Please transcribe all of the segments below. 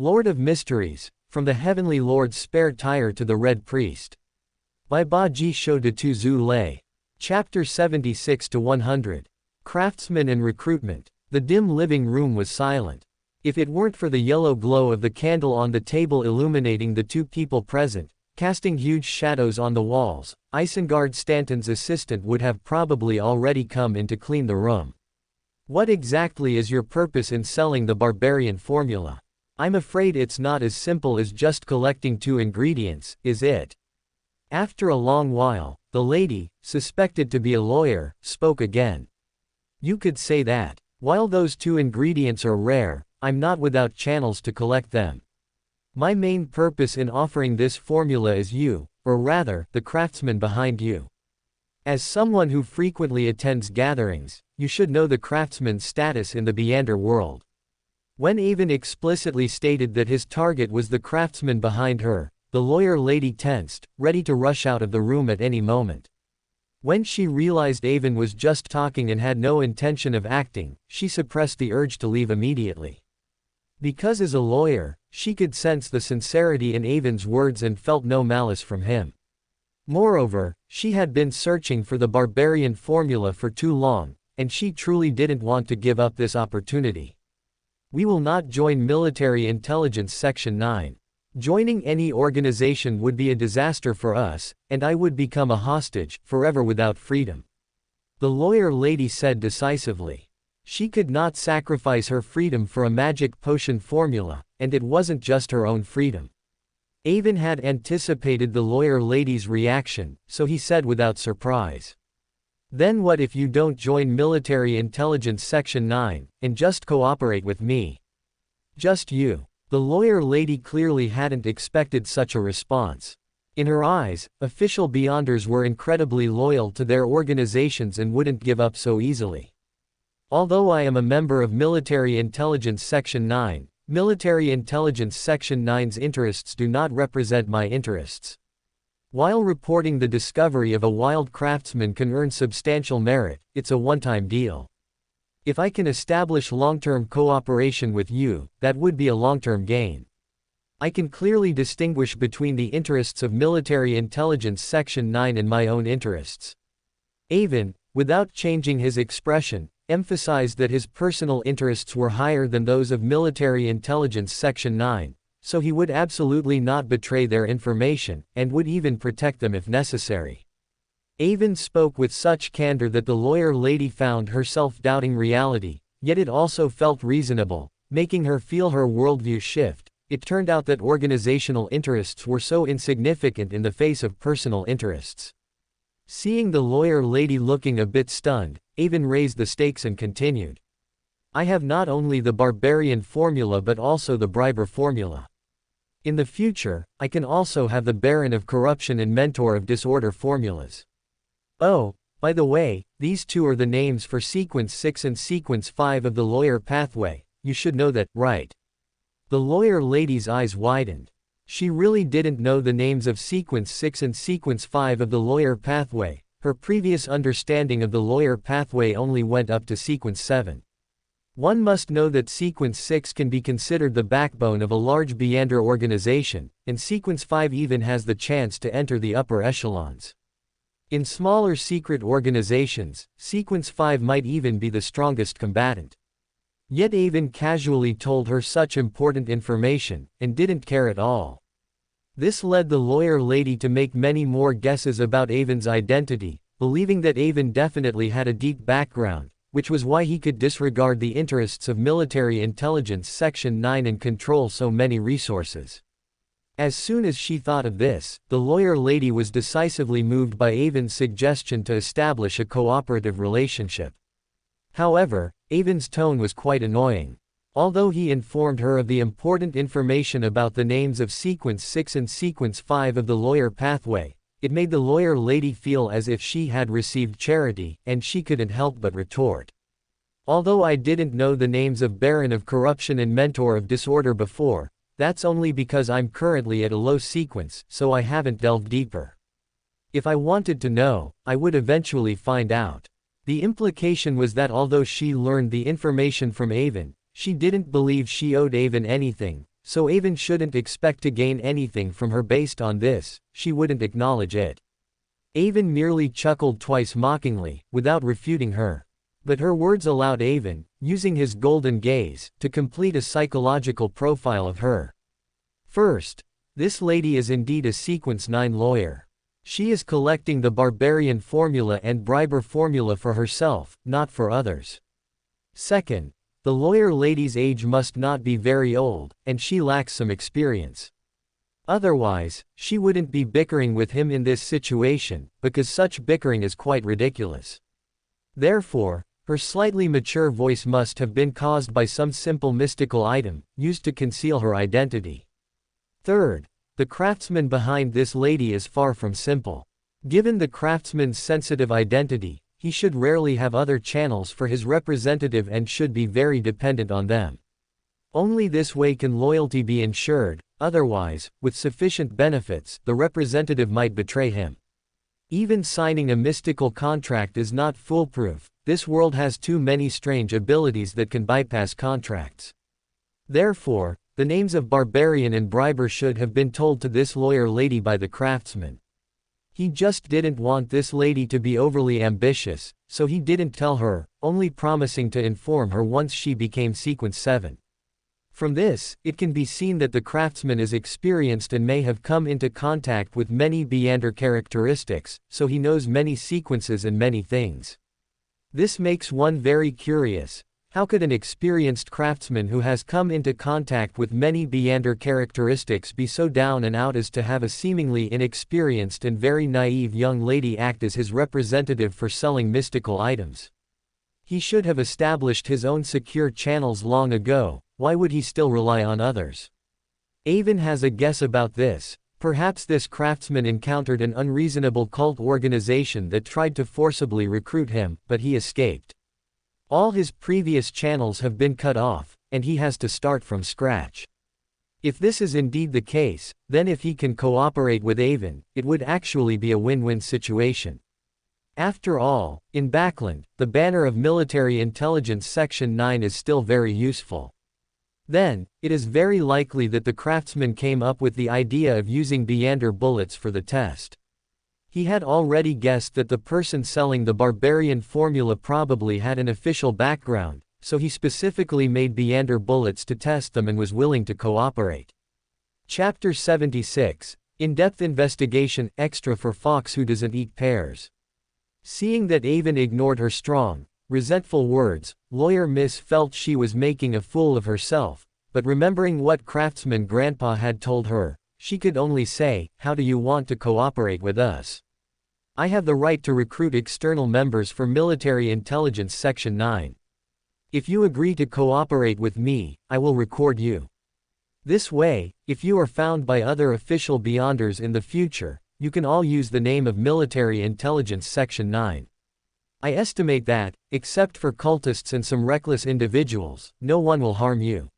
Lord of Mysteries, From the Heavenly Lord's Spare Tire to the Red Priest. By Ba Ji Shou de Tu Zhu Lei. Chapter 76-100. Craftsman and Recruitment. The dim living room was silent. If it weren't for the yellow glow of the candle on the table illuminating the two people present, casting huge shadows on the walls, Isengard Stanton's assistant would have probably already come in to clean the room. What exactly is your purpose in selling the barbarian formula? I'm afraid it's not as simple as just collecting 2 ingredients, is it? After a long while, the lady, suspected to be a lawyer, spoke again. You could say that. While those 2 ingredients are rare, I'm not without channels to collect them. My main purpose in offering this formula is you, or rather, the craftsman behind you. As someone who frequently attends gatherings, you should know the craftsman's status in the Beyonder world. When Avon explicitly stated that his target was the craftsman behind her, the lawyer lady tensed, ready to rush out of the room at any moment. When she realized Avon was just talking and had no intention of acting, she suppressed the urge to leave immediately. Because as a lawyer, she could sense the sincerity in Avon's words and felt no malice from him. Moreover, she had been searching for the barbarian formula for too long, and she truly didn't want to give up this opportunity. We will not join Military Intelligence Section 9. Joining any organization would be a disaster for us, and I would become a hostage, forever without freedom. The lawyer lady said decisively. She could not sacrifice her freedom for a magic potion formula, and it wasn't just her own freedom. Avon had anticipated the lawyer lady's reaction, so he said without surprise. Then what if you don't join Military Intelligence Section 9, and just cooperate with me? Just you. The lawyer lady clearly hadn't expected such a response. In her eyes, official Beyonders were incredibly loyal to their organizations and wouldn't give up so easily. Although I am a member of Military Intelligence Section 9, Military Intelligence Section 9's interests do not represent my interests. While reporting the discovery of a wild craftsman can earn substantial merit, it's a one-time deal. If I can establish long-term cooperation with you, that would be a long-term gain. I can clearly distinguish between the interests of Military Intelligence Section 9 and my own interests. Avon, without changing his expression, emphasized that his personal interests were higher than those of Military Intelligence Section 9, so he would absolutely not betray their information, and would even protect them if necessary. Avon spoke with such candor that the lawyer lady found herself doubting reality, yet it also felt reasonable, making her feel her worldview shift. It turned out that organizational interests were so insignificant in the face of personal interests. Seeing the lawyer lady looking a bit stunned, Avon raised the stakes and continued. I have not only the barbarian formula but also the briber formula. In the future, I can also have the Baron of Corruption and Mentor of Disorder formulas. Oh, by the way, these 2 are the names for Sequence 6 and Sequence 5 of the lawyer pathway, you should know that, right? The lawyer lady's eyes widened. She really didn't know the names of Sequence 6 and Sequence 5 of the lawyer pathway. Her previous understanding of the lawyer pathway only went up to Sequence 7. One must know that Sequence 6 can be considered the backbone of a large Beyonder organization, and Sequence 5 even has the chance to enter the upper echelons. In smaller secret organizations, Sequence 5 might even be the strongest combatant. Yet Avon casually told her such important information, and didn't care at all. This led the lawyer lady to make many more guesses about Avon's identity, believing that Avon definitely had a deep background, which was why he could disregard the interests of Military Intelligence Section 9 and control so many resources. As soon as she thought of this, the lawyer lady was decisively moved by Avon's suggestion to establish a cooperative relationship. However, Avon's tone was quite annoying. Although he informed her of the important information about the names of Sequence 6 and Sequence 5 of the lawyer pathway, it made the lawyer lady feel as if she had received charity, and she couldn't help but retort. Although I didn't know the names of Baron of Corruption and Mentor of Disorder before, that's only because I'm currently at a low sequence, so I haven't delved deeper. If I wanted to know, I would eventually find out. The implication was that although she learned the information from Avon, she didn't believe she owed Avon anything, so Avon shouldn't expect to gain anything from her based on this, she wouldn't acknowledge it. Avon merely chuckled twice mockingly, without refuting her. But her words allowed Avon, using his golden gaze, to complete a psychological profile of her. First, this lady is indeed a Sequence 9 lawyer. She is collecting the barbarian formula and briber formula for herself, not for others. Second, the lawyer lady's age must not be very old, and she lacks some experience. Otherwise, she wouldn't be bickering with him in this situation, because such bickering is quite ridiculous. Therefore, her slightly mature voice must have been caused by some simple mystical item, used to conceal her identity. Third, the craftsman behind this lady is far from simple. Given the craftsman's sensitive identity, he should rarely have other channels for his representative and should be very dependent on them. Only this way can loyalty be ensured, otherwise, with sufficient benefits, the representative might betray him. Even signing a mystical contract is not foolproof. This world has too many strange abilities that can bypass contracts. Therefore, the names of barbarian and briber should have been told to this lawyer lady by the craftsman. He just didn't want this lady to be overly ambitious, so he didn't tell her, only promising to inform her once she became Sequence 7. From this, it can be seen that the craftsman is experienced and may have come into contact with many Beander characteristics, so he knows many sequences and many things. This makes one very curious. How could an experienced craftsman who has come into contact with many Beander characteristics be so down and out as to have a seemingly inexperienced and very naive young lady act as his representative for selling mystical items? He should have established his own secure channels long ago. Why would he still rely on others? Avon has a guess about this. Perhaps this craftsman encountered an unreasonable cult organization that tried to forcibly recruit him, but he escaped. All his previous channels have been cut off, and he has to start from scratch. If this is indeed the case, then if he can cooperate with Avon, it would actually be a win-win situation. After all, in Backland, the banner of Military Intelligence Section 9 is still very useful. Then, it is very likely that the craftsman came up with the idea of using Beander bullets for the test. He had already guessed that the person selling the barbarian formula probably had an official background, so he specifically made Beander bullets to test them and was willing to cooperate. Chapter 76, In-Depth Investigation Extra for Fox Who Doesn't Eat Pears. Seeing that Avon ignored her strong, resentful words, Lawyer Miss felt she was making a fool of herself, but remembering what craftsman Grandpa had told her, she could only say, "How do you want to cooperate with us? I have the right to recruit external members for Military Intelligence Section 9. If you agree to cooperate with me, I will record you. This way, if you are found by other official Beyonders in the future, you can all use the name of Military Intelligence Section 9. I estimate that, except for cultists and some reckless individuals, no one will harm you.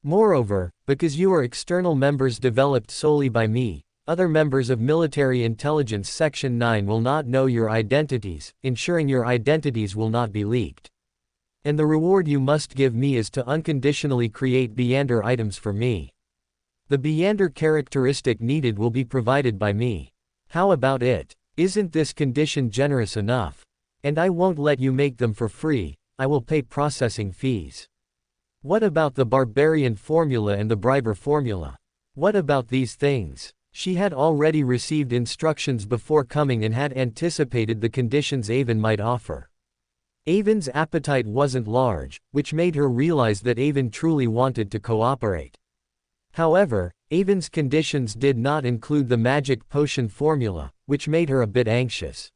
Moreover, because you are external members developed solely by me, other members of Military Intelligence Section 9 will not know your identities, ensuring your identities will not be leaked. And the reward you must give me is to unconditionally create Beander items for me. The Beander characteristic needed will be provided by me. How about it? Isn't this condition generous enough? And I won't let you make them for free, I will pay processing fees. What about the barbarian formula and the briber formula? What about these things? She had already received instructions before coming and had anticipated the conditions Avon might offer. Avon's appetite wasn't large, which made her realize that Avon truly wanted to cooperate. However, Avon's conditions did not include the magic potion formula, which made her a bit anxious.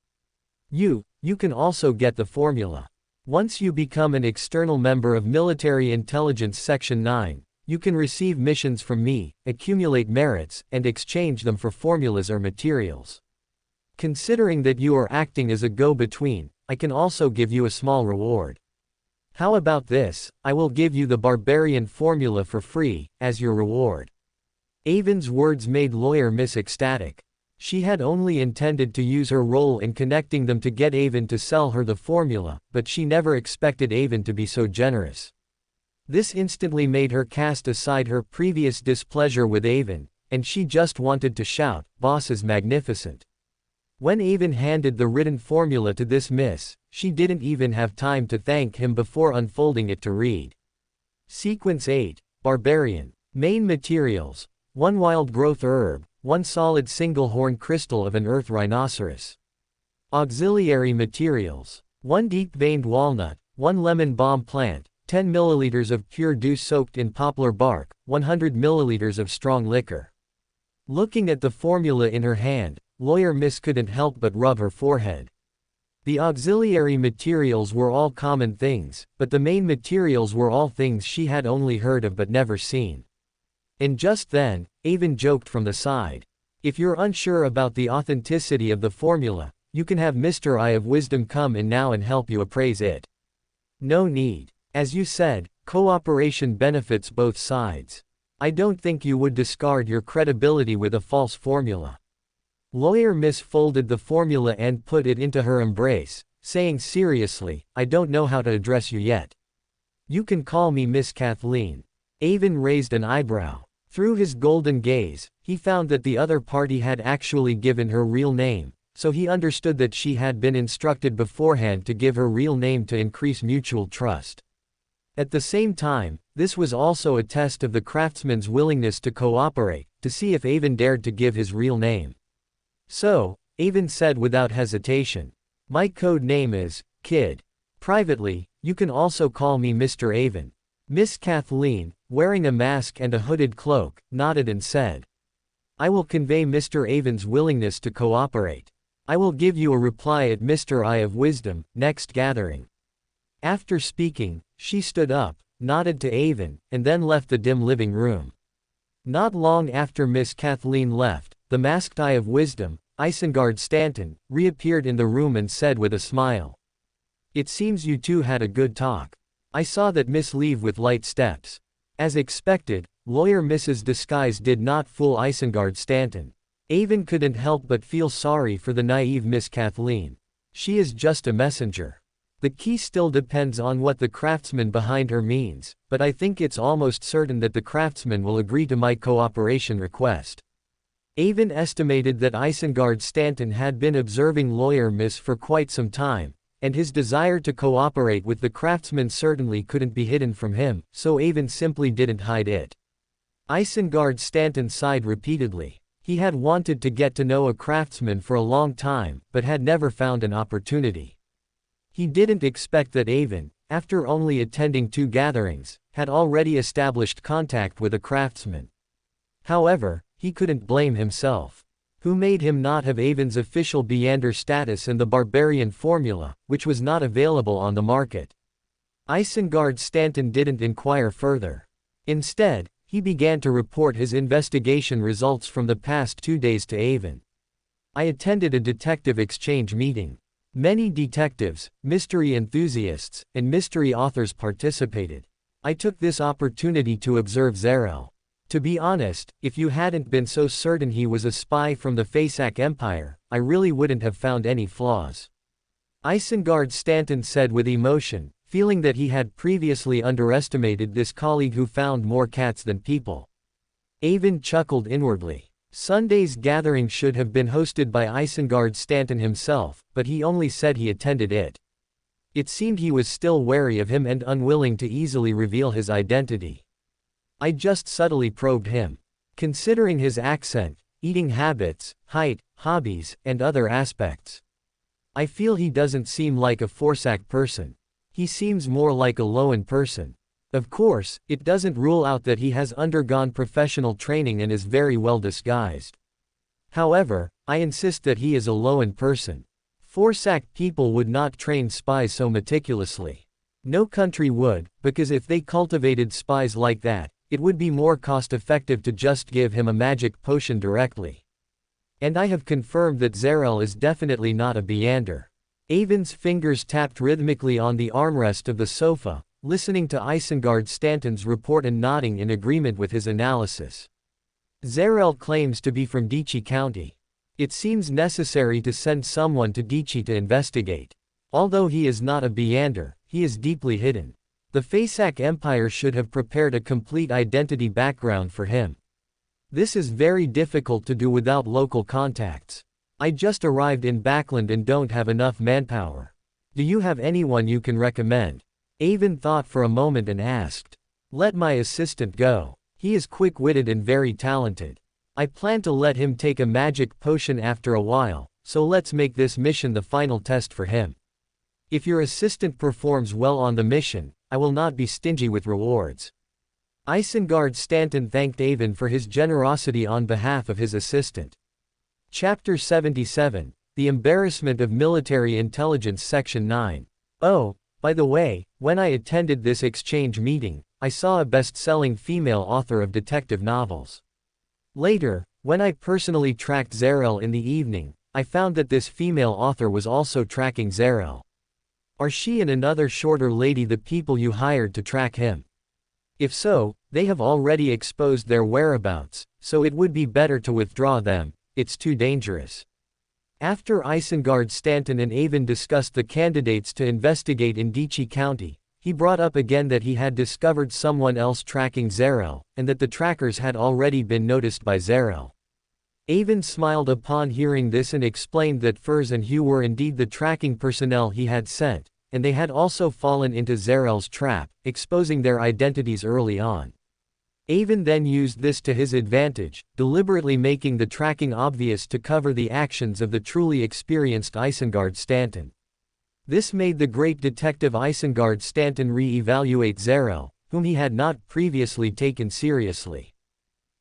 You can also get the formula. Once you become an external member of Military Intelligence Section 9, you can receive missions from me, accumulate merits, and exchange them for formulas or materials. Considering that you are acting as a go-between, I can also give you a small reward. How about this? I will give you the barbarian formula for free, as your reward. Avon's words made Lawyer Miss ecstatic. She had only intended to use her role in connecting them to get Avon to sell her the formula, but she never expected Avon to be so generous. This instantly made her cast aside her previous displeasure with Avon, and she just wanted to shout, "Boss is magnificent." When Avon handed the written formula to this miss, she didn't even have time to thank him before unfolding it to read. Sequence 8, Barbarian. Main materials: 1 wild growth herb, 1 solid single horn crystal of an earth rhinoceros. Auxiliary materials: 1 deep veined walnut, 1 lemon balm plant, 10 milliliters of pure dew soaked in poplar bark, 100 milliliters of strong liquor. Looking at the formula in her hand, Lawyer Miss couldn't help but rub her forehead. The auxiliary materials were all common things, but the main materials were all things she had only heard of but never seen. And just then, Avon joked from the side. "If you're unsure about the authenticity of the formula, you can have Mr. Eye of Wisdom come in now and help you appraise it." "No need. As you said, cooperation benefits both sides. I don't think you would discard your credibility with a false formula." Lawyer Miss folded the formula and put it into her embrace, saying seriously, "I don't know how to address you yet. You can call me Miss Kathleen." Avon raised an eyebrow. Through his golden gaze, he found that the other party had actually given her real name, so he understood that she had been instructed beforehand to give her real name to increase mutual trust. At the same time, this was also a test of the craftsman's willingness to cooperate, to see if Avon dared to give his real name. So, Avon said without hesitation, "My code name is Kid. Privately, you can also call me Mr. Avon." Miss Kathleen, wearing a mask and a hooded cloak, nodded and said, "I will convey Mr. Avon's willingness to cooperate. I will give you a reply at Mr. Eye of Wisdom, next gathering." After speaking, she stood up, nodded to Avon, and then left the dim living room. Not long after Miss Kathleen left, the masked Eye of Wisdom, Isengard Stanton, reappeared in the room and said with a smile, "It seems you two had a good talk. I saw that Miss leave with light steps." As expected, Lawyer Miss's disguise did not fool Isengard Stanton. Avon couldn't help but feel sorry for the naive Miss Kathleen. She is just a messenger. The key still depends on what the craftsman behind her means, but I think it's almost certain that the craftsman will agree to my cooperation request. Avon estimated that Isengard Stanton had been observing Lawyer Miss for quite some time, and his desire to cooperate with the craftsman certainly couldn't be hidden from him, so Avon simply didn't hide it. Isengard Stanton sighed repeatedly. He had wanted to get to know a craftsman for a long time, but had never found an opportunity. He didn't expect that Avon, after only attending 2 gatherings, had already established contact with a craftsman. However, he couldn't blame himself. Who made him not have Avon's official Beander status and the barbarian formula, which was not available on the market? Isengard Stanton didn't inquire further. Instead, he began to report his investigation results from the past 2 days to Avon. "I attended a detective exchange meeting. Many detectives, mystery enthusiasts, and mystery authors participated. I took this opportunity to observe Zarel. To be honest, if you hadn't been so certain he was a spy from the Fasak Empire, I really wouldn't have found any flaws." Isengard Stanton said with emotion, feeling that he had previously underestimated this colleague who found more cats than people. Avon chuckled inwardly. Sunday's gathering should have been hosted by Isengard Stanton himself, but he only said he attended it. It seemed he was still wary of him and unwilling to easily reveal his identity. "I just subtly probed him. Considering his accent, eating habits, height, hobbies, and other aspects. I feel he doesn't seem like a Forsac person. He seems more like a Loan person. Of course, it doesn't rule out that he has undergone professional training and is very well disguised. However, I insist that he is a Loan person. Forsac people would not train spies so meticulously. No country would, because if they cultivated spies like that, it would be more cost-effective to just give him a magic potion directly. And I have confirmed that Zarel is definitely not a Beander." Avon's fingers tapped rhythmically on the armrest of the sofa, listening to Isengard Stanton's report and nodding in agreement with his analysis. "Zarel claims to be from Dichi County. It seems necessary to send someone to Dichi to investigate. Although he is not a Beander, he is deeply hidden. The Fasak Empire should have prepared a complete identity background for him. This is very difficult to do without local contacts. I just arrived in Backland and don't have enough manpower. Do you have anyone you can recommend? Avon thought for a moment and asked. Let my assistant go. He is quick-witted and very talented. I plan to let him take a magic potion after a while, so let's make this mission the final test for him. If your assistant performs well on the mission, I will not be stingy with rewards. Isengard Stanton thanked Avon for his generosity on behalf of his assistant. Chapter 77, The Embarrassment of Military Intelligence Section 9. Oh, by the way, when I attended this exchange meeting, I saw a best-selling female author of detective novels. Later, when I personally tracked Zarel in the evening, I found that this female author was also tracking Zarel. Are she and another shorter lady the people you hired to track him? If so, they have already exposed their whereabouts, so it would be better to withdraw them. It's too dangerous. After Isengard Stanton and Avon discussed the candidates to investigate in Dichi County, he brought up again that he had discovered someone else tracking Zarel, and that the trackers had already been noticed by Zarel. Avon smiled upon hearing this and explained that Furs and Hugh were indeed the tracking personnel he had sent, and they had also fallen into Zarel's trap, exposing their identities early on. Avon then used this to his advantage, deliberately making the tracking obvious to cover the actions of the truly experienced Isengard Stanton. This made the great detective Isengard Stanton re-evaluate Zarel, whom he had not previously taken seriously.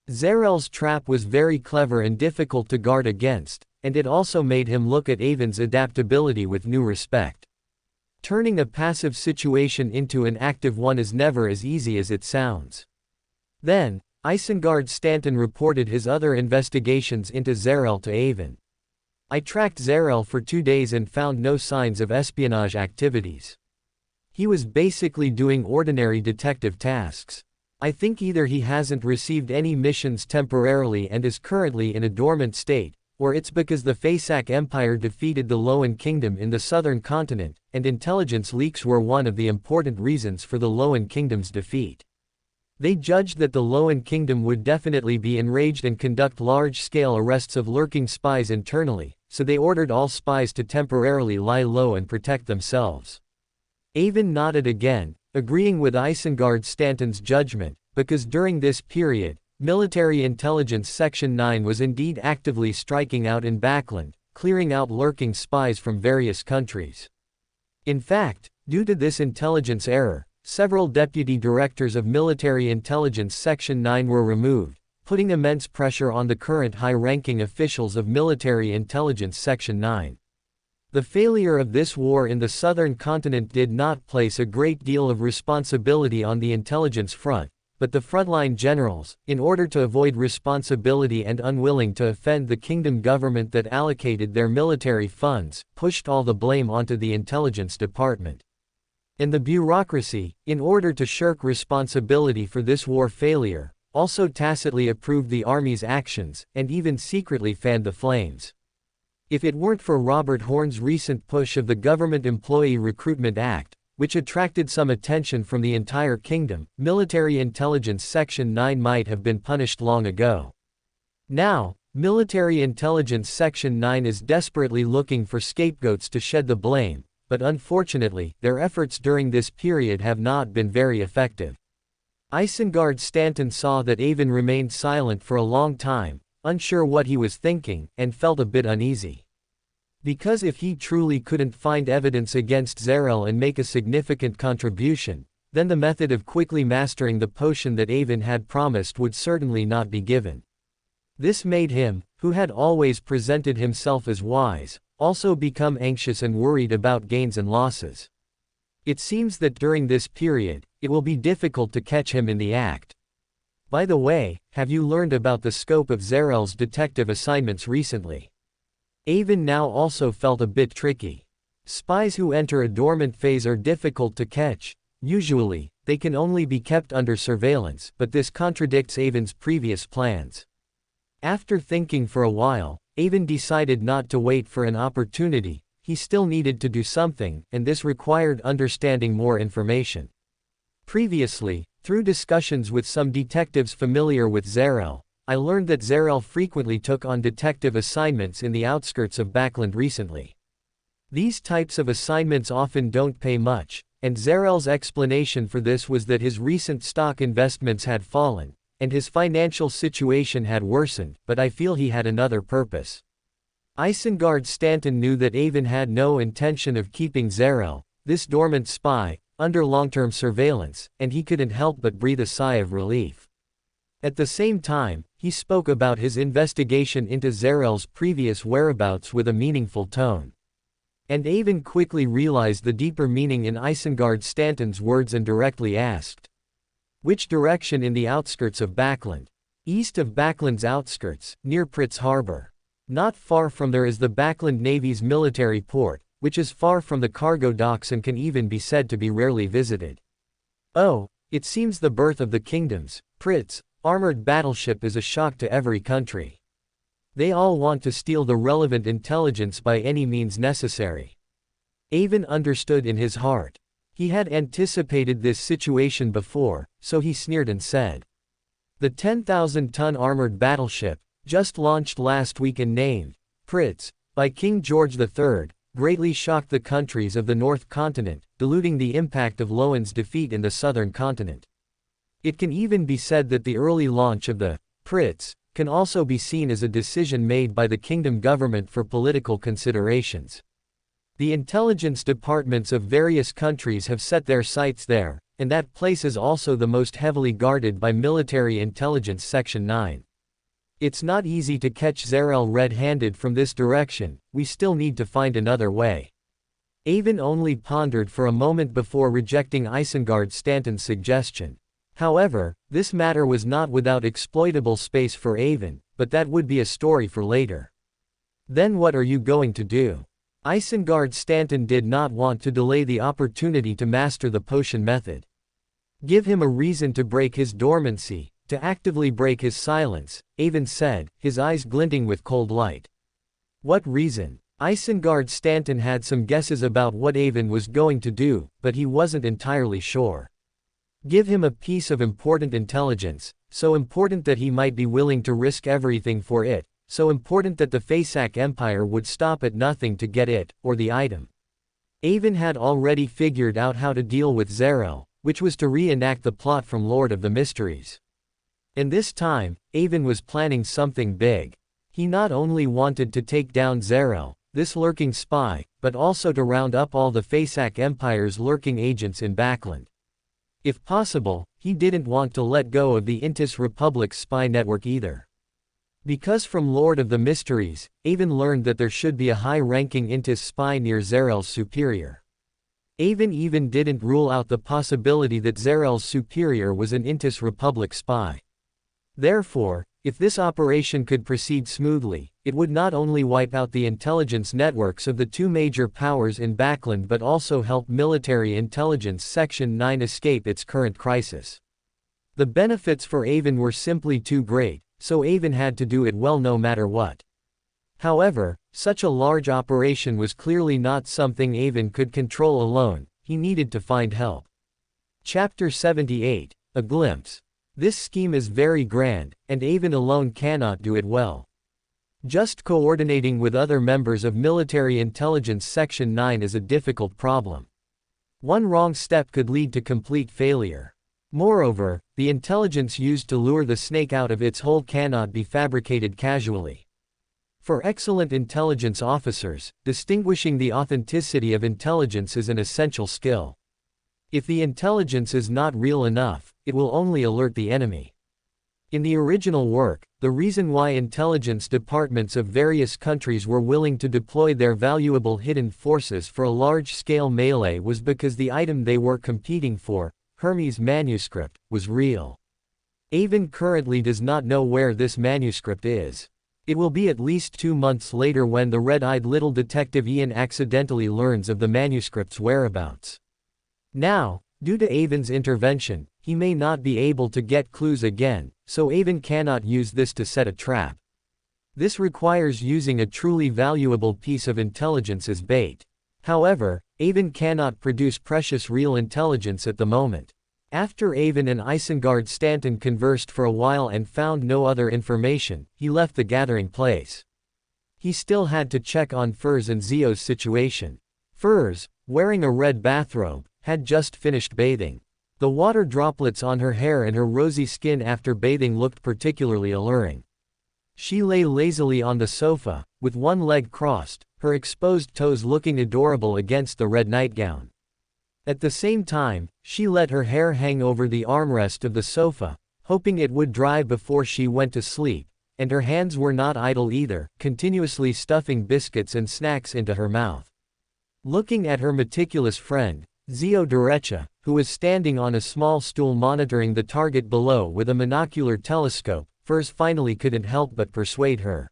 Zarel's trap was very clever and difficult to guard against, and it also made him look at Avon's adaptability with new respect. Turning a passive situation into an active one is never as easy as it sounds. Then, Isengard Stanton reported his other investigations into Zarel to Avon. I tracked Zarel for 2 days and found no signs of espionage activities. He was basically doing ordinary detective tasks. I think either he hasn't received any missions temporarily and is currently in a dormant state, or it's because the Fasak Empire defeated the Loan Kingdom in the southern continent, and intelligence leaks were one of the important reasons for the Loan Kingdom's defeat. They judged that the Loan Kingdom would definitely be enraged and conduct large-scale arrests of lurking spies internally, so they ordered all spies to temporarily lie low and protect themselves. Avon nodded again, agreeing with Isengard Stanton's judgment, because during this period, Military Intelligence Section 9 was indeed actively striking out in Backland, clearing out lurking spies from various countries. In fact, due to this intelligence error, several deputy directors of Military Intelligence Section 9 were removed, putting immense pressure on the current high-ranking officials of Military Intelligence Section 9. The failure of this war in the southern continent did not place a great deal of responsibility on the intelligence front, but the frontline generals, in order to avoid responsibility and unwilling to offend the kingdom government that allocated their military funds, pushed all the blame onto the intelligence department. And the bureaucracy, in order to shirk responsibility for this war failure, also tacitly approved the army's actions, and even secretly fanned the flames. If it weren't for Robert Horne's recent push of the Government Employee Recruitment Act, which attracted some attention from the entire kingdom, Military Intelligence Section 9 might have been punished long ago. Now, Military Intelligence Section 9 is desperately looking for scapegoats to shed the blame, but unfortunately, their efforts during this period have not been very effective. Isengard Stanton saw that Avon remained silent for a long time, unsure what he was thinking, and felt a bit uneasy. Because if he truly couldn't find evidence against Zarel and make a significant contribution, then the method of quickly mastering the potion that Avon had promised would certainly not be given. This made him, who had always presented himself as wise, also become anxious and worried about gains and losses. It seems that during this period, it will be difficult to catch him in the act. By the way, have you learned about the scope of Zarel's detective assignments recently? Avon now also felt a bit tricky. Spies who enter a dormant phase are difficult to catch. Usually, they can only be kept under surveillance, but this contradicts Avon's previous plans. After thinking for a while, Avon decided not to wait for an opportunity. He still needed to do something, and this required understanding more information. Previously, through discussions with some detectives familiar with Zarel, I learned that Zarel frequently took on detective assignments in the outskirts of Backland recently. These types of assignments often don't pay much, and Zarel's explanation for this was that his recent stock investments had fallen, and his financial situation had worsened, but I feel he had another purpose. Isengard Stanton knew that Avon had no intention of keeping Zarel, this dormant spy, under long-term surveillance, and he couldn't help but breathe a sigh of relief. At the same time, he spoke about his investigation into Zarel's previous whereabouts with a meaningful tone. And Avon quickly realized the deeper meaning in Isengard Stanton's words and directly asked, "Which direction in the outskirts of Backland?" "East of Backland's outskirts, near Pritz Harbor. Not far from there is the Backland Navy's military port, which is far from the cargo docks and can even be said to be rarely visited." Oh, it seems the birth of the kingdoms, Pritz, armored battleship is a shock to every country. They all want to steal the relevant intelligence by any means necessary. Avon understood in his heart. He had anticipated this situation before, so he sneered and said, "The 10,000-ton armored battleship, just launched last week and named Pritz by King George III, greatly shocked the countries of the North Continent, diluting the impact of Lowen's defeat in the Southern Continent. It can even be said that the early launch of the Pritz can also be seen as a decision made by the kingdom government for political considerations. The intelligence departments of various countries have set their sights there, and that place is also the most heavily guarded by Military Intelligence Section 9. It's not easy to catch Zarel red-handed from this direction, we still need to find another way." Avon only pondered for a moment before rejecting Isengard Stanton's suggestion. However, this matter was not without exploitable space for Avon, but that would be a story for later. "Then what are you going to do?" Isengard Stanton did not want to delay the opportunity to master the potion method. "Give him a reason to break his dormancy, to actively break his silence," Avon said, his eyes glinting with cold light. "What reason?" Isengard Stanton had some guesses about what Avon was going to do, but he wasn't entirely sure. "Give him a piece of important intelligence, so important that he might be willing to risk everything for it, so important that the Faesac Empire would stop at nothing to get it, or the item." Avon had already figured out how to deal with Zarel, which was to reenact the plot from Lord of the Mysteries. And this time, Avon was planning something big. He not only wanted to take down Zarel, this lurking spy, but also to round up all the Faesac Empire's lurking agents in Backland. If possible, he didn't want to let go of the Intis Republic's spy network either. Because from Lord of the Mysteries, Avon learned that there should be a high-ranking Intis spy near Zarel's superior. Avon even didn't rule out the possibility that Zarel's superior was an Intis Republic spy. Therefore, if this operation could proceed smoothly, it would not only wipe out the intelligence networks of the two major powers in Backland but also help Military Intelligence Section 9 escape its current crisis. The benefits for Avon were simply too great, so Avon had to do it well no matter what. However, such a large operation was clearly not something Avon could control alone, he needed to find help. Chapter 78, A Glimpse. This scheme is very grand, and Avon alone cannot do it well. Just coordinating with other members of Military Intelligence Section 9 is a difficult problem. One wrong step could lead to complete failure. Moreover, the intelligence used to lure the snake out of its hole cannot be fabricated casually. For excellent intelligence officers, distinguishing the authenticity of intelligence is an essential skill. If the intelligence is not real enough, it will only alert the enemy. In the original work, the reason why intelligence departments of various countries were willing to deploy their valuable hidden forces for a large-scale melee was because the item they were competing for, Hermes' manuscript, was real. Avon currently does not know where this manuscript is. It will be at least 2 months later when the red-eyed little detective Ian accidentally learns of the manuscript's whereabouts. Now, due to Avon's intervention, he may not be able to get clues again, so Avon cannot use this to set a trap. This requires using a truly valuable piece of intelligence as bait. However, Avon cannot produce precious real intelligence at the moment. After Avon and Isengard Stanton conversed for a while and found no other information, he left the gathering place. He still had to check on Furs and Zio's situation. Furs, wearing a red bathrobe, had just finished bathing. The water droplets on her hair and her rosy skin after bathing looked particularly alluring. She lay lazily on the sofa, with one leg crossed, her exposed toes looking adorable against the red nightgown. At the same time, she let her hair hang over the armrest of the sofa, hoping it would dry before she went to sleep, and her hands were not idle either, continuously stuffing biscuits and snacks into her mouth. Looking at her meticulous friend, Zio Derecha, who was standing on a small stool monitoring the target below with a monocular telescope, Furs finally couldn't help but persuade her.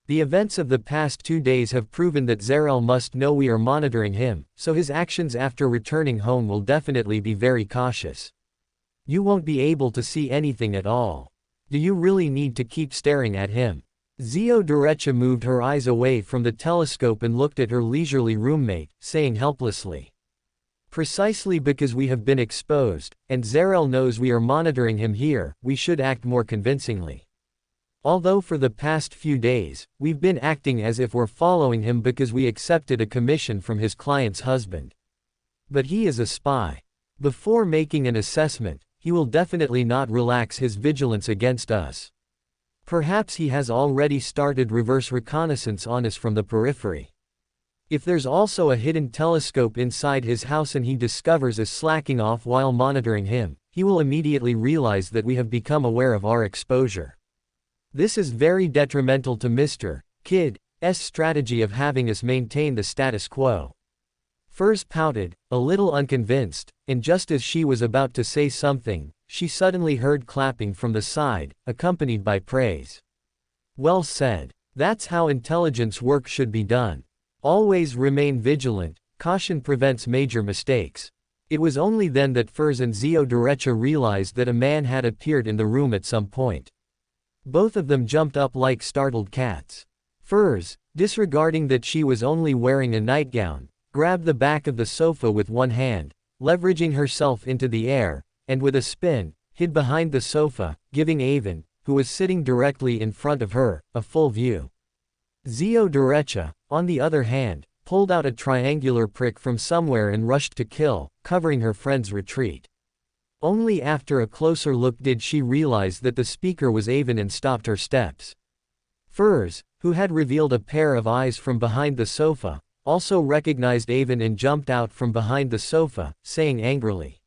The events of the past 2 days have proven that Zarel must know we are monitoring him, so his actions after returning home will definitely be very cautious. You won't be able to see anything at all. Do you really need to keep staring at him? Zio Derecha moved her eyes away from the telescope and looked at her leisurely roommate, saying helplessly. Precisely because we have been exposed, and Zarel knows we are monitoring him here, we should act more convincingly. Although for the past few days, we've been acting as if we're following him because we accepted a commission from his client's husband. But he is a spy. Before making an assessment, he will definitely not relax his vigilance against us. Perhaps he has already started reverse reconnaissance on us from the periphery. If there's also a hidden telescope inside his house and he discovers us slacking off while monitoring him, he will immediately realize that we have become aware of our exposure. This is very detrimental to Mr. Kid's strategy of having us maintain the status quo. Furs pouted, a little unconvinced, and just as she was about to say something, she suddenly heard clapping from the side, accompanied by praise. Well said. That's how intelligence work should be done. Always remain vigilant, caution prevents major mistakes. It was only then that Furs and Zio Derecha realized that a man had appeared in the room at some point. Both of them jumped up like startled cats. Furs, disregarding that she was only wearing a nightgown, grabbed the back of the sofa with one hand, leveraging herself into the air, and with a spin, hid behind the sofa, giving Avon, who was sitting directly in front of her, a full view. Zio Derecha, on the other hand, pulled out a triangular prick from somewhere and rushed to kill, covering her friend's retreat. Only after a closer look did she realize that the speaker was Avon and stopped her steps. Furs, who had revealed a pair of eyes from behind the sofa, also recognized Avon and jumped out from behind the sofa, saying angrily,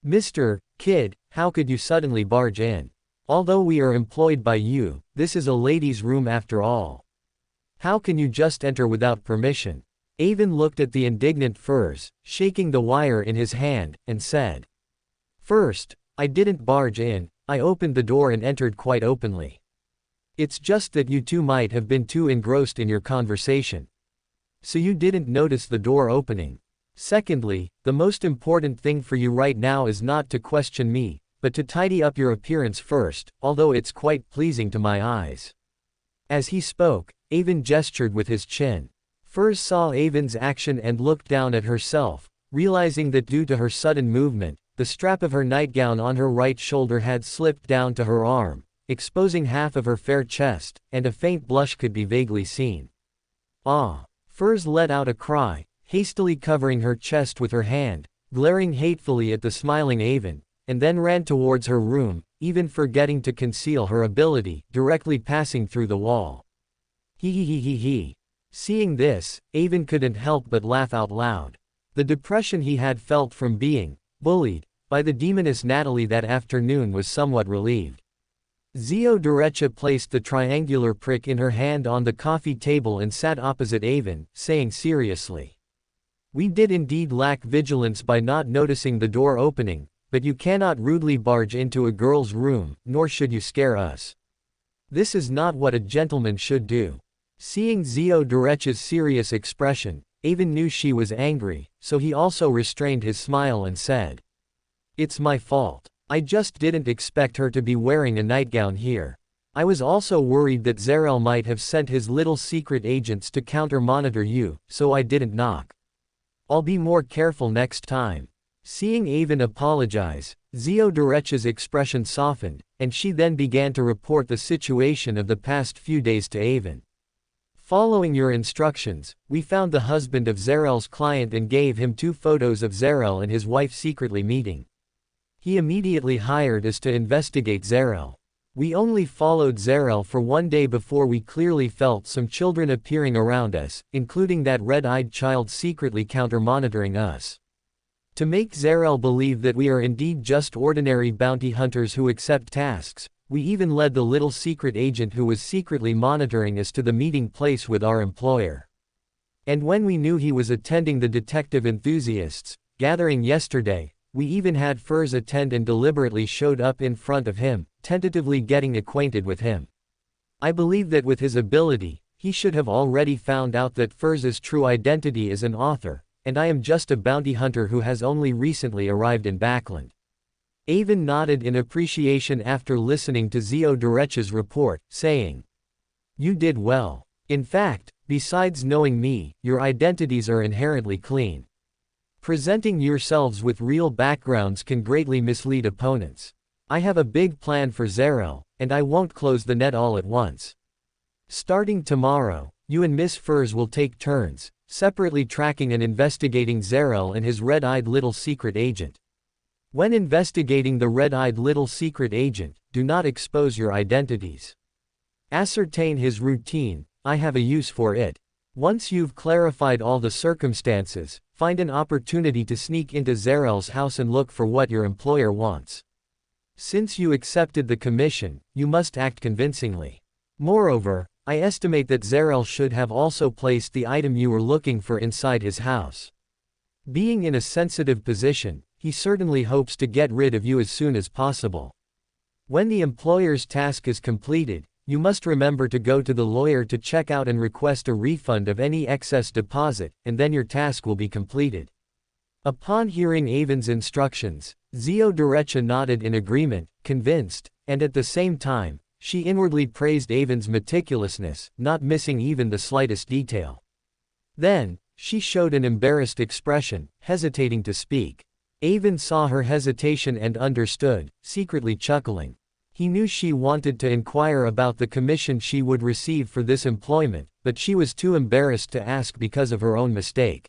"Mr. Kid, how could you suddenly barge in? Although we are employed by you, this is a ladies' room after all. How can you just enter without permission?" Avon looked at the indignant Furs, shaking the wire in his hand, and said, "First, I didn't barge in, I opened the door and entered quite openly. It's just that you two might have been too engrossed in your conversation. So you didn't notice the door opening. Secondly, the most important thing for you right now is not to question me, but to tidy up your appearance first, although it's quite pleasing to my eyes." As he spoke, Avon gestured with his chin. Furs saw Avon's action and looked down at herself, realizing that due to her sudden movement, the strap of her nightgown on her right shoulder had slipped down to her arm, exposing half of her fair chest, and a faint blush could be vaguely seen. "Ah!" Furs let out a cry, hastily covering her chest with her hand, glaring hatefully at the smiling Avon, and then ran towards her room, even forgetting to conceal her ability, directly passing through the wall. He. Seeing this, Avon couldn't help but laugh out loud. The depression he had felt from being bullied by the demoness Natalie that afternoon was somewhat relieved. Zio Derecha placed the triangular prick in her hand on the coffee table and sat opposite Avon, saying seriously, "We did indeed lack vigilance by not noticing the door opening, but you cannot rudely barge into a girl's room, nor should you scare us. This is not what a gentleman should do." Seeing Zio Derecha's serious expression, Avon knew she was angry, so he also restrained his smile and said, "It's my fault. I just didn't expect her to be wearing a nightgown here. I was also worried that Zarel might have sent his little secret agents to counter-monitor you, so I didn't knock. I'll be more careful next time." Seeing Avon apologize, Ziodurecha's expression softened, and she then began to report the situation of the past few days to Avon. Following your instructions, we found the husband of Zarel's client and gave him 2 photos of Zarel and his wife secretly meeting. He immediately hired us to investigate Zarel. We only followed Zarel for 1 day before we clearly felt some children appearing around us, including that red-eyed child secretly counter-monitoring us. To make Zarel believe that we are indeed just ordinary bounty hunters who accept tasks, we even led the little secret agent who was secretly monitoring us to the meeting place with our employer. And when we knew he was attending the detective enthusiasts gathering yesterday, we even had Furs attend and deliberately showed up in front of him, tentatively getting acquainted with him. I believe that with his ability, he should have already found out that Furs's true identity is an author, and I am just a bounty hunter who has only recently arrived in Backland. Avon nodded in appreciation after listening to Ziodurecha's report, saying, "You did well. In fact, besides knowing me, your identities are inherently clean. Presenting yourselves with real backgrounds can greatly mislead opponents. I have a big plan for Zarel, and I won't close the net all at once. Starting tomorrow, you and Miss Furs will take turns, separately tracking and investigating Zarel and his red-eyed little secret agent. When investigating the red-eyed little secret agent, do not expose your identities. Ascertain his routine, I have a use for it. Once you've clarified all the circumstances, find an opportunity to sneak into Zarel's house and look for what your employer wants. Since you accepted the commission, you must act convincingly. Moreover, I estimate that Zarel should have also placed the item you were looking for inside his house. Being in a sensitive position, he certainly hopes to get rid of you as soon as possible. When the employer's task is completed, you must remember to go to the lawyer to check out and request a refund of any excess deposit, and then your task will be completed." Upon hearing Avon's instructions, Ziodurecha nodded in agreement, convinced, and at the same time, she inwardly praised Avon's meticulousness, not missing even the slightest detail. Then, she showed an embarrassed expression, hesitating to speak. Avon saw her hesitation and understood, secretly chuckling. He knew she wanted to inquire about the commission she would receive for this employment, but she was too embarrassed to ask because of her own mistake.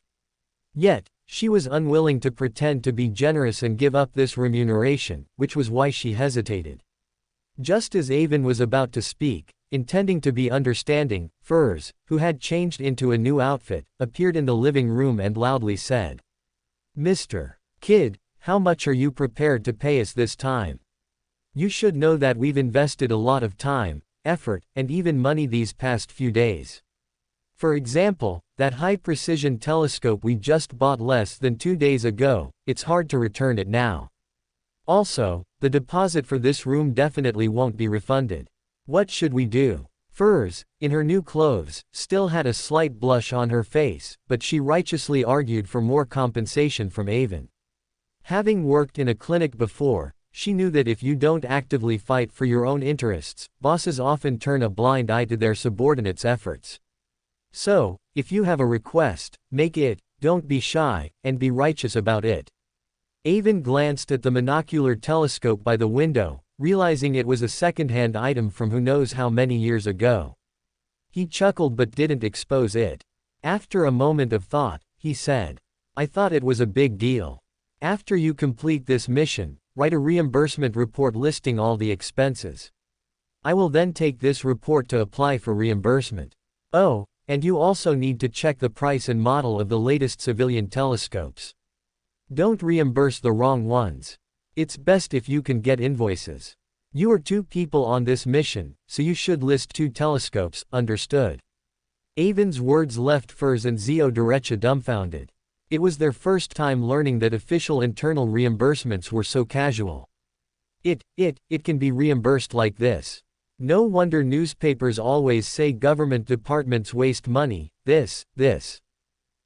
Yet, she was unwilling to pretend to be generous and give up this remuneration, which was why she hesitated. Just as Avon was about to speak, intending to be understanding, Furs, who had changed into a new outfit, appeared in the living room and loudly said, "Mr. Kid, how much are you prepared to pay us this time? You should know that we've invested a lot of time, effort, and even money these past few days. For example, that high-precision telescope we just bought less than 2 days ago, it's hard to return it now. Also, the deposit for this room definitely won't be refunded. What should we do?" Furs, in her new clothes, still had a slight blush on her face, but she righteously argued for more compensation from Avon. Having worked in a clinic before, she knew that if you don't actively fight for your own interests, bosses often turn a blind eye to their subordinates' efforts. So, if you have a request, make it, don't be shy, and be righteous about it. Avon glanced at the monocular telescope by the window, realizing it was a second-hand item from who knows how many years ago. He chuckled but didn't expose it. After a moment of thought, he said, "I thought it was a big deal. After you complete this mission, write a reimbursement report listing all the expenses. I will then take this report to apply for reimbursement. Oh, and you also need to check the price and model of the latest civilian telescopes. Don't reimburse the wrong ones. It's best if you can get invoices. You are 2 people on this mission, so you should list 2 telescopes, understood?" Avon's words left Furs and Ziodurecha dumbfounded. It was their first time learning that official internal reimbursements were so casual. It can be reimbursed like this. No wonder newspapers always say government departments waste money, this.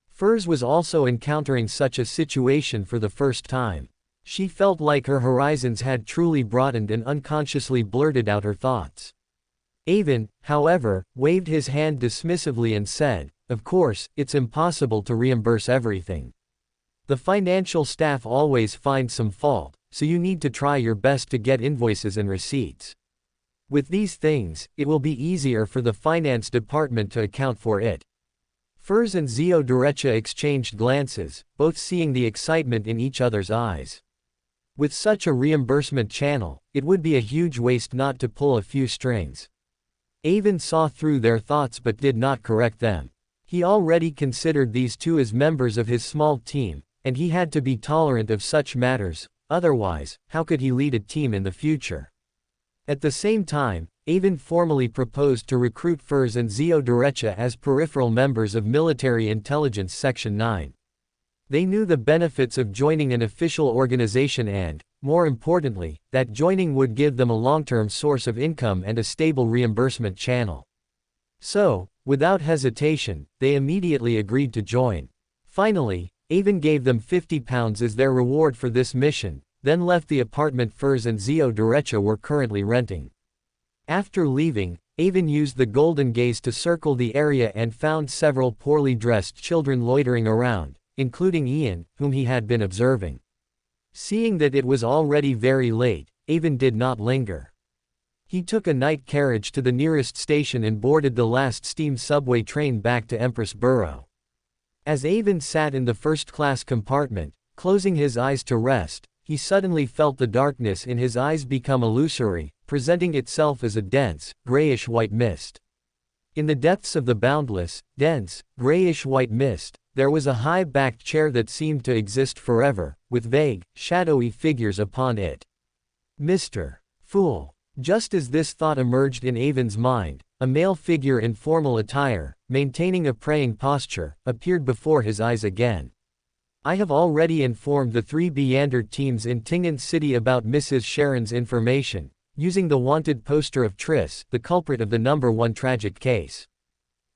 Furs was also encountering such a situation for the first time. She felt like her horizons had truly broadened and unconsciously blurted out her thoughts. Avon, however, waved his hand dismissively and said, "Of course, it's impossible to reimburse everything. The financial staff always finds some fault, so you need to try your best to get invoices and receipts. With these things, it will be easier for the finance department to account for it. Furs and Zio Derecha exchanged glances, both seeing the excitement in each other's eyes. With such a reimbursement channel, it would be a huge waste not to pull a few strings. Avon saw through their thoughts but did not correct them. He already considered these two as members of his small team, and he had to be tolerant of such matters, otherwise, how could he lead a team in the future? At the same time, Avon formally proposed to recruit Furs and Zio Derecha as peripheral members of Military Intelligence Section 9. They knew the benefits of joining an official organization and, more importantly, that joining would give them a long-term source of income and a stable reimbursement channel. So, without hesitation, they immediately agreed to join. Finally, Avon gave them £50 as their reward for this mission, then left the apartment Furs and Zio Derecha were currently renting. After leaving, Avon used the golden gaze to circle the area and found several poorly dressed children loitering around, including Ian, whom he had been observing. Seeing that it was already very late, Avon did not linger. He took a night carriage to the nearest station and boarded the last steam subway train back to Empress Borough. As Avon sat in the first-class compartment, closing his eyes to rest, he suddenly felt the darkness in his eyes become illusory, presenting itself as a dense, grayish-white mist. In the depths of the boundless, dense, grayish-white mist, there was a high-backed chair that seemed to exist forever, with vague, shadowy figures upon it. Mr. Fool. Just as this thought emerged in Avon's mind, a male figure in formal attire, maintaining a praying posture, appeared before his eyes again. I have already informed the 3 Beander teams in Tinghan City about Mrs. Sharon's information, using the wanted poster of Triss, the culprit of the #1 tragic case.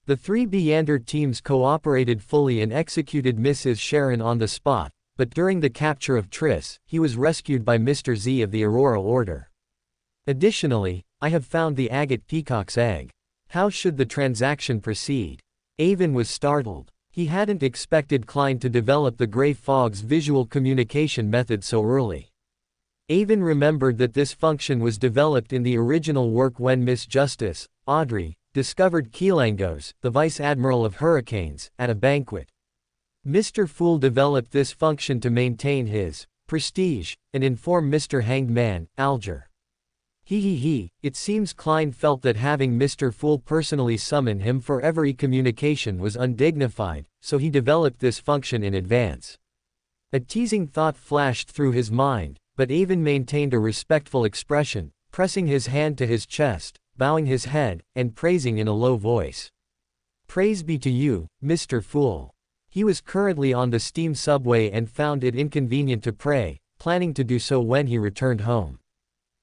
The 3 Beander teams cooperated fully and executed Mrs. Sharon on the spot, but during the capture of Triss, he was rescued by Mr. Z of the Aurora Order. Additionally, I have found the agate peacock's egg. How should the transaction proceed? Avon was startled. He hadn't expected Klein to develop the Grey Fog's visual communication method so early. Avon remembered that this function was developed in the original work when Miss Justice, Audrey, discovered Keelangos, the Vice Admiral of Hurricanes, at a banquet. Mr. Fool developed this function to maintain his prestige and inform Mr. Hanged Man, Alger. It seems Klein felt that having Mr. Fool personally summon him for every communication was undignified, so he developed this function in advance. A teasing thought flashed through his mind, but Avon maintained a respectful expression, pressing his hand to his chest, bowing his head, and praising in a low voice. Praise be to you, Mr. Fool. He was currently on the steam subway and found it inconvenient to pray, planning to do so when he returned home.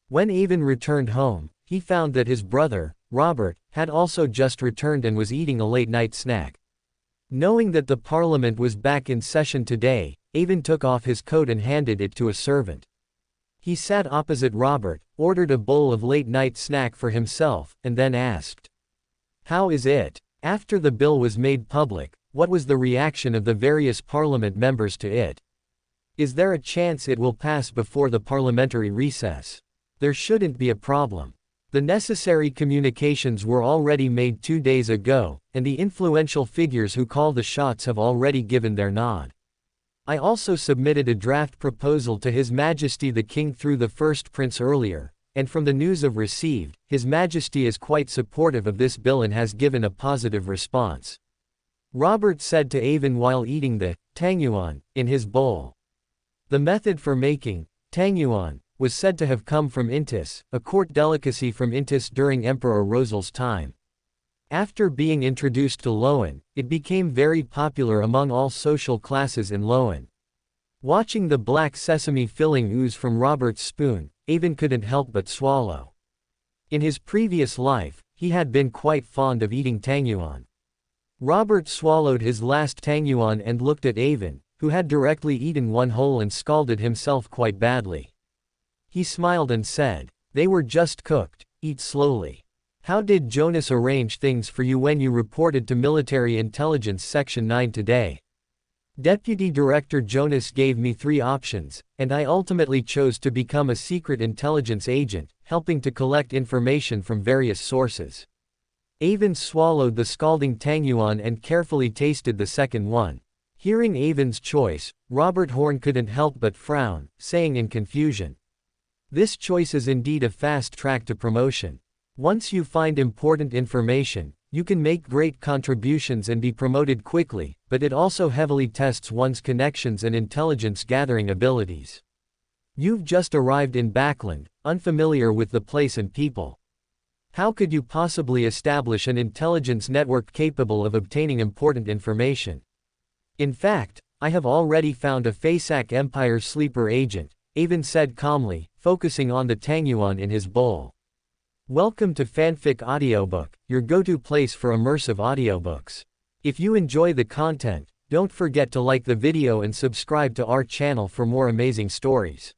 When Avon returned home, he found that his brother, Robert, had also just returned and was eating a late-night snack. Knowing that the Parliament was back in session today, Avon took off his coat and handed it to a servant. He sat opposite Robert, ordered a bowl of late-night snack for himself, and then asked, "How is it?" After the bill was made public, what was the reaction of the various Parliament members to it? Is there a chance it will pass before the parliamentary recess? There shouldn't be a problem. The necessary communications were already made 2 days ago, and the influential figures who call the shots have already given their nod. I also submitted a draft proposal to His Majesty the King through the First Prince earlier, and from the news I've received, His Majesty is quite supportive of this bill and has given a positive response. Robert said to Avon while eating the tangyuan in his bowl. The method for making tangyuan was said to have come from Intis, a court delicacy from Intis during Emperor Rosal's time. After being introduced to Loan, it became very popular among all social classes in Loan. Watching the black sesame filling ooze from Robert's spoon, Avon couldn't help but swallow. In his previous life, he had been quite fond of eating tangyuan. Robert swallowed his last tangyuan and looked at Avon, who had directly eaten one whole and scalded himself quite badly. He smiled and said, "They were just cooked, eat slowly. How did Jonas arrange things for you when you reported to Military Intelligence Section 9 today?" Deputy Director Jonas gave me 3 options, and I ultimately chose to become a secret intelligence agent, helping to collect information from various sources. Avon swallowed the scalding tangyuan and carefully tasted the second one. Hearing Avon's choice, Robert Horn couldn't help but frown, saying in confusion, "This choice is indeed a fast track to promotion. Once you find important information, you can make great contributions and be promoted quickly, but it also heavily tests one's connections and intelligence gathering abilities. You've just arrived in Backland, unfamiliar with the place and people. How could you possibly establish an intelligence network capable of obtaining important information? In fact, I have already found a Fasak Empire sleeper agent," Avon said calmly, focusing on the tangyuan in his bowl. Welcome to Fanfic Audiobook, your go-to place for immersive audiobooks. If you enjoy the content, don't forget to like the video and subscribe to our channel for more amazing stories.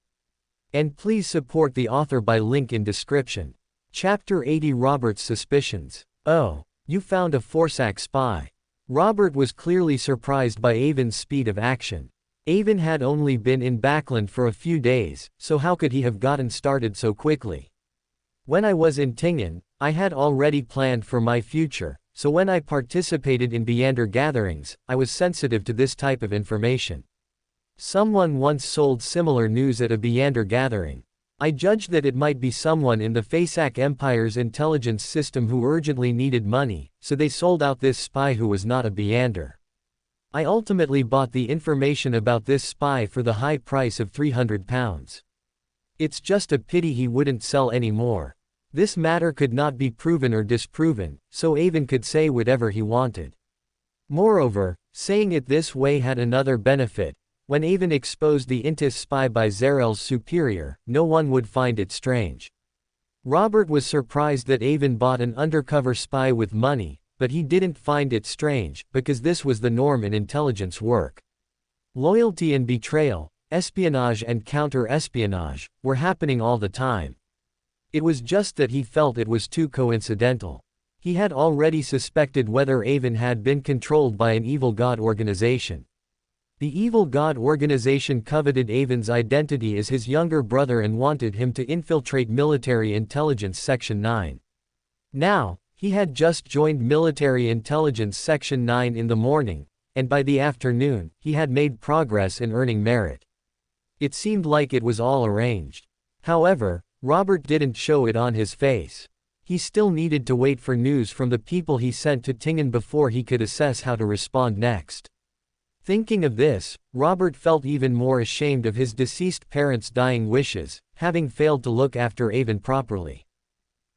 And please support the author by link in description. Chapter 80 Robert's Suspicions. Oh, you found a Forsac spy. Robert was clearly surprised by Avon's speed of action. Avon had only been in Backland for a few days, so how could he have gotten started so quickly? When I was in Tingen, I had already planned for my future, so when I participated in Beander gatherings, I was sensitive to this type of information. Someone once sold similar news at a Beander gathering. I judged that it might be someone in the Fasak Empire's intelligence system who urgently needed money, so they sold out this spy who was not a Beander. I ultimately bought the information about this spy for the high price of £300. It's just a pity he wouldn't sell anymore. This matter could not be proven or disproven, so Avon could say whatever he wanted. Moreover, saying it this way had another benefit. When Avon exposed the Intis spy by Zarel's superior, no one would find it strange. Robert was surprised that Avon bought an undercover spy with money, but he didn't find it strange, because this was the norm in intelligence work. Loyalty and betrayal, espionage and counter-espionage, were happening all the time. It was just that he felt it was too coincidental. He had already suspected whether Avon had been controlled by an evil god organization. The evil god organization coveted Avon's identity as his younger brother and wanted him to infiltrate Military Intelligence Section 9. Now, he had just joined Military Intelligence Section 9 in the morning, and by the afternoon, he had made progress in earning merit. It seemed like it was all arranged. However, Robert didn't show it on his face. He still needed to wait for news from the people he sent to Tingen before he could assess how to respond next. Thinking of this, Robert felt even more ashamed of his deceased parents' dying wishes, having failed to look after Avon properly.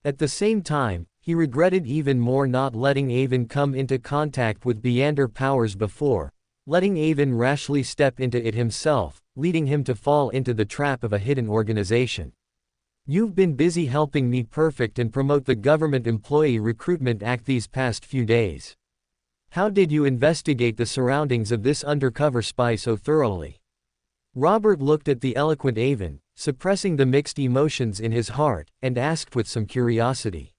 At the same time, he regretted even more not letting Avon come into contact with Beander powers before, letting Avon rashly step into it himself, leading him to fall into the trap of a hidden organization. You've been busy helping me perfect and promote the Government Employee Recruitment Act these past few days. How did you investigate the surroundings of this undercover spy so thoroughly? Robert looked at the eloquent Avon, suppressing the mixed emotions in his heart, and asked with some curiosity.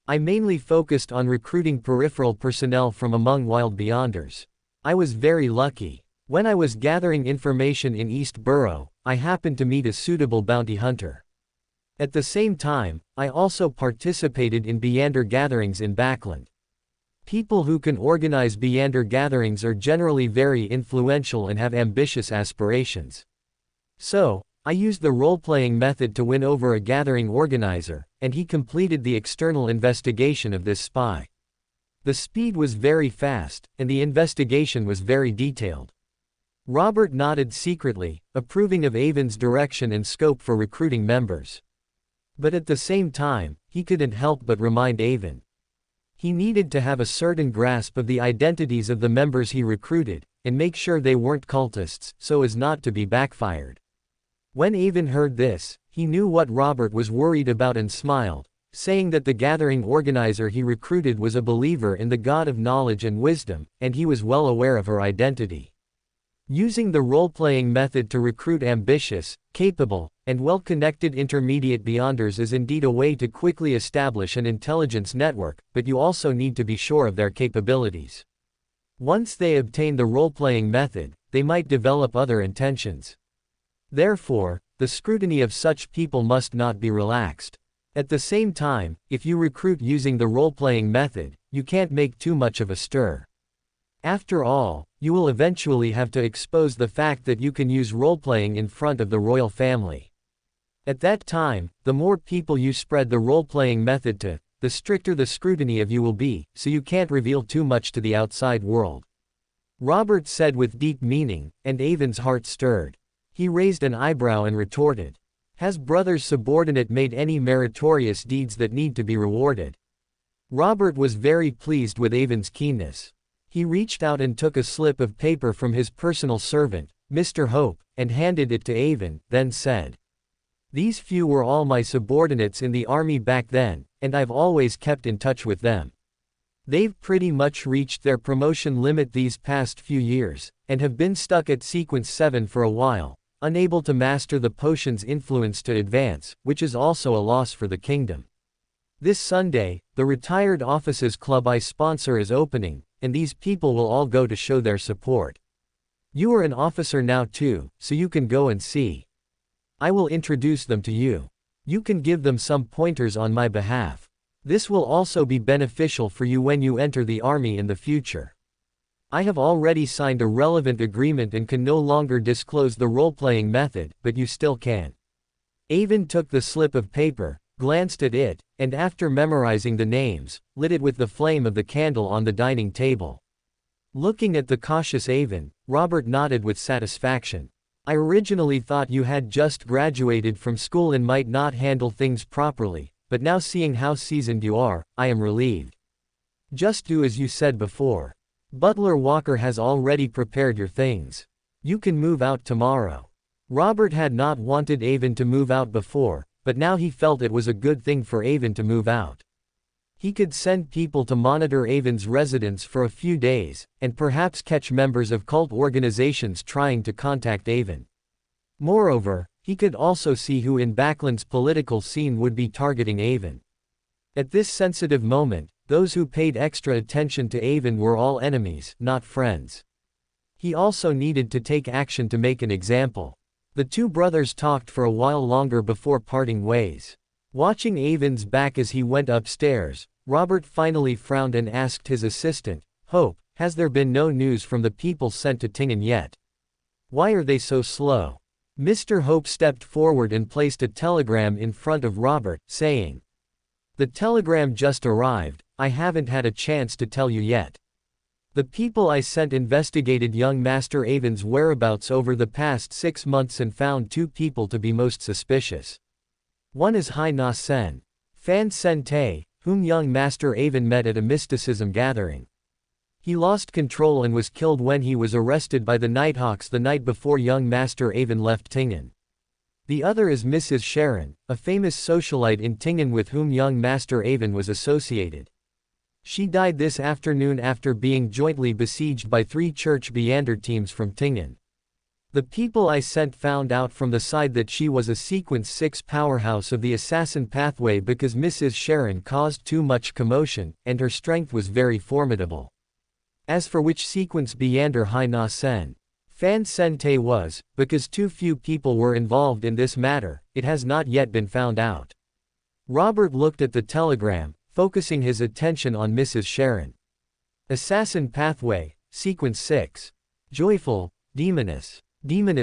I mainly focused on recruiting peripheral personnel from among wild Beyonders. I was very lucky. When I was gathering information in East Borough, I happened to meet a suitable bounty hunter. At the same time, I also participated in Beander gatherings in Backland. People who can organize Beander gatherings are generally very influential and have ambitious aspirations. So, I used the role-playing method to win over a gathering organizer, and he completed the external investigation of this spy. The speed was very fast, and the investigation was very detailed. Robert nodded secretly, approving of Avon's direction and scope for recruiting members. But at the same time, he couldn't help but remind Avon. He needed to have a certain grasp of the identities of the members he recruited, and make sure they weren't cultists, so as not to be backfired. When Avon heard this, he knew what Robert was worried about and smiled, saying that the gathering organizer he recruited was a believer in the God of knowledge and wisdom, and he was well aware of her identity. Using the role-playing method to recruit ambitious, capable, and well-connected intermediate Beyonders is indeed a way to quickly establish an intelligence network, but you also need to be sure of their capabilities. Once they obtain the role-playing method, they might develop other intentions. Therefore, the scrutiny of such people must not be relaxed. At the same time, if you recruit using the role-playing method, you can't make too much of a stir. After all, you will eventually have to expose the fact that you can use role-playing in front of the royal family. At that time, the more people you spread the role-playing method to, the stricter the scrutiny of you will be, so you can't reveal too much to the outside world. Robert said with deep meaning, and Avon's heart stirred. He raised an eyebrow and retorted. Has brother's subordinate made any meritorious deeds that need to be rewarded? Robert was very pleased with Avon's keenness. He reached out and took a slip of paper from his personal servant, Mr. Hope, and handed it to Avon, then said, "These few were all my subordinates in the army back then, and I've always kept in touch with them. They've pretty much reached their promotion limit these past few years, and have been stuck at sequence 7 for a while, unable to master the potion's influence to advance, which is also a loss for the kingdom. This Sunday, the Retired Officers Club I sponsor is opening, and these people will all go to show their support. You are an officer now too, so you can go and see. I will introduce them to you. You can give them some pointers on my behalf. This will also be beneficial for you when you enter the army in the future. I have already signed a relevant agreement and can no longer disclose the role-playing method, but you still can." Avon took the slip of paper, glanced at it, and after memorizing the names, lit it with the flame of the candle on the dining table. Looking at the cautious Avon, Robert nodded with satisfaction. "I originally thought you had just graduated from school and might not handle things properly, but now seeing how seasoned you are, I am relieved. Just do as you said before. Butler Walker has already prepared your things. You can move out tomorrow." Robert had not wanted Avon to move out before, but now he felt it was a good thing for Avon to move out. He could send people to monitor Avon's residence for a few days, and perhaps catch members of cult organizations trying to contact Avon. Moreover, he could also see who in Backland's political scene would be targeting Avon. At this sensitive moment, those who paid extra attention to Avon were all enemies, not friends. He also needed to take action to make an example. The two brothers talked for a while longer before parting ways. Watching Avon's back as he went upstairs, Robert finally frowned and asked his assistant, "Hope, has there been no news from the people sent to Tingen yet? Why are they so slow?" Mr. Hope stepped forward and placed a telegram in front of Robert, saying, "The telegram just arrived. I haven't had a chance to tell you yet. The people I sent investigated young Master Avon's whereabouts over the past 6 months and found 2 people to be most suspicious. One is Hai Na Sen, Fan Sen Te, whom young Master Avon met at a mysticism gathering. He lost control and was killed when he was arrested by the Nighthawks the night before young Master Avon left Tingen. The other is Mrs. Sharon, a famous socialite in Tingen with whom young Master Avon was associated. She died this afternoon after being jointly besieged by 3 church Beander teams from Tingen. The people I sent found out from the side that she was a sequence 6 powerhouse of the assassin pathway because Mrs. Sharon caused too much commotion, and her strength was very formidable. As for which sequence Beander Hai Na Sen, Fan Sen Te was, because too few people were involved in this matter, it has not yet been found out." Robert looked at the telegram, focusing his attention on Mrs. Sharon. Assassin Pathway, Sequence 6. Joyful, Demoness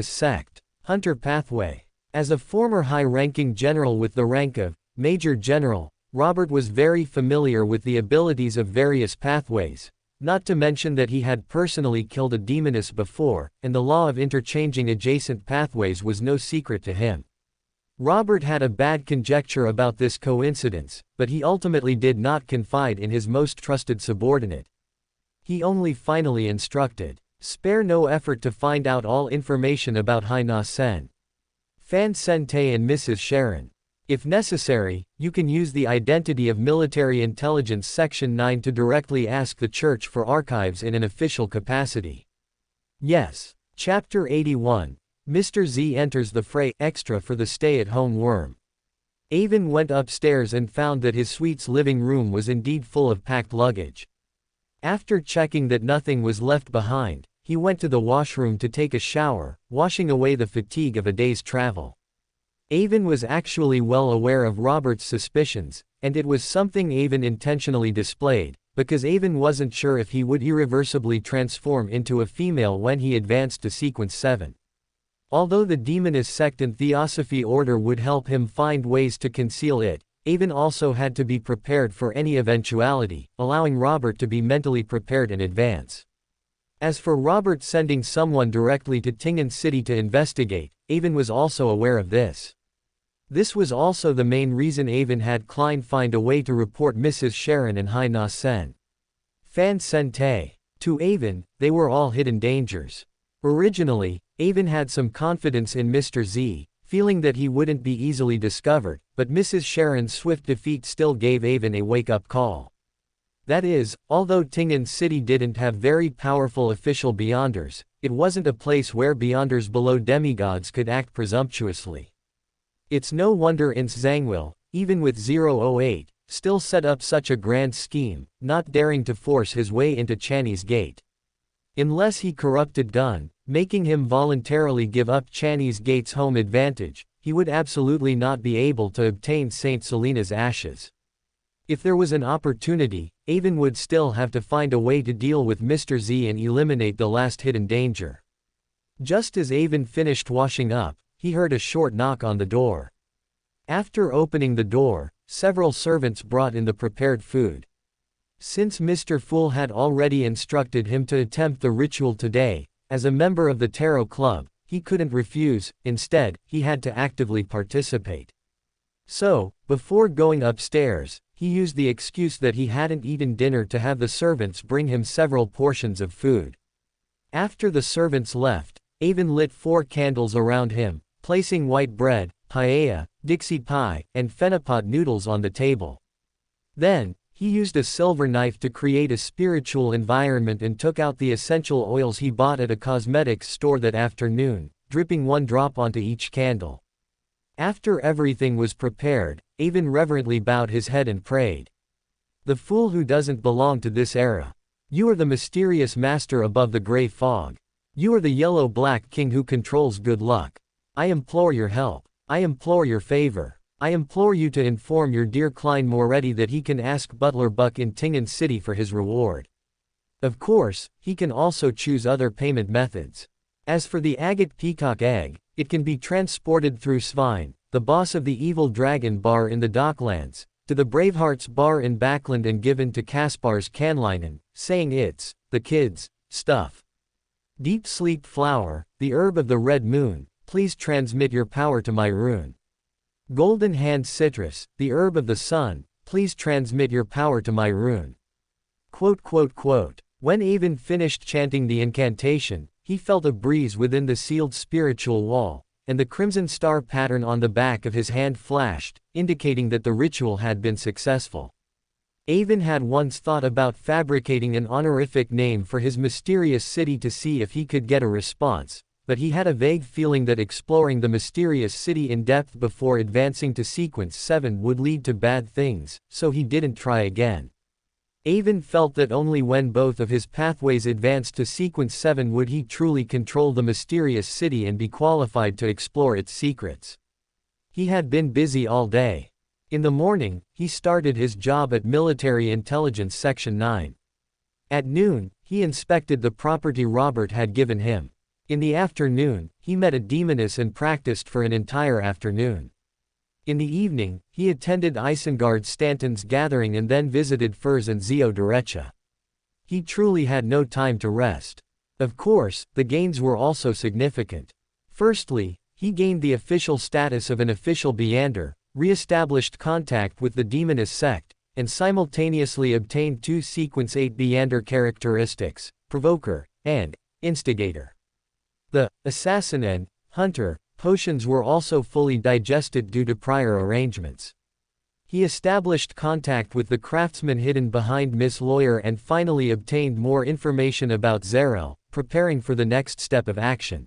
Sect, Hunter Pathway. As a former high-ranking general with the rank of Major General, Robert was very familiar with the abilities of various pathways, not to mention that he had personally killed a demoness before, and the law of interchanging adjacent pathways was no secret to him. Robert had a bad conjecture about this coincidence, but he ultimately did not confide in his most trusted subordinate. He only finally instructed, "Spare no effort to find out all information about Hai Na Sen, Fan Sen Te and Mrs. Sharon. If necessary, you can use the identity of Military Intelligence Section 9 to directly ask the Church for archives in an official capacity." Yes. Chapter 81. Mr. Z enters the fray, extra for the stay-at-home worm. Avon went upstairs and found that his suite's living room was indeed full of packed luggage. After checking that nothing was left behind, he went to the washroom to take a shower, washing away the fatigue of a day's travel. Avon was actually well aware of Robert's suspicions, and it was something Avon intentionally displayed, because Avon wasn't sure if he would irreversibly transform into a female when he advanced to Sequence 7. Although the demonist sect and Theosophy order would help him find ways to conceal it, Avon also had to be prepared for any eventuality, allowing Robert to be mentally prepared in advance. As for Robert sending someone directly to Tingen City to investigate, Avon was also aware of this. This was also the main reason Avon had Klein find a way to report Mrs. Sharon and Hai Na Sen. Fan Sen Te. To Avon, they were all hidden dangers. Originally, Avon had some confidence in Mr. Z, feeling that he wouldn't be easily discovered, but Mrs. Sharon's swift defeat still gave Avon a wake-up call. That is, although Tingen City didn't have very powerful official Beyonders, it wasn't a place where Beyonders below demigods could act presumptuously. It's no wonder Ince Zangwil, even with 008, still set up such a grand scheme, not daring to force his way into Channy's gate. Unless he corrupted Gun, making him voluntarily give up Channy's gate's home advantage, he would absolutely not be able to obtain Saint Selena's ashes. If there was an opportunity, Avon would still have to find a way to deal with Mr. Z and eliminate the last hidden danger. Just as Avon finished washing up, he heard a short knock on the door. After opening the door, several servants brought in the prepared food. Since Mr. Fool had already instructed him to attempt the ritual today, as a member of the Tarot Club, he couldn't refuse. Instead, he had to actively participate. So, before going upstairs, he used the excuse that he hadn't eaten dinner to have the servants bring him several portions of food. After the servants left, Avon lit 4 candles around him, placing white bread, paella, Dixie pie, and fenapot noodles on the table. Then, he used a silver knife to create a spiritual environment and took out the essential oils he bought at a cosmetics store that afternoon, dripping 1 drop onto each candle. After everything was prepared, Avon reverently bowed his head and prayed. The fool who doesn't belong to this era. You are the mysterious master above the gray fog. You are the yellow-black king who controls good luck. I implore your help. I implore your favor. I implore you to inform your dear Klein Moretti that he can ask Butler Buck in Tingen City for his reward. Of course, he can also choose other payment methods. As for the agate peacock egg, it can be transported through Svein, the boss of the Evil Dragon bar in the Docklands, to the Bravehearts bar in Backland and given to Kaspar's Kanlinen, saying it's the kids' stuff. Deep Sleep Flower, the herb of the red moon, please transmit your power to my rune. Golden Hand Citrus, the herb of the sun, please transmit your power to my rune. When Avon finished chanting the incantation, he felt a breeze within the sealed spiritual wall, and the crimson star pattern on the back of his hand flashed, indicating that the ritual had been successful. Avon had once thought about fabricating an honorific name for his mysterious city to see if he could get a response, but he had a vague feeling that exploring the mysterious city in depth before advancing to Sequence 7 would lead to bad things, so he didn't try again. Avon felt that only when both of his pathways advanced to Sequence 7 would he truly control the mysterious city and be qualified to explore its secrets. He had been busy all day. In the morning, he started his job at Military Intelligence Section 9. At noon, he inspected the property Robert had given him. In the afternoon, he met a demoness and practiced for an entire afternoon. In the evening, he attended Isengard Stanton's gathering and then visited Furs and Zio Derecha. He truly had no time to rest. Of course, the gains were also significant. Firstly, he gained the official status of an official Beyander, re-established contact with the demonist sect, and simultaneously obtained 2 Sequence 8 Beyander characteristics, Provoker, and Instigator. The Assassin and Hunter potions were also fully digested due to prior arrangements. He established contact with the craftsman hidden behind Miss Lawyer and finally obtained more information about Zarel, preparing for the next step of action.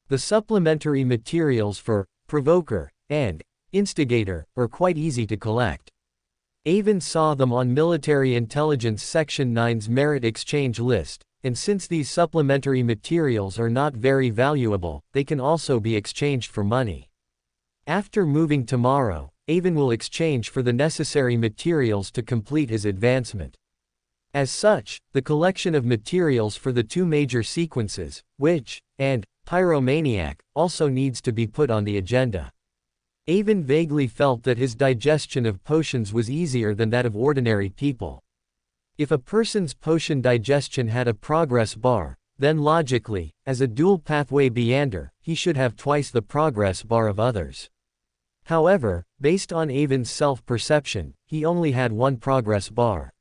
The supplementary materials for Provoker and Instigator are quite easy to collect. Avon saw them on Military Intelligence Section 9's merit exchange list, and since these supplementary materials are not very valuable, they can also be exchanged for money. After moving tomorrow, Avon will exchange for the necessary materials to complete his advancement. As such, the collection of materials for the two major sequences, Witch, and Pyromaniac, also needs to be put on the agenda. Avon vaguely felt that his digestion of potions was easier than that of ordinary people. If a person's potion digestion had a progress bar, then logically, as a dual pathway Beander, he should have twice the progress bar of others. However, based on Avon's self-perception, he only had one progress bar.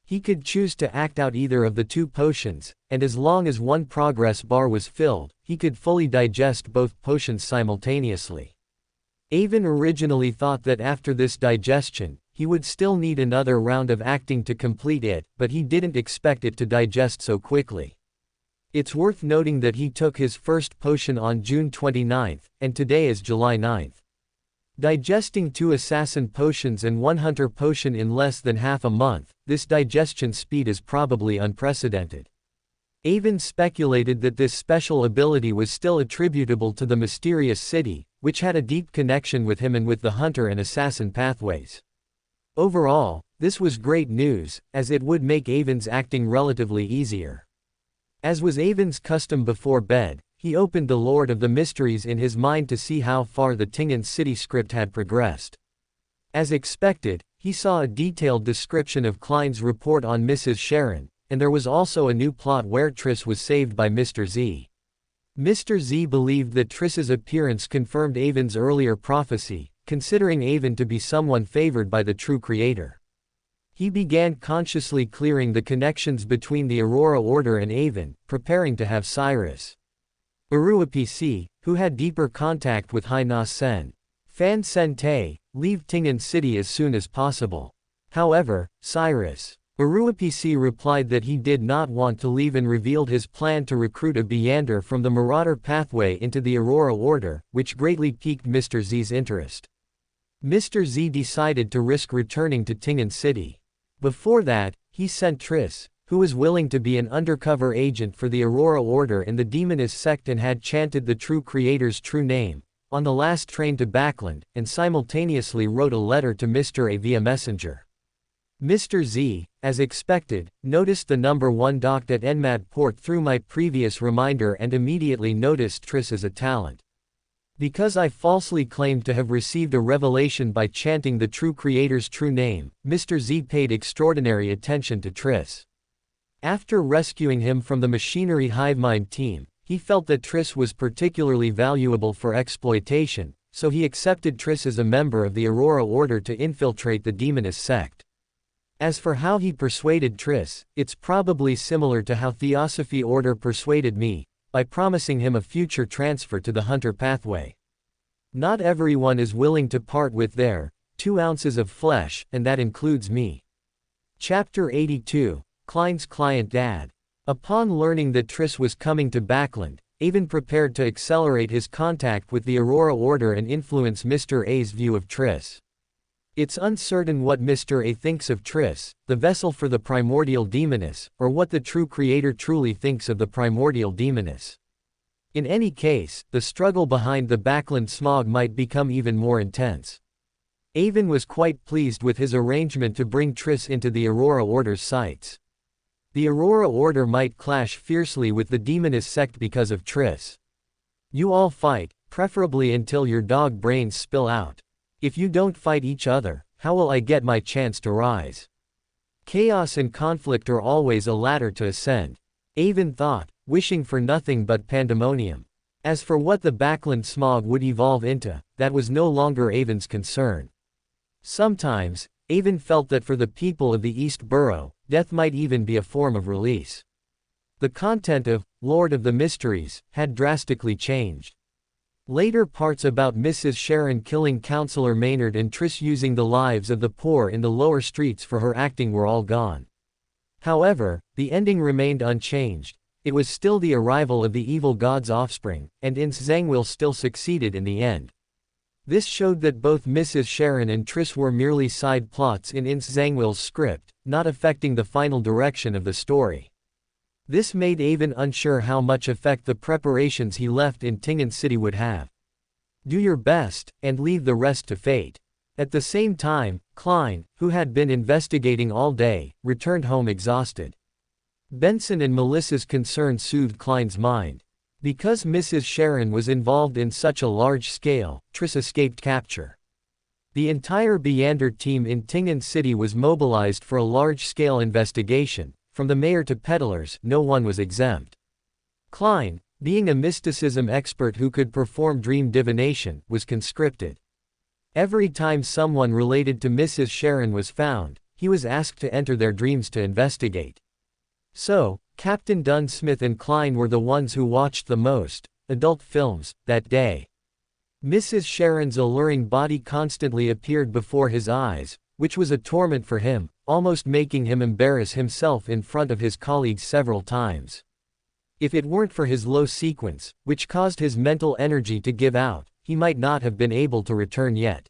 He could choose to act out either of the two potions, and as long as one progress bar was filled, he could fully digest both potions simultaneously. Avon originally thought that after this digestion, he would still need another round of acting to complete it, but he didn't expect it to digest so quickly. It's worth noting that he took his first potion on June 29, and today is July 9. Digesting 2 assassin potions and 1 hunter potion in less than half a month, this digestion speed is probably unprecedented. Avon speculated that this special ability was still attributable to the mysterious city, which had a deep connection with him and with the hunter and assassin pathways. Overall, this was great news, as it would make Avon's acting relatively easier. As was Avon's custom before bed, he opened the Lord of the Mysteries in his mind to see how far the Tingan City script had progressed. As expected, he saw a detailed description of Klein's report on Mrs. Sharon, and there was also a new plot where Triss was saved by Mr. Z. Mr. Z believed that Triss's appearance confirmed Avon's earlier prophecy, considering Avon to be someone favored by the true creator. He began consciously clearing the connections between the Aurora Order and Avon, preparing to have Cyrus Uruapc, who had deeper contact with Haina Sen, Fan Sen Te, leave Tingan City as soon as possible. However, Cyrus Uruapc replied that he did not want to leave and revealed his plan to recruit a Beander from the Marauder pathway into the Aurora Order, which greatly piqued Mr. Z's interest. Mr. Z decided to risk returning to Tingan City. Before that, he sent Triss, who was willing to be an undercover agent for the Aurora Order in the Demonist sect and had chanted the true creator's true name, on the last train to Backland, and simultaneously wrote a letter to Mr. A via messenger. Mr. Z, as expected, noticed the number 1 docked at Enmad port through my previous reminder and immediately noticed Triss as a talent. Because I falsely claimed to have received a revelation by chanting the true creator's true name, Mr. Z paid extraordinary attention to Triss. After rescuing him from the Machinery Hivemind team, he felt that Triss was particularly valuable for exploitation, so he accepted Triss as a member of the Aurora Order to infiltrate the Demonist sect. As for how he persuaded Triss, it's probably similar to how Theosophy Order persuaded me, by promising him a future transfer to the Hunter pathway. Not everyone is willing to part with their 2 ounces of flesh, and that includes me. Chapter 82, Klein's Client Dad. Upon learning that Triss was coming to Backland, Avon prepared to accelerate his contact with the Aurora Order and influence Mr. A's view of Triss. It's uncertain what Mr. A thinks of Triss, the vessel for the primordial demoness, or what the true creator truly thinks of the primordial demoness. In any case, the struggle behind the Backland smog might become even more intense. Avon was quite pleased with his arrangement to bring Triss into the Aurora Order's sights. The Aurora Order might clash fiercely with the Demonist sect because of Triss. You all fight, preferably until your dog brains spill out. If you don't fight each other, how will I get my chance to rise? Chaos and conflict are always a ladder to ascend, Avon thought, wishing for nothing but pandemonium. As for what the Backland smog would evolve into, that was no longer Avon's concern. Sometimes, Avon felt that for the people of the East Borough, death might even be a form of release. The content of Lord of the Mysteries had drastically changed. Later parts about Mrs. Sharon killing Councillor Maynard and Triss using the lives of the poor in the lower streets for her acting were all gone. However, the ending remained unchanged. It was still the arrival of the evil god's offspring, and Ins Zangwil still succeeded in the end. This showed that both Mrs. Sharon and Triss were merely side plots in Ince Zangwill's script, not affecting the final direction of the story. This made Avon unsure how much effect the preparations he left in Tingen City would have. Do your best, and leave the rest to fate. At the same time, Klein, who had been investigating all day, returned home exhausted. Benson and Melissa's concern soothed Klein's mind. Because Mrs. Sharon was involved in such a large scale, Triss escaped capture. The entire Beander team in Tingen City was mobilized for a large-scale investigation. From the mayor to peddlers, no one was exempt. Klein, being a mysticism expert who could perform dream divination, was conscripted. Every time someone related to Mrs. Sharon was found, he was asked to enter their dreams to investigate. So, Captain Dunn Smith and Klein were the ones who watched the most adult films that day. Mrs. Sharon's alluring body constantly appeared before his eyes, which was a torment for him, almost making him embarrass himself in front of his colleagues several times. If it weren't for his low sequence, which caused his mental energy to give out, he might not have been able to return yet.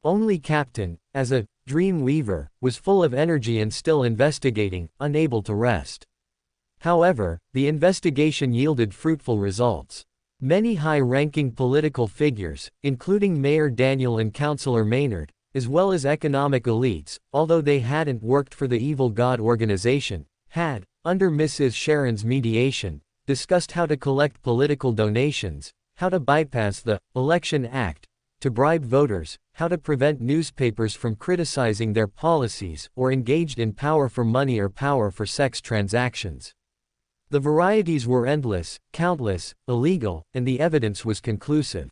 Only Captain, as a dream weaver, was full of energy and still investigating, unable to rest. However, the investigation yielded fruitful results. Many high-ranking political figures, including Mayor Daniel and Councillor Maynard, as well as economic elites, although they hadn't worked for the Evil God organization, had, under Mrs. Sharon's mediation, discussed how to collect political donations, how to bypass the Election Act, to bribe voters, how to prevent newspapers from criticizing their policies, or engaged in power for money or power for sex transactions. The varieties were endless, countless, illegal, and the evidence was conclusive.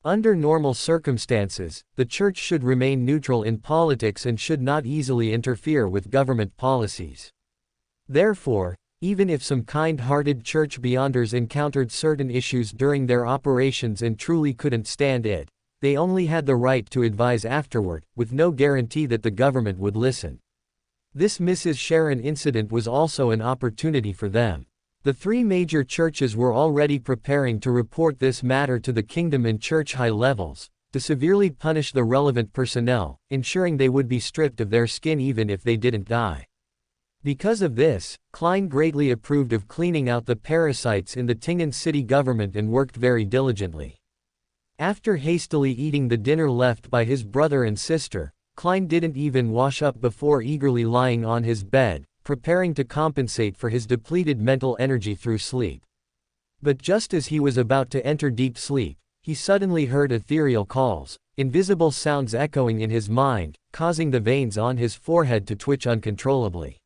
Under normal circumstances, the Church should remain neutral in politics and should not easily interfere with government policies. Therefore, even if some kind-hearted Church Beyonders encountered certain issues during their operations and truly couldn't stand it, they only had the right to advise afterward, with no guarantee that the government would listen. This Mrs. Sharon incident was also an opportunity for them. The three major churches were already preparing to report this matter to the kingdom and church high levels, to severely punish the relevant personnel, ensuring they would be stripped of their skin even if they didn't die. Because of this, Klein greatly approved of cleaning out the parasites in the Tingen city government and worked very diligently. After hastily eating the dinner left by his brother and sister, Klein didn't even wash up before eagerly lying on his bed, preparing to compensate for his depleted mental energy through sleep. But just as he was about to enter deep sleep, he suddenly heard ethereal calls, invisible sounds echoing in his mind, causing the veins on his forehead to twitch uncontrollably.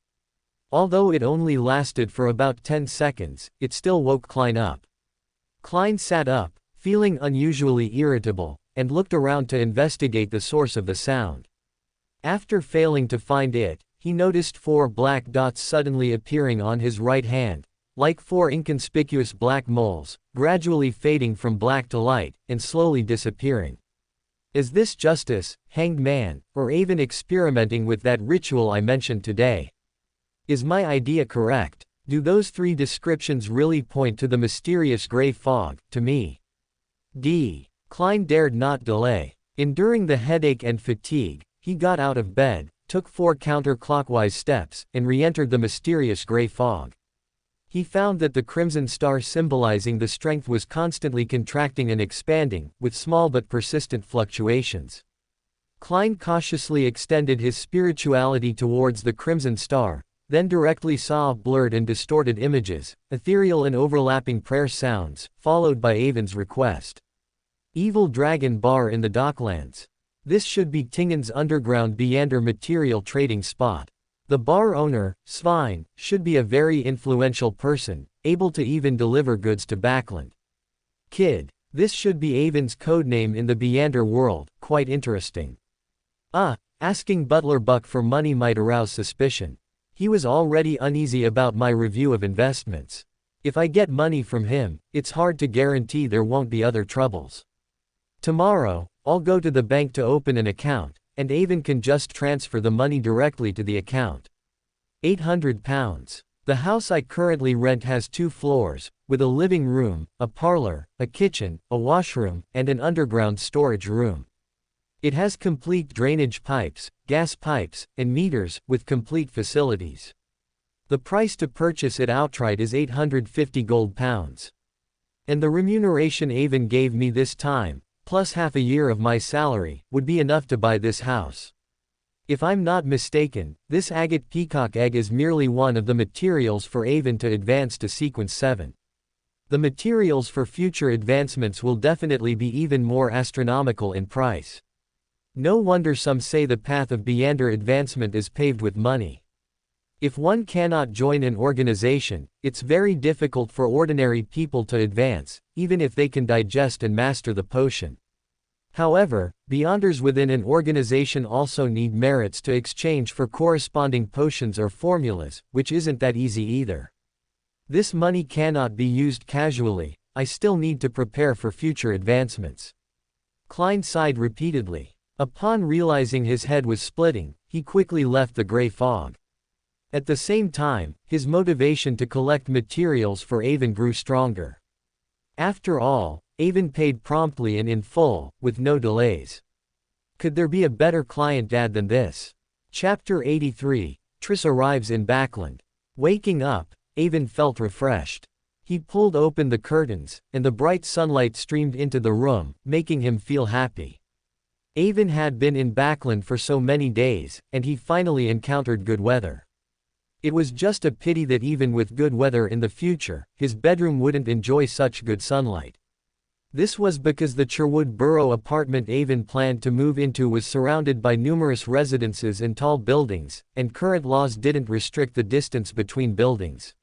Although it only lasted for about 10 seconds, it still woke Klein up. Klein sat up, feeling unusually irritable, and looked around to investigate the source of the sound. After failing to find it, he noticed 4 black dots suddenly appearing on his right hand, like 4 inconspicuous black moles, gradually fading from black to light, and slowly disappearing. Is this justice, hanged man, or even experimenting with that ritual I mentioned today? Is my idea correct? Do those 3 descriptions really point to the mysterious gray fog, to me? Klein dared not delay. Enduring the headache and fatigue, he got out of bed, took 4 counterclockwise steps, and re-entered the mysterious gray fog. He found that the crimson star symbolizing the strength was constantly contracting and expanding, with small but persistent fluctuations. Klein cautiously extended his spirituality towards the crimson star, then directly saw blurred and distorted images, ethereal and overlapping prayer sounds, followed by Avon's request. Evil Dragon Bar in the Docklands. This should be Tingen's underground Beander material trading spot. The bar owner, Svein, should be a very influential person, able to even deliver goods to Backland. Kid. This should be Avon's codename in the Beander world, quite interesting. Asking Butler Buck for money might arouse suspicion. He was already uneasy about my review of investments. If I get money from him, it's hard to guarantee there won't be other troubles. Tomorrow, I'll go to the bank to open an account, and Avon can just transfer the money directly to the account. £800. The house I currently rent has 2 floors, with a living room, a parlor, a kitchen, a washroom, and an underground storage room. It has complete drainage pipes, gas pipes, and meters, with complete facilities. The price to purchase it outright is 850 gold pounds. And the remuneration Avon gave me this time, plus half a year of my salary, would be enough to buy this house. If I'm not mistaken, this agate peacock egg is merely one of the materials for Avon to advance to sequence 7. The materials for future advancements will definitely be even more astronomical in price. No wonder some say the path of beyonder advancement is paved with money. If one cannot join an organization, it's very difficult for ordinary people to advance, even if they can digest and master the potion. However, beyonders within an organization also need merits to exchange for corresponding potions or formulas, which isn't that easy either. This money cannot be used casually. I still need to prepare for future advancements. Klein sighed repeatedly. Upon realizing his head was splitting, he quickly left the gray fog. At the same time, his motivation to collect materials for Avon grew stronger. After all, Avon paid promptly and in full, with no delays. Could there be a better client dad than this? Chapter 83, Triss arrives in Backland. Waking up, Avon felt refreshed. He pulled open the curtains, and the bright sunlight streamed into the room, making him feel happy. Avon had been in Backland for so many days, and he finally encountered good weather. It was just a pity that even with good weather in the future, his bedroom wouldn't enjoy such good sunlight. This was because the Sherwood Borough apartment Avon planned to move into was surrounded by numerous residences and tall buildings, and current laws didn't restrict the distance between buildings.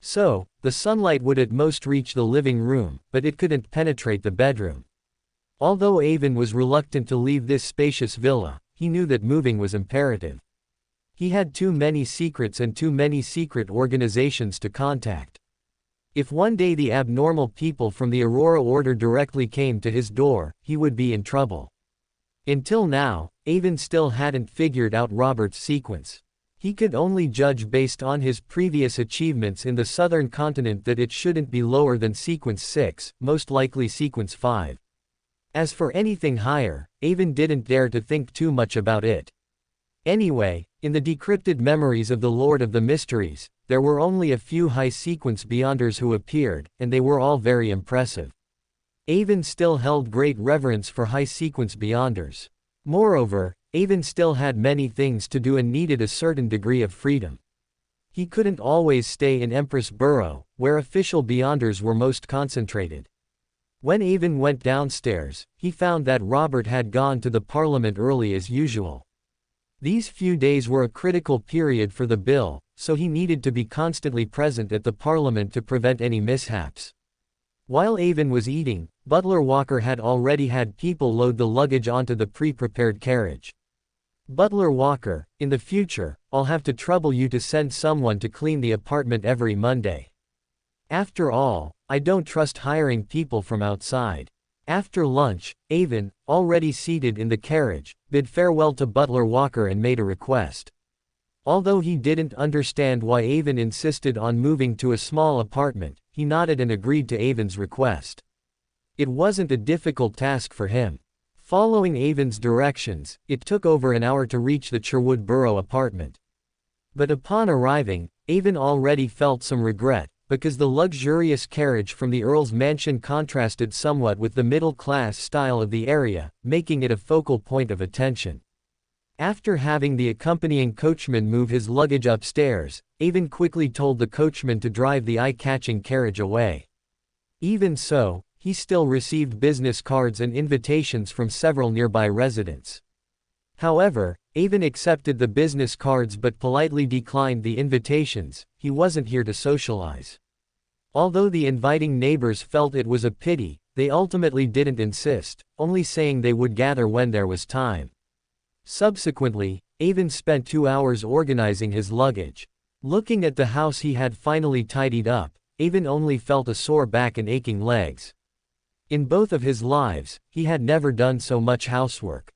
So, the sunlight would at most reach the living room, but it couldn't penetrate the bedroom. Although Avon was reluctant to leave this spacious villa, he knew that moving was imperative. He had too many secrets and too many secret organizations to contact. If one day the abnormal people from the Aurora Order directly came to his door, he would be in trouble. Until now, Avon still hadn't figured out Robert's sequence. He could only judge based on his previous achievements in the southern continent that it shouldn't be lower than sequence 6, most likely sequence 5. As for anything higher, Avon didn't dare to think too much about it. Anyway, in the decrypted memories of the Lord of the Mysteries, there were only a few high-sequence beyonders who appeared, and they were all very impressive. Avon still held great reverence for high-sequence beyonders. Moreover, Avon still had many things to do and needed a certain degree of freedom. He couldn't always stay in Empress Borough, where official beyonders were most concentrated. When Avon went downstairs, he found that Robert had gone to the Parliament early as usual. These few days were a critical period for the bill, so he needed to be constantly present at the Parliament to prevent any mishaps. While Avon was eating, Butler Walker had already had people load the luggage onto the pre-prepared carriage. Butler Walker, in the future, I'll have to trouble you to send someone to clean the apartment every Monday. After all, I don't trust hiring people from outside. After lunch, Avon, already seated in the carriage, bid farewell to Butler Walker and made a request. Although he didn't understand why Avon insisted on moving to a small apartment, he nodded and agreed to Avon's request. It wasn't a difficult task for him. Following Avon's directions, it took over an hour to reach the Sherwood Borough apartment. But upon arriving, Avon already felt some regret, because the luxurious carriage from the Earl's mansion contrasted somewhat with the middle-class style of the area, making it a focal point of attention. After having the accompanying coachman move his luggage upstairs, Avon quickly told the coachman to drive the eye-catching carriage away. Even so, he still received business cards and invitations from several nearby residents. However, Avon accepted the business cards but politely declined the invitations. He wasn't here to socialize. Although the inviting neighbors felt it was a pity, they ultimately didn't insist, only saying they would gather when there was time. Subsequently, Avon spent 2 hours organizing his luggage. Looking at the house he had finally tidied up, Avon only felt a sore back and aching legs. In both of his lives, he had never done so much housework.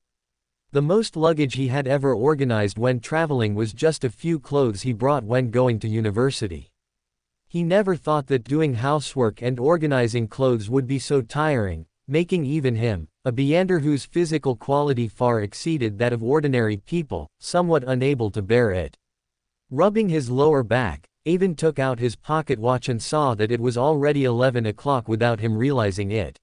The most luggage he had ever organized when traveling was just a few clothes he brought when going to university. He never thought that doing housework and organizing clothes would be so tiring, making even him, a Beander whose physical quality far exceeded that of ordinary people, somewhat unable to bear it. Rubbing his lower back, Avon took out his pocket watch and saw that it was already 11 o'clock without him realizing it.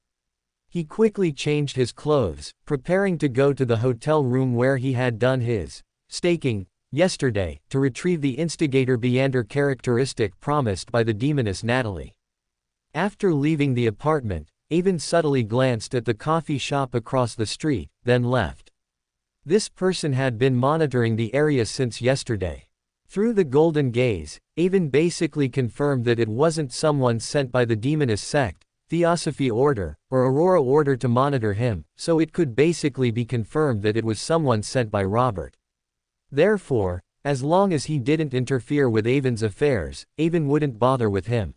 He quickly changed his clothes, preparing to go to the hotel room where he had done his staking yesterday, to retrieve the instigator Beander characteristic promised by the demoness Natalie. After leaving the apartment, Avon subtly glanced at the coffee shop across the street, then left. This person had been monitoring the area since yesterday. Through the golden gaze, Avon basically confirmed that it wasn't someone sent by the demoness sect, Theosophy Order, or Aurora Order to monitor him, so it could basically be confirmed that it was someone sent by Robert. Therefore, as long as he didn't interfere with Avon's affairs, Avon wouldn't bother with him.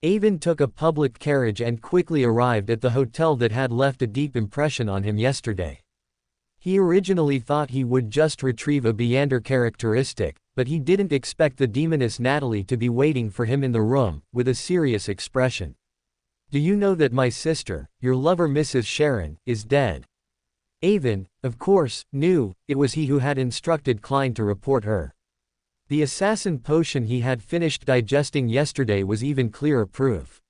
Avon took a public carriage and quickly arrived at the hotel that had left a deep impression on him yesterday. He originally thought he would just retrieve a Beander characteristic, but he didn't expect the demoness Natalie to be waiting for him in the room, with a serious expression. "Do you know that my sister, your lover Mrs. Sharon, is dead?" Avon, of course, knew it was he who had instructed Klein to report her. The assassin potion he had finished digesting yesterday was even clearer proof.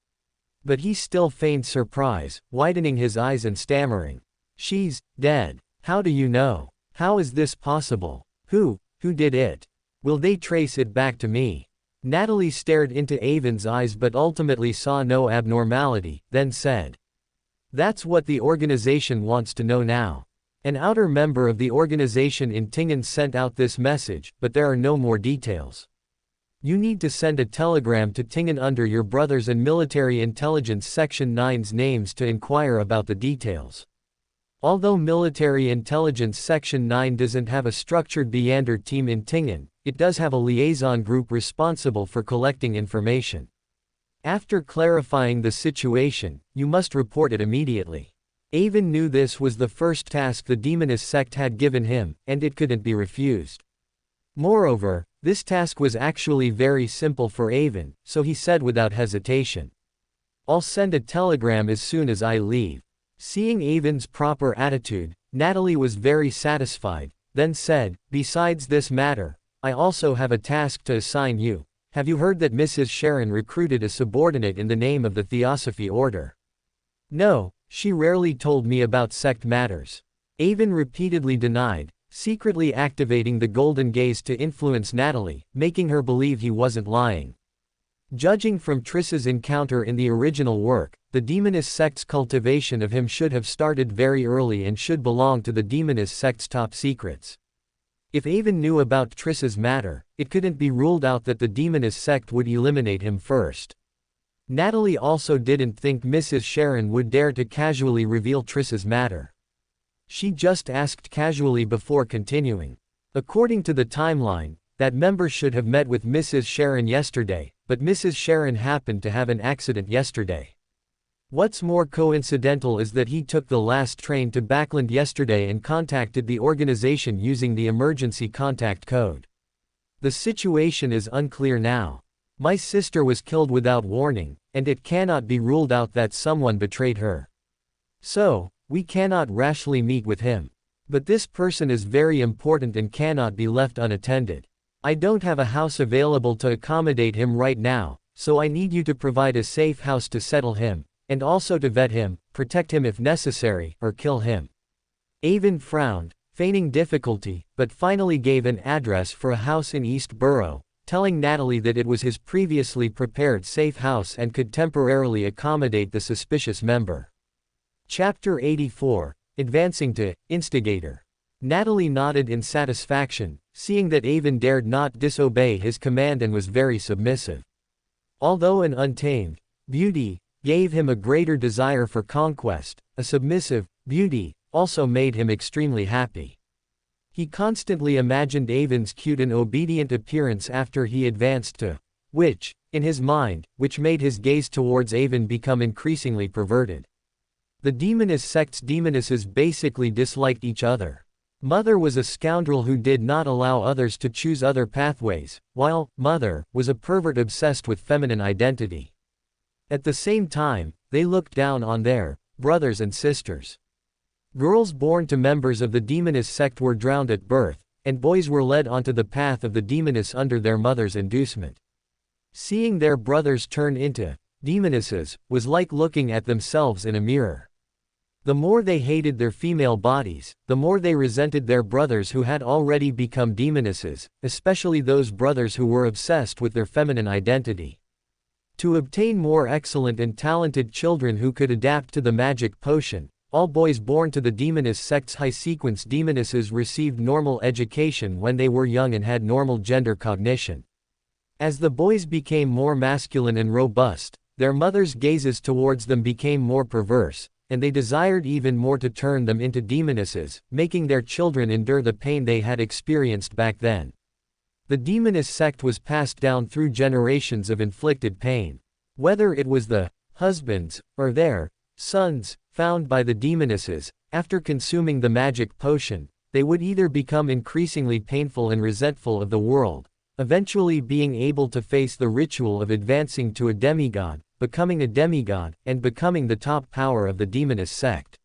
But he still feigned surprise, widening his eyes and stammering. "She's dead. How do you know? How is this possible? Who did it? Will they trace it back to me?" Natalie stared into Avon's eyes but ultimately saw no abnormality, then said, "That's what the organization wants to know now. An outer member of the organization in Tingen sent out this message, but there are no more details. You need to send a telegram to Tingen under your brothers and Military Intelligence Section 9's names to inquire about the details." Although Military Intelligence Section 9 doesn't have a structured Beander team in Tingen, it does have a liaison group responsible for collecting information. After clarifying the situation, you must report it immediately. Avon knew this was the first task the demoness sect had given him, and it couldn't be refused. Moreover, this task was actually very simple for Avon, so he said without hesitation, "I'll send a telegram as soon as I leave." Seeing Avon's proper attitude, Natalie was very satisfied, then said, "Besides this matter, I also have a task to assign you. Have you heard that Mrs. Sharon recruited a subordinate in the name of the Theosophy Order?" "No, she rarely told me about sect matters." Avon repeatedly denied, secretly activating the golden gaze to influence Natalie, making her believe he wasn't lying. Judging from Triss's encounter in the original work, the demoness sect's cultivation of him should have started very early and should belong to the demoness sect's top secrets. If Avon knew about Triss's matter, it couldn't be ruled out that the demoness sect would eliminate him first. Natalie also didn't think Mrs. Sharon would dare to casually reveal Triss's matter. She just asked casually before continuing. According to the timeline, that member should have met with Mrs. Sharon yesterday, but Mrs. Sharon happened to have an accident yesterday. What's more coincidental is that he took the last train to Backland yesterday and contacted the organization using the emergency contact code. The situation is unclear now. My sister was killed without warning, and it cannot be ruled out that someone betrayed her. So, we cannot rashly meet with him. But this person is very important and cannot be left unattended. I don't have a house available to accommodate him right now, so I need you to provide a safe house to settle him, and also to vet him, protect him if necessary, or kill him." Avon frowned, feigning difficulty, but finally gave an address for a house in East Borough, telling Natalie that it was his previously prepared safe house and could temporarily accommodate the suspicious member. Chapter 84, Advancing to Instigator. Natalie nodded in satisfaction, seeing that Avon dared not disobey his command and was very submissive. Although an untamed beauty gave him a greater desire for conquest, a submissive beauty also made him extremely happy. He constantly imagined Avon's cute and obedient appearance after he advanced to which made his gaze towards Avon become increasingly perverted. The demoness sect's demonesses basically disliked each other. Mother was a scoundrel who did not allow others to choose other pathways, while Mother was a pervert obsessed with feminine identity. At the same time, they looked down on their brothers and sisters. Girls born to members of the demoness sect were drowned at birth, and boys were led onto the path of the demoness under their mother's inducement. Seeing their brothers turn into demonesses was like looking at themselves in a mirror. The more they hated their female bodies, the more they resented their brothers who had already become demonesses, especially those brothers who were obsessed with their feminine identity. To obtain more excellent and talented children who could adapt to the magic potion, all boys born to the demoness sect's high-sequence demonesses received normal education when they were young and had normal gender cognition. As the boys became more masculine and robust, their mothers' gazes towards them became more perverse, and they desired even more to turn them into demonesses, making their children endure the pain they had experienced back then. The demoness sect was passed down through generations of inflicted pain. Whether it was the husbands or their sons found by the demonesses, after consuming the magic potion, they would either become increasingly painful and resentful of the world, eventually being able to face the ritual of advancing to a demigod, becoming a demigod, and becoming the top power of the demoness sect.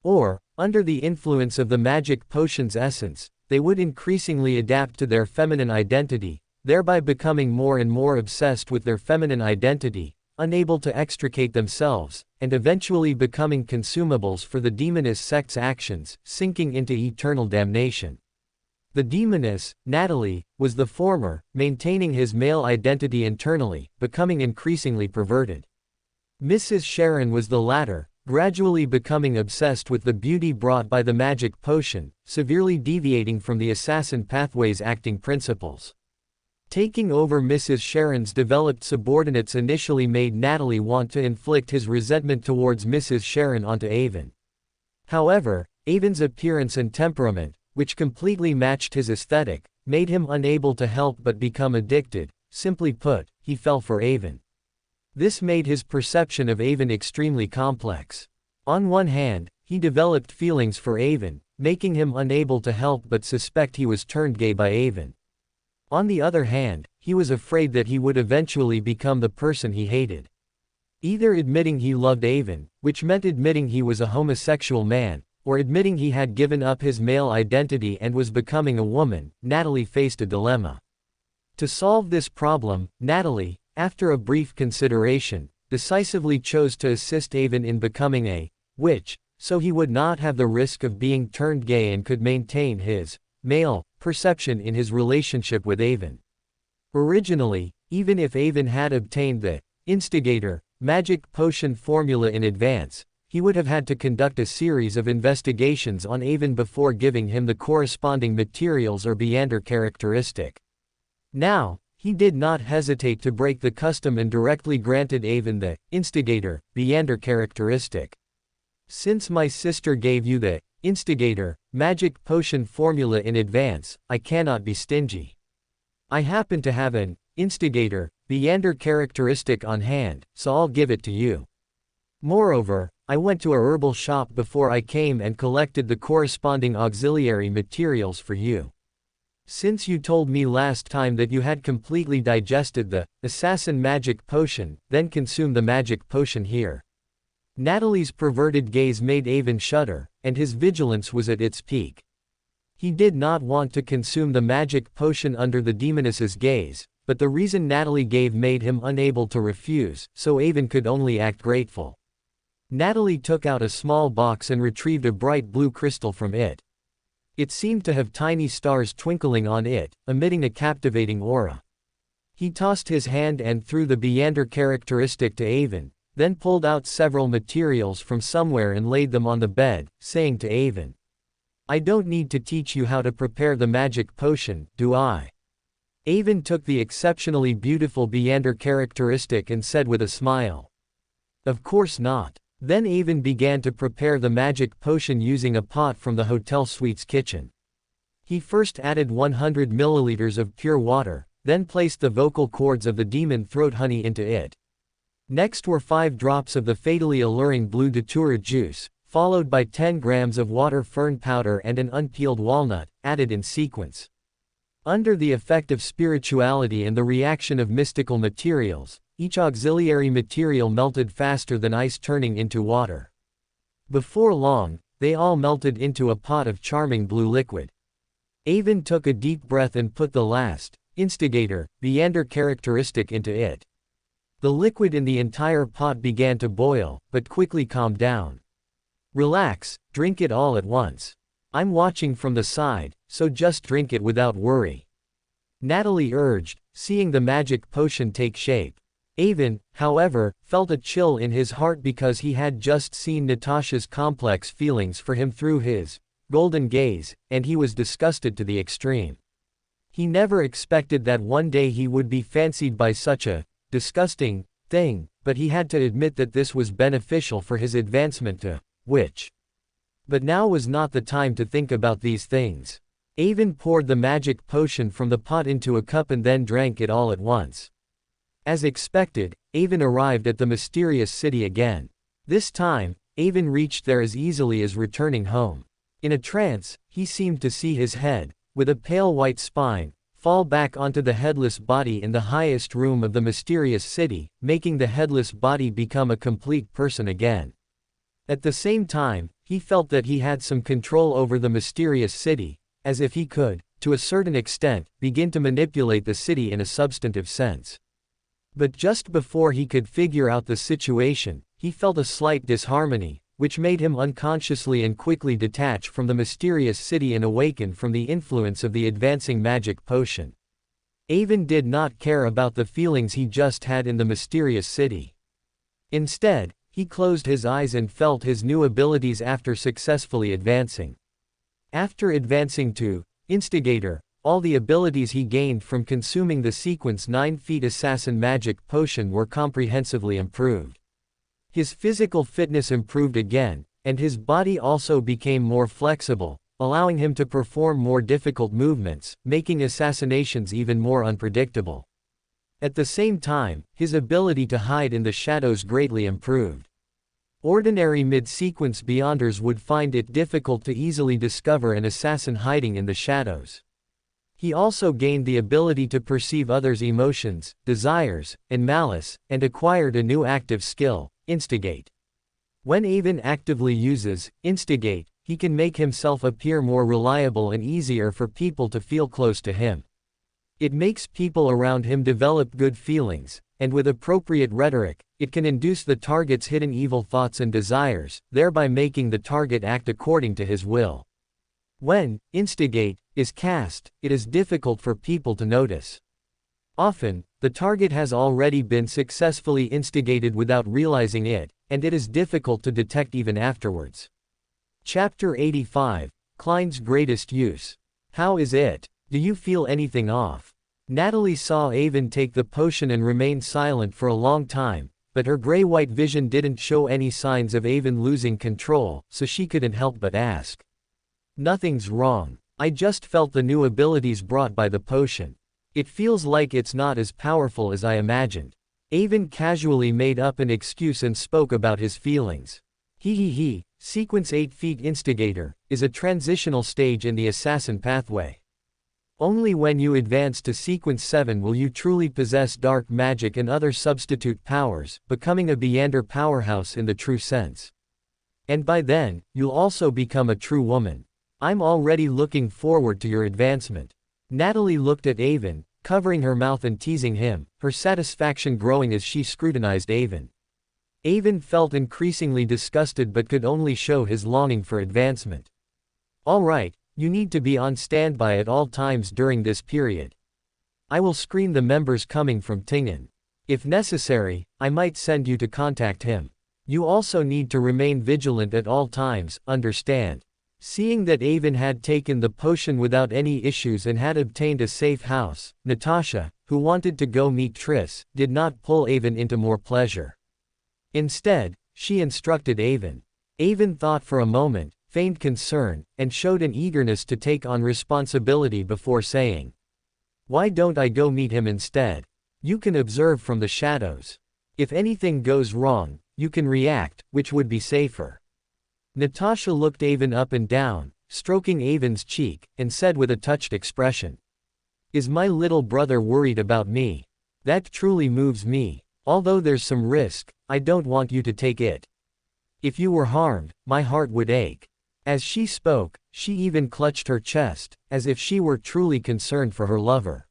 Or, under the influence of the magic potion's essence, they would increasingly adapt to their feminine identity, thereby becoming more and more obsessed with their feminine identity, unable to extricate themselves, and eventually becoming consumables for the demoness sect's actions, sinking into eternal damnation. The demoness, Natalie, was the former, maintaining his male identity internally, becoming increasingly perverted. Mrs. Sharon was the latter, gradually becoming obsessed with the beauty brought by the magic potion, severely deviating from the assassin pathway's acting principles. Taking over Mrs. Sharon's developed subordinates initially made Natalie want to inflict his resentment towards Mrs. Sharon onto Avon. However, Avon's appearance and temperament, which completely matched his aesthetic, made him unable to help but become addicted. Simply put, he fell for Avon. This made his perception of Avon extremely complex. On one hand, he developed feelings for Avon, making him unable to help but suspect he was turned gay by Avon. On the other hand, he was afraid that he would eventually become the person he hated. Either admitting he loved Avon, which meant admitting he was a homosexual man, or admitting he had given up his male identity and was becoming a woman, Natalie faced a dilemma. To solve this problem, Natalie, after a brief consideration, decisively chose to assist Avon in becoming a witch, so he would not have the risk of being turned gay and could maintain his male perception in his relationship with Avon. Originally, even if Avon had obtained the instigator magic potion formula in advance, he would have had to conduct a series of investigations on Avon before giving him the corresponding materials or Beander characteristic. Now, he did not hesitate to break the custom and directly granted Avon the instigator Beander characteristic. Since my sister gave you the instigator magic potion formula in advance, I cannot be stingy. I happen to have an instigator Beander characteristic on hand, so I'll give it to you. Moreover, I went to a herbal shop before I came and collected the corresponding auxiliary materials for you. Since you told me last time that you had completely digested the assassin magic potion, then consume the magic potion here. Natalie's perverted gaze made Avon shudder, and his vigilance was at its peak. He did not want to consume the magic potion under the demoness's gaze, but the reason Natalie gave made him unable to refuse, so Avon could only act grateful. Natalie took out a small box and retrieved a bright blue crystal from it. It seemed to have tiny stars twinkling on it, emitting a captivating aura. He tossed his hand and threw the Beander characteristic to Avon, then pulled out several materials from somewhere and laid them on the bed, saying to Avon, "I don't need to teach you how to prepare the magic potion, do I?" Avon took the exceptionally beautiful Beander characteristic and said with a smile, "Of course not." Then Avon began to prepare the magic potion using a pot from the hotel suite's kitchen. He first added 100 milliliters of pure water, then placed the vocal cords of the demon throat honey into it. Next were 5 drops of the fatally alluring blue datura juice, followed by 10 grams of water fern powder and an unpeeled walnut, added in sequence. Under the effect of spirituality and the reaction of mystical materials, each auxiliary material melted faster than ice turning into water. Before long, they all melted into a pot of charming blue liquid. Avon took a deep breath and put the last, instigator, meander characteristic into it. The liquid in the entire pot began to boil, but quickly calmed down. Relax, drink it all at once. I'm watching from the side, so just drink it without worry. Natalie urged, seeing the magic potion take shape. Avon, however, felt a chill in his heart because he had just seen Natasha's complex feelings for him through his golden gaze, and he was disgusted to the extreme. He never expected that one day he would be fancied by such a disgusting thing, but he had to admit that this was beneficial for his advancement to witch. But now was not the time to think about these things. Avon poured the magic potion from the pot into a cup and then drank it all at once. As expected, Avon arrived at the mysterious city again. This time, Avon reached there as easily as returning home. In a trance, he seemed to see his head, with a pale white spine, fall back onto the headless body in the highest room of the mysterious city, making the headless body become a complete person again. At the same time, he felt that he had some control over the mysterious city, as if he could, to a certain extent, begin to manipulate the city in a substantive sense. But just before he could figure out the situation, he felt a slight disharmony, which made him unconsciously and quickly detach from the mysterious city and awaken from the influence of the advancing magic potion. Avon did not care about the feelings he just had in the mysterious city. Instead, he closed his eyes and felt his new abilities after successfully advancing. After advancing to instigator, all the abilities he gained from consuming the sequence 9 feet assassin magic potion were comprehensively improved. His physical fitness improved again, and his body also became more flexible, allowing him to perform more difficult movements, making assassinations even more unpredictable. At the same time, his ability to hide in the shadows greatly improved. Ordinary mid-sequence beyonders would find it difficult to easily discover an assassin hiding in the shadows. He also gained the ability to perceive others' emotions, desires, and malice, and acquired a new active skill, instigate. When Avon actively uses instigate, he can make himself appear more reliable and easier for people to feel close to him. It makes people around him develop good feelings, and with appropriate rhetoric, it can induce the target's hidden evil thoughts and desires, thereby making the target act according to his will. When instigate is cast, it is difficult for people to notice. Often, the target has already been successfully instigated without realizing it, and it is difficult to detect even afterwards. Chapter 85, Klein's Greatest Use. How is it? Do you feel anything off? Natalie saw Avon take the potion and remain silent for a long time, but her gray-white vision didn't show any signs of Avon losing control, so she couldn't help but ask. Nothing's wrong. I just felt the new abilities brought by the potion. It feels like it's not as powerful as I imagined. Avon casually made up an excuse and spoke about his feelings. Sequence 8 feet instigator is a transitional stage in the assassin pathway. Only when you advance to sequence 7 will you truly possess dark magic and other substitute powers, becoming a meander powerhouse in the true sense. And by then, you'll also become a true woman. I'm already looking forward to your advancement. Natalie looked at Avon, covering her mouth and teasing him, her satisfaction growing as she scrutinized Avon. Avon felt increasingly disgusted but could only show his longing for advancement. All right. You need to be on standby at all times during this period. I will screen the members coming from Tingen. If necessary, I might send you to contact him. You also need to remain vigilant at all times, understand? Seeing that Avon had taken the potion without any issues and had obtained a safe house, Natasha, who wanted to go meet Triss, did not pull Avon into more pleasure. Instead, she instructed Avon. Avon thought for a moment, feigned concern, and showed an eagerness to take on responsibility before saying, "Why don't I go meet him instead? You can observe from the shadows. If anything goes wrong, you can react, which would be safer." Natasha looked Avon up and down, stroking Avon's cheek, and said with a touched expression. Is my little brother worried about me? That truly moves me. Although there's some risk, I don't want you to take it. If you were harmed, my heart would ache. As she spoke, she even clutched her chest, as if she were truly concerned for her lover.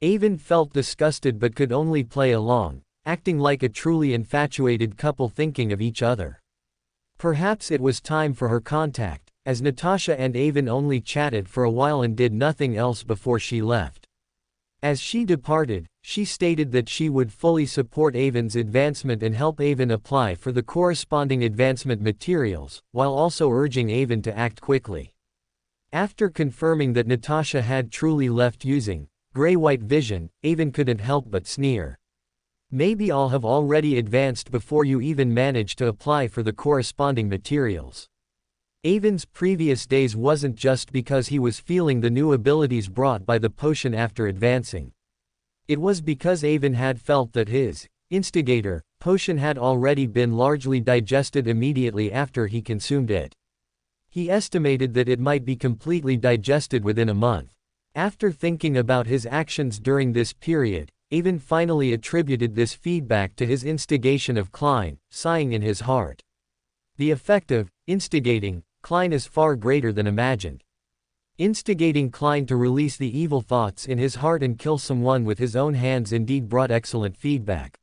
Avon felt disgusted but could only play along, acting like a truly infatuated couple thinking of each other. Perhaps it was time for her contact, as Natasha and Avon only chatted for a while and did nothing else before she left. As she departed, she stated that she would fully support Avon's advancement and help Avon apply for the corresponding advancement materials, while also urging Avon to act quickly. After confirming that Natasha had truly left using gray-white vision, Avon couldn't help but sneer. Maybe I'll have already advanced before you even manage to apply for the corresponding materials. Avon's previous days wasn't just because he was feeling the new abilities brought by the potion after advancing. It was because Avon had felt that his instigator potion had already been largely digested immediately after he consumed it. He estimated that it might be completely digested within a month. After thinking about his actions during this period, Avon finally attributed this feedback to his instigation of Klein, sighing in his heart. The effect of instigating Klein is far greater than imagined. Instigating Klein to release the evil thoughts in his heart and kill someone with his own hands indeed brought excellent feedback.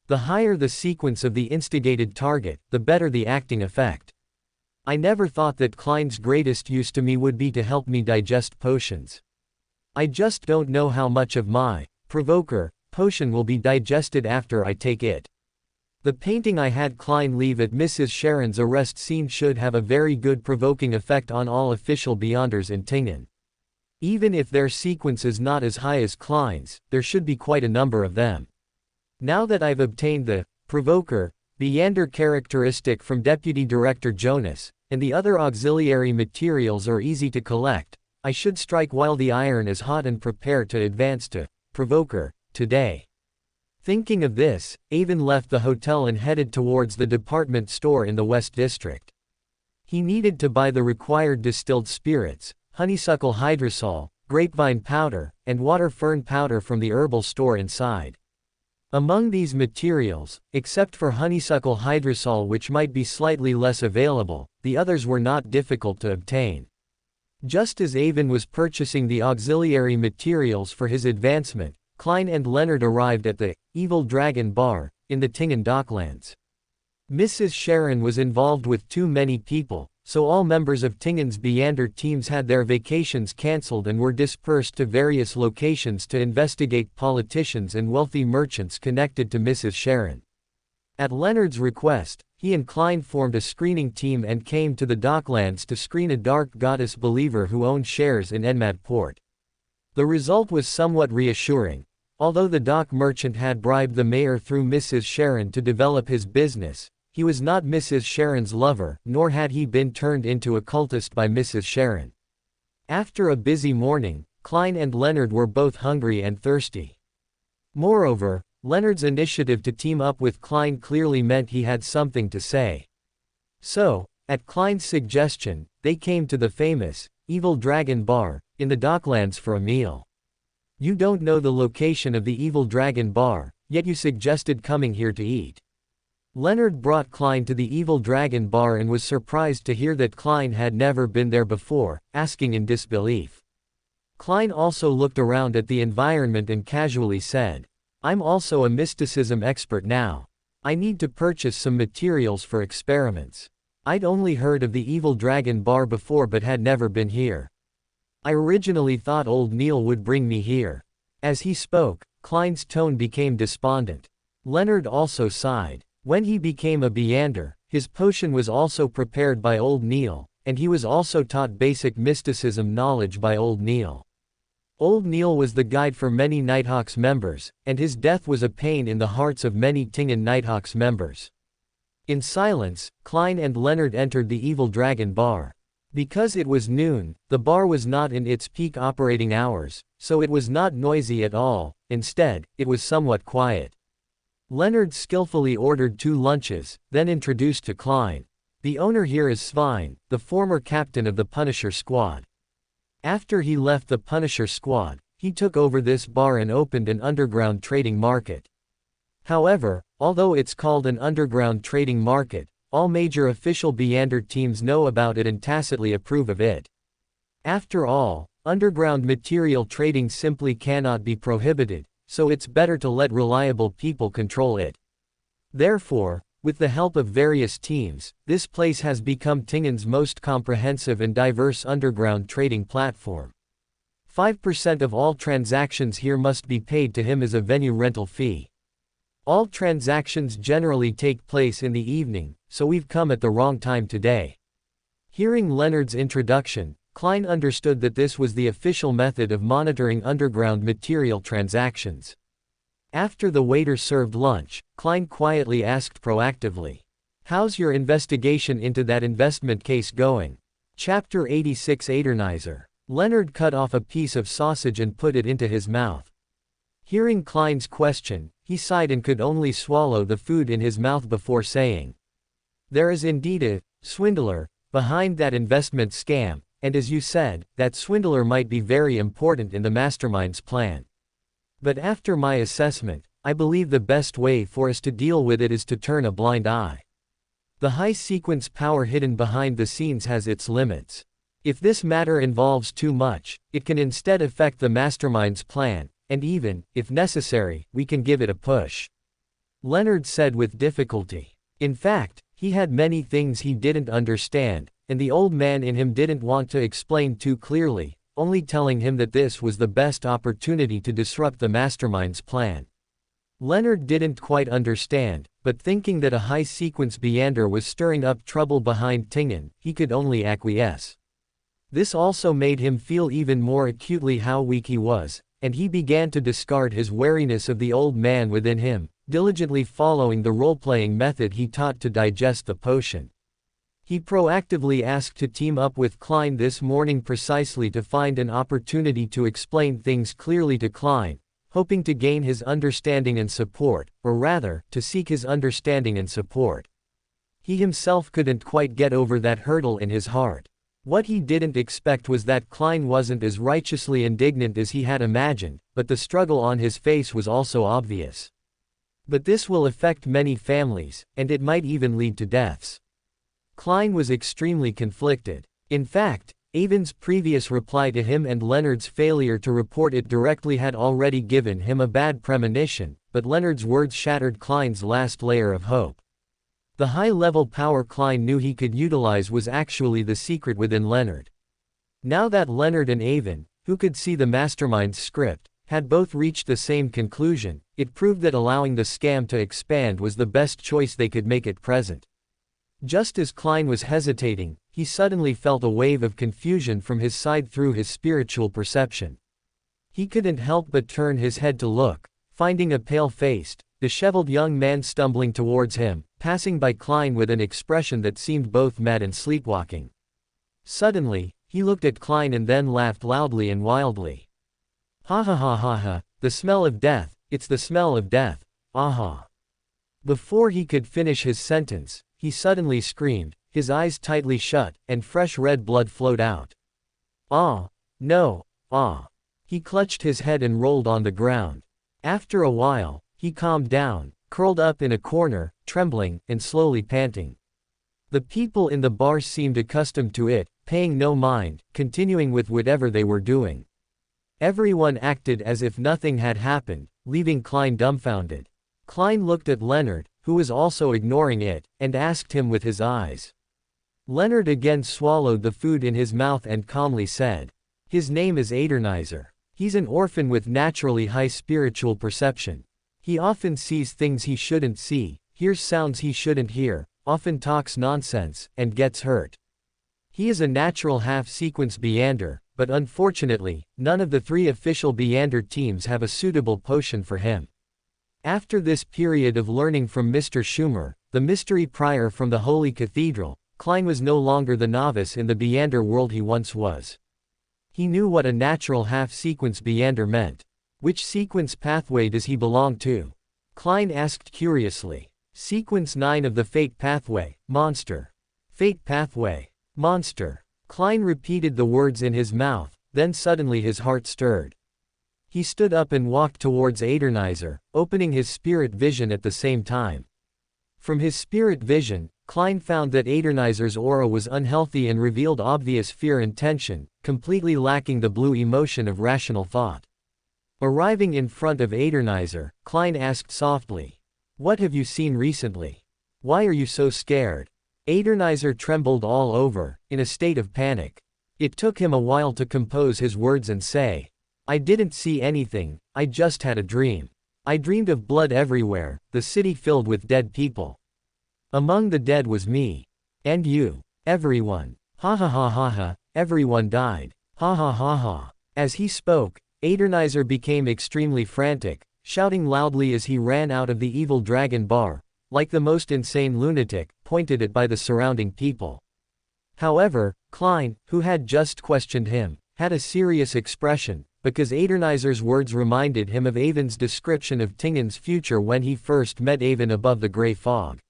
The higher the sequence of the instigated target, the better the acting effect. I never thought that Klein's greatest use to me would be to help me digest potions. I just don't know how much of my provoker potion will be digested after I take it. The painting I had Klein leave at Mrs. Sharon's arrest scene should have a very good provoking effect on all official Beyonders in Tingen. Even if their sequence is not as high as Klein's, there should be quite a number of them. Now that I've obtained the provoker Beyonder characteristic from Deputy Director Jonas, and the other auxiliary materials are easy to collect, I should strike while the iron is hot and prepare to advance to provoker today. Thinking of this, Avon left the hotel and headed towards the department store in the West District. He needed to buy the required distilled spirits, honeysuckle hydrosol, grapevine powder, and water fern powder from the herbal store inside. Among these materials, except for honeysuckle hydrosol which might be slightly less available, the others were not difficult to obtain. Just as Avon was purchasing the auxiliary materials for his advancement, Klein and Leonard arrived at the Evil Dragon Bar in the Tingen Docklands. Mrs. Sharon was involved with too many people, so all members of Tingen's Beyonder teams had their vacations cancelled and were dispersed to various locations to investigate politicians and wealthy merchants connected to Mrs. Sharon. At Leonard's request, he and Klein formed a screening team and came to the Docklands to screen a dark goddess believer who owned shares in Enmad Port. The result was somewhat reassuring. Although the dock merchant had bribed the mayor through Mrs. Sharon to develop his business, he was not Mrs. Sharon's lover, nor had he been turned into a cultist by Mrs. Sharon. After a busy morning, Klein and Leonard were both hungry and thirsty. Moreover, Leonard's initiative to team up with Klein clearly meant he had something to say. So, at Klein's suggestion, they came to the famous Evil Dragon Bar in the Docklands for a meal. You don't know the location of the Evil Dragon Bar, yet you suggested coming here to eat. Leonard brought Klein to the Evil Dragon Bar and was surprised to hear that Klein had never been there before, asking in disbelief. Klein also looked around at the environment and casually said, "I'm also a mysticism expert now. I need to purchase some materials for experiments. I'd only heard of the Evil Dragon Bar before but had never been here. I originally thought old Neil would bring me here." As he spoke, Klein's tone became despondent. Leonard also sighed. When he became a Beyonder, his potion was also prepared by old Neil, and he was also taught basic mysticism knowledge by old Neil. Old Neil was the guide for many Nighthawks members, and his death was a pain in the hearts of many Tingen Nighthawks members. In silence, Klein and Leonard entered the Evil Dragon Bar. Because it was noon, the bar was not in its peak operating hours, so it was not noisy at all. Instead, it was somewhat quiet. Leonard skillfully ordered 2 lunches, then introduced to Klein. The owner here is Svein, the former captain of the Punisher squad. After he left the Punisher squad, he took over this bar and opened an underground trading market. However, although it's called an underground trading market, all major official Beander teams know about it and tacitly approve of it. After all, underground material trading simply cannot be prohibited, so it's better to let reliable people control it. Therefore, with the help of various teams, this place has become Tingen's most comprehensive and diverse underground trading platform. 5% of all transactions here must be paid to him as a venue rental fee. All transactions generally take place in the evening, so we've come at the wrong time today. Hearing Leonard's introduction, Klein understood that this was the official method of monitoring underground material transactions. After the waiter served lunch, Klein quietly asked proactively, "How's your investigation into that investment case going?" Chapter 86 Adernizer. Leonard cut off a piece of sausage and put it into his mouth. Hearing Klein's question, he sighed and could only swallow the food in his mouth before saying, "There is indeed a swindler behind that investment scam, and as you said, that swindler might be very important in the mastermind's plan. But after my assessment, I believe the best way for us to deal with it is to turn a blind eye. The high-sequence power hidden behind the scenes has its limits. If this matter involves too much, it can instead affect the mastermind's plan, and even, if necessary, we can give it a push." Leonard said with difficulty. In fact, he had many things he didn't understand, and the old man in him didn't want to explain too clearly, only telling him that this was the best opportunity to disrupt the mastermind's plan. Leonard didn't quite understand, but thinking that a high-sequence Beander was stirring up trouble behind Tingen, he could only acquiesce. This also made him feel even more acutely how weak he was, and he began to discard his wariness of the old man within him, diligently following the role-playing method he taught to digest the potion. He proactively asked to team up with Klein this morning precisely to find an opportunity to explain things clearly to Klein, hoping to gain his understanding and support, or rather, to seek his understanding and support. He himself couldn't quite get over that hurdle in his heart. What he didn't expect was that Klein wasn't as righteously indignant as he had imagined, but the struggle on his face was also obvious. But this will affect many families, and it might even lead to deaths. Klein was extremely conflicted. In fact, Avon's previous reply to him and Leonard's failure to report it directly had already given him a bad premonition, but Leonard's words shattered Klein's last layer of hope. The high-level power Klein knew he could utilize was actually the secret within Leonard. Now that Leonard and Avon, who could see the mastermind's script, had both reached the same conclusion, it proved that allowing the scam to expand was the best choice they could make at present. Just as Klein was hesitating, he suddenly felt a wave of confusion from his side through his spiritual perception. He couldn't help but turn his head to look, finding a pale-faced, disheveled young man stumbling towards him, passing by Klein with an expression that seemed both mad and sleepwalking. Suddenly, he looked at Klein and then laughed loudly and wildly. "Ha ha ha ha ha, the smell of death, it's the smell of death, aha." Before he could finish his sentence, he suddenly screamed, his eyes tightly shut, and fresh red blood flowed out. "Ah, no, ah." He clutched his head and rolled on the ground. After a while, he calmed down, curled up in a corner, trembling, and slowly panting. The people in the bar seemed accustomed to it, paying no mind, continuing with whatever they were doing. Everyone acted as if nothing had happened, leaving Klein dumbfounded. Klein looked at Leonard, who was also ignoring it, and asked him with his eyes. Leonard again swallowed the food in his mouth and calmly said, "His name is Adernizer. He's an orphan with naturally high spiritual perception. He often sees things he shouldn't see, hears sounds he shouldn't hear, often talks nonsense, and gets hurt. He is a natural half-sequence Beander, but unfortunately, none of the 3 official Beander teams have a suitable potion for him." After this period of learning from Mr. Schumer, the mystery prior from the Holy Cathedral, Klein was no longer the novice in the Beander world he once was. He knew what a natural half-sequence Beander meant. "Which sequence pathway does he belong to?" Klein asked curiously. "Sequence 9 of the Fate pathway, monster." Fate pathway. Monster. Klein repeated the words in his mouth, then suddenly his heart stirred. He stood up and walked towards Adernizer, opening his spirit vision at the same time. From his spirit vision, Klein found that Adernizer's aura was unhealthy and revealed obvious fear and tension, completely lacking the blue emotion of rational thought. Arriving in front of Adernizer, Klein asked softly, "What have you seen recently? Why are you so scared?" Adernizer trembled all over, in a state of panic. It took him a while to compose his words and say, "I didn't see anything, I just had a dream. I dreamed of blood everywhere, the city filled with dead people. Among the dead was me. And you. Everyone. Ha ha ha ha ha, everyone died. Ha ha ha ha." As he spoke, Adernizer became extremely frantic, shouting loudly as he ran out of the evil dragon bar, like the most insane lunatic, pointed at by the surrounding people. However, Klein, who had just questioned him, had a serious expression, because Adernizer's words reminded him of Avon's description of Tingen's future when he first met Avon above the grey fog.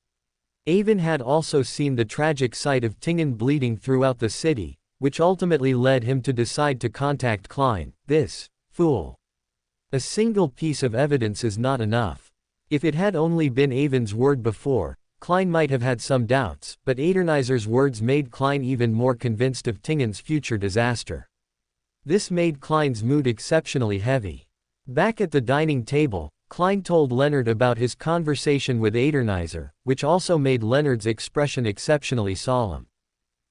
Avon had also seen the tragic sight of Tingen bleeding throughout the city, which ultimately led him to decide to contact Klein, this fool. A single piece of evidence is not enough. If it had only been Avon's word before, Klein might have had some doubts, but Adernizer's words made Klein even more convinced of Tingen's future disaster. This made Klein's mood exceptionally heavy. Back at the dining table, Klein told Leonard about his conversation with Adernizer, which also made Leonard's expression exceptionally solemn.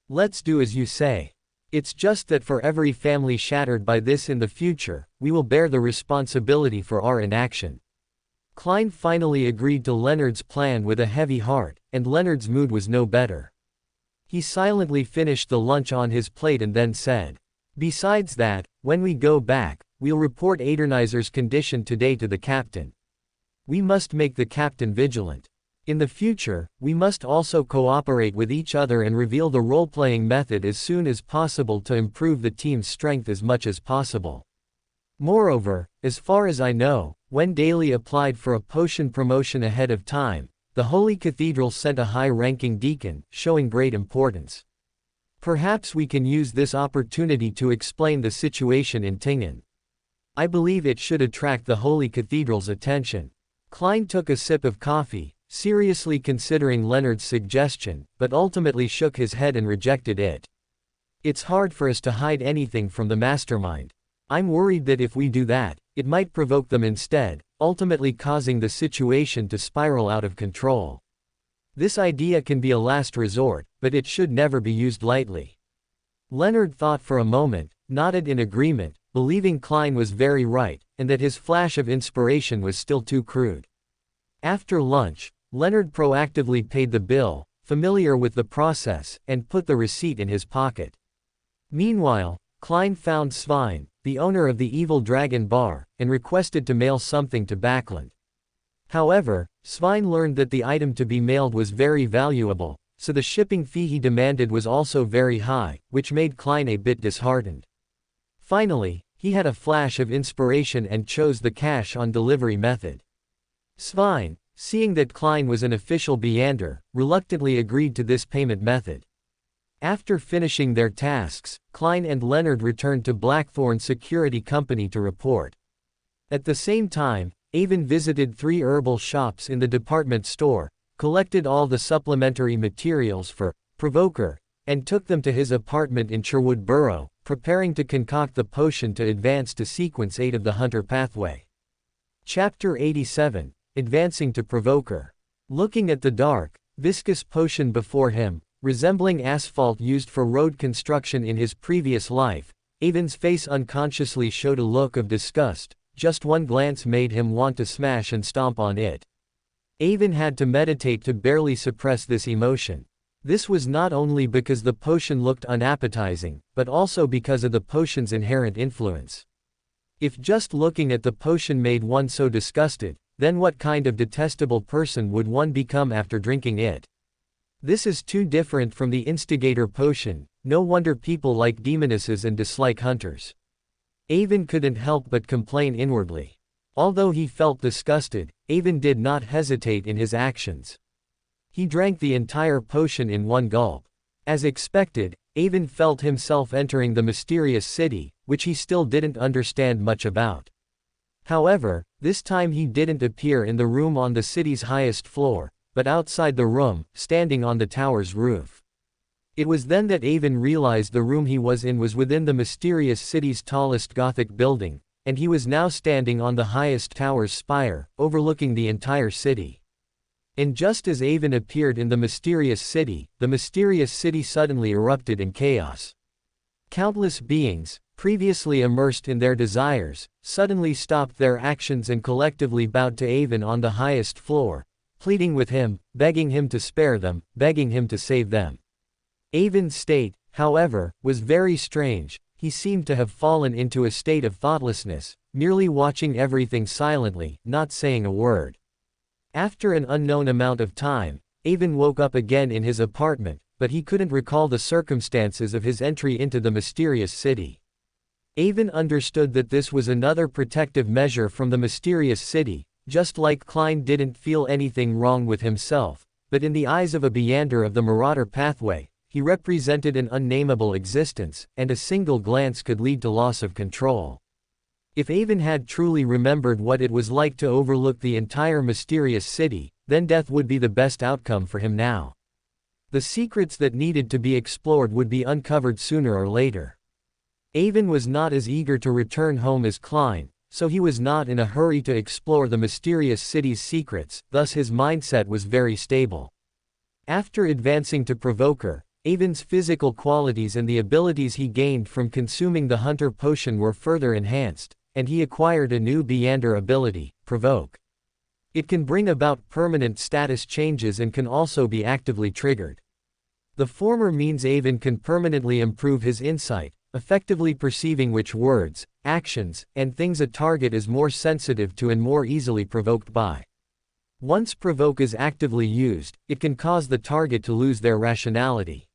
"Let's do as you say. It's just that for every family shattered by this in the future, we will bear the responsibility for our inaction." Klein finally agreed to Leonard's plan with a heavy heart, and Leonard's mood was no better. He silently finished the lunch on his plate and then said, "Besides that, when we go back, we'll report Adernizer's condition today to the captain. We must make the captain vigilant. In the future, we must also cooperate with each other and reveal the role-playing method as soon as possible to improve the team's strength as much as possible. Moreover, as far as I know, when Daly applied for a potion promotion ahead of time, the Holy Cathedral sent a high-ranking deacon, showing great importance. Perhaps we can use this opportunity to explain the situation in Tingen. I believe it should attract the Holy Cathedral's attention." Klein took a sip of coffee, seriously considering Leonard's suggestion, but ultimately shook his head and rejected it. "It's hard for us to hide anything from the mastermind. I'm worried that if we do that, it might provoke them instead, ultimately causing the situation to spiral out of control. This idea can be a last resort, but it should never be used lightly." Leonard thought for a moment, nodded in agreement, believing Klein was very right, and that his flash of inspiration was still too crude. After lunch, Leonard proactively paid the bill, familiar with the process, and put the receipt in his pocket. Meanwhile, Klein found Svein, the owner of the Evil Dragon Bar, and requested to mail something to Backlund. However, Svein learned that the item to be mailed was very valuable, so the shipping fee he demanded was also very high, which made Klein a bit disheartened. Finally, he had a flash of inspiration and chose the cash-on-delivery method. Svein, seeing that Klein was an official Beander, reluctantly agreed to this payment method. After finishing their tasks, Klein and Leonard returned to Blackthorn Security Company to report. At the same time, Avon visited 3 herbal shops in the department store, collected all the supplementary materials for Provoker, and took them to his apartment in Sherwood Borough, preparing to concoct the potion to advance to Sequence 8 of the Hunter Pathway. Chapter 87, Advancing to Provoker. Looking at the dark, viscous potion before him, resembling asphalt used for road construction in his previous life, Avon's face unconsciously showed a look of disgust. Just one glance made him want to smash and stomp on it. Avon had to meditate to barely suppress this emotion. This was not only because the potion looked unappetizing, but also because of the potion's inherent influence. If just looking at the potion made one so disgusted, then what kind of detestable person would one become after drinking it? This is too different from the instigator potion, no wonder people like demonesses and dislike hunters. Avon couldn't help but complain inwardly. Although he felt disgusted, Avon did not hesitate in his actions. He drank the entire potion in one gulp. As expected, Avon felt himself entering the mysterious city, which he still didn't understand much about. However, this time he didn't appear in the room on the city's highest floor, but outside the room, standing on the tower's roof. It was then that Avon realized the room he was in was within the mysterious city's tallest Gothic building, and he was now standing on the highest tower's spire, overlooking the entire city. And just as Avon appeared in the mysterious city suddenly erupted in chaos. Countless beings, previously immersed in their desires, suddenly stopped their actions and collectively bowed to Avon on the highest floor, pleading with him, begging him to spare them, begging him to save them. Avon's state, however, was very strange. He seemed to have fallen into a state of thoughtlessness, merely watching everything silently, not saying a word. After an unknown amount of time, Avon woke up again in his apartment, but he couldn't recall the circumstances of his entry into the mysterious city. Avon understood that this was another protective measure from the mysterious city, just like Klein didn't feel anything wrong with himself, but in the eyes of a Beander of the Marauder pathway, he represented an unnameable existence, and a single glance could lead to loss of control. If Avon had truly remembered what it was like to overlook the entire mysterious city, then death would be the best outcome for him now. The secrets that needed to be explored would be uncovered sooner or later. Avon was not as eager to return home as Klein, so he was not in a hurry to explore the mysterious city's secrets, thus his mindset was very stable. After advancing to Provoker, Avon's physical qualities and the abilities he gained from consuming the Hunter Potion were further enhanced, and he acquired a new Beander ability, Provoke. It can bring about permanent status changes and can also be actively triggered. The former means Avon can permanently improve his insight, effectively perceiving which words, actions, and things a target is more sensitive to and more easily provoked by. Once Provoke is actively used, it can cause the target to lose their rationality.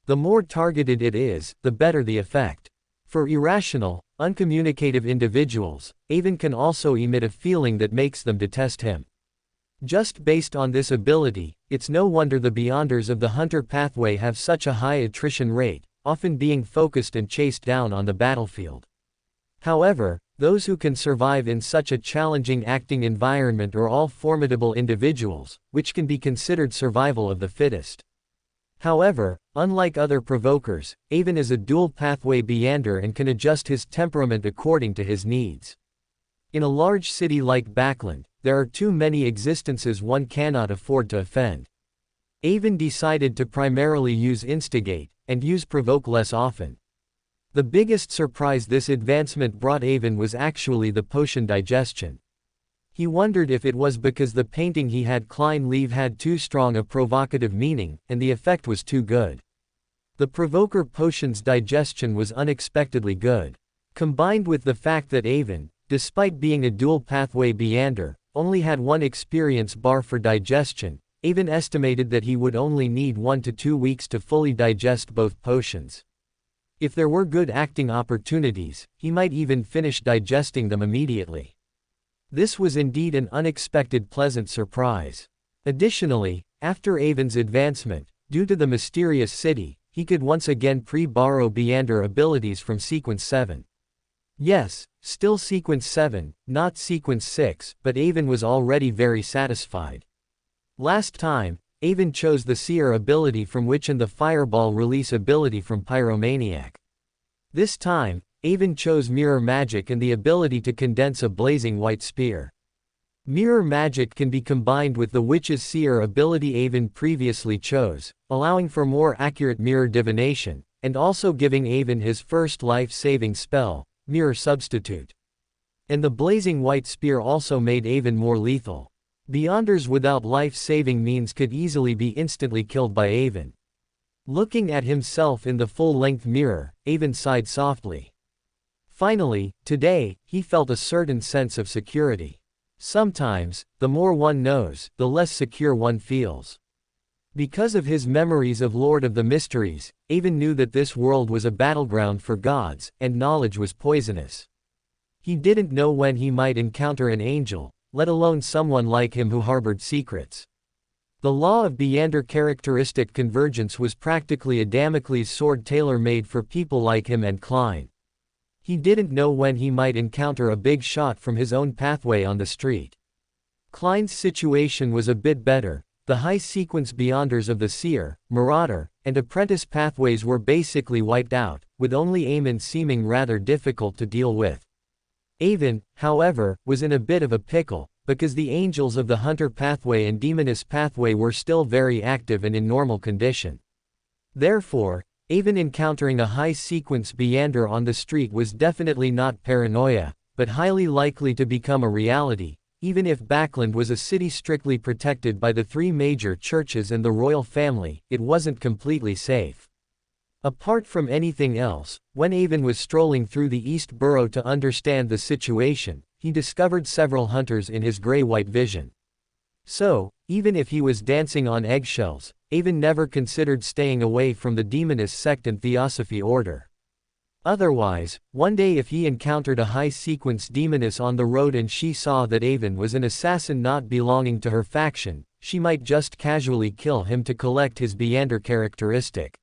The more targeted it is, the better the effect. For irrational, uncommunicative individuals, Avon can also emit a feeling that makes them detest him. Just based on this ability, it's no wonder the Beyonders of the Hunter pathway have such a high attrition rate, often being focused and chased down on the battlefield. However, those who can survive in such a challenging acting environment are all formidable individuals, which can be considered survival of the fittest. However, unlike other provokers, Avon is a dual pathway Beander and can adjust his temperament according to his needs. In a large city like Backland, there are too many existences one cannot afford to offend. Avon decided to primarily use Instigate, and use Provoke less often. The biggest surprise this advancement brought Avon was actually the potion digestion. He wondered if it was because the painting he had Klein leave had too strong a provocative meaning, and the effect was too good. The Provoker potion's digestion was unexpectedly good. Combined with the fact that Avon, despite being a dual pathway Beander, only had one experience bar for digestion, Avon estimated that he would only need 1 to 2 weeks to fully digest both potions. If there were good acting opportunities, he might even finish digesting them immediately. This was indeed an unexpected pleasant surprise. Additionally, after Avon's advancement, due to the mysterious city, he could once again pre-borrow Beander abilities from Sequence 7. Yes, still Sequence 7, not Sequence 6, but Avon was already very satisfied. Last time, Avon chose the Seer ability from Witch and the Fireball release ability from Pyromaniac. This time, Avon chose Mirror Magic and the ability to condense a blazing white spear. Mirror Magic can be combined with the Witch's Seer ability Avon previously chose, allowing for more accurate mirror divination, and also giving Avon his first life-saving spell, Mirror Substitute. And the blazing white spear also made Avon more lethal. Beyonders without life-saving means could easily be instantly killed by Avon. Looking at himself in the full-length mirror, Avon sighed softly. Finally, today, he felt a certain sense of security. Sometimes, the more one knows, the less secure one feels. Because of his memories of Lord of the Mysteries, Avon knew that this world was a battleground for gods, and knowledge was poisonous. He didn't know when he might encounter an angel, let alone someone like him who harbored secrets. The law of Beander characteristic convergence was practically a Damocles sword tailor-made for people like him and Klein. He didn't know when he might encounter a big shot from his own pathway on the street. Klein's situation was a bit better. The high-sequence Beyonders of the Seer, Marauder, and Apprentice pathways were basically wiped out, with only Eamon seeming rather difficult to deal with. Avon, however, was in a bit of a pickle, because the Angels of the Hunter pathway and Demoness pathway were still very active and in normal condition. Therefore, Avon encountering a high-sequence Beander on the street was definitely not paranoia, but highly likely to become a reality. Even if Backland was a city strictly protected by the 3 major churches and the royal family, it wasn't completely safe. Apart from anything else, when Avon was strolling through the East Borough to understand the situation, he discovered several hunters in his gray-white vision. So, even if he was dancing on eggshells, Avon never considered staying away from the Demoness sect and Theosophy order. Otherwise, one day if he encountered a high-sequence Demoness on the road and she saw that Avon was an assassin not belonging to her faction, she might just casually kill him to collect his Beander characteristic.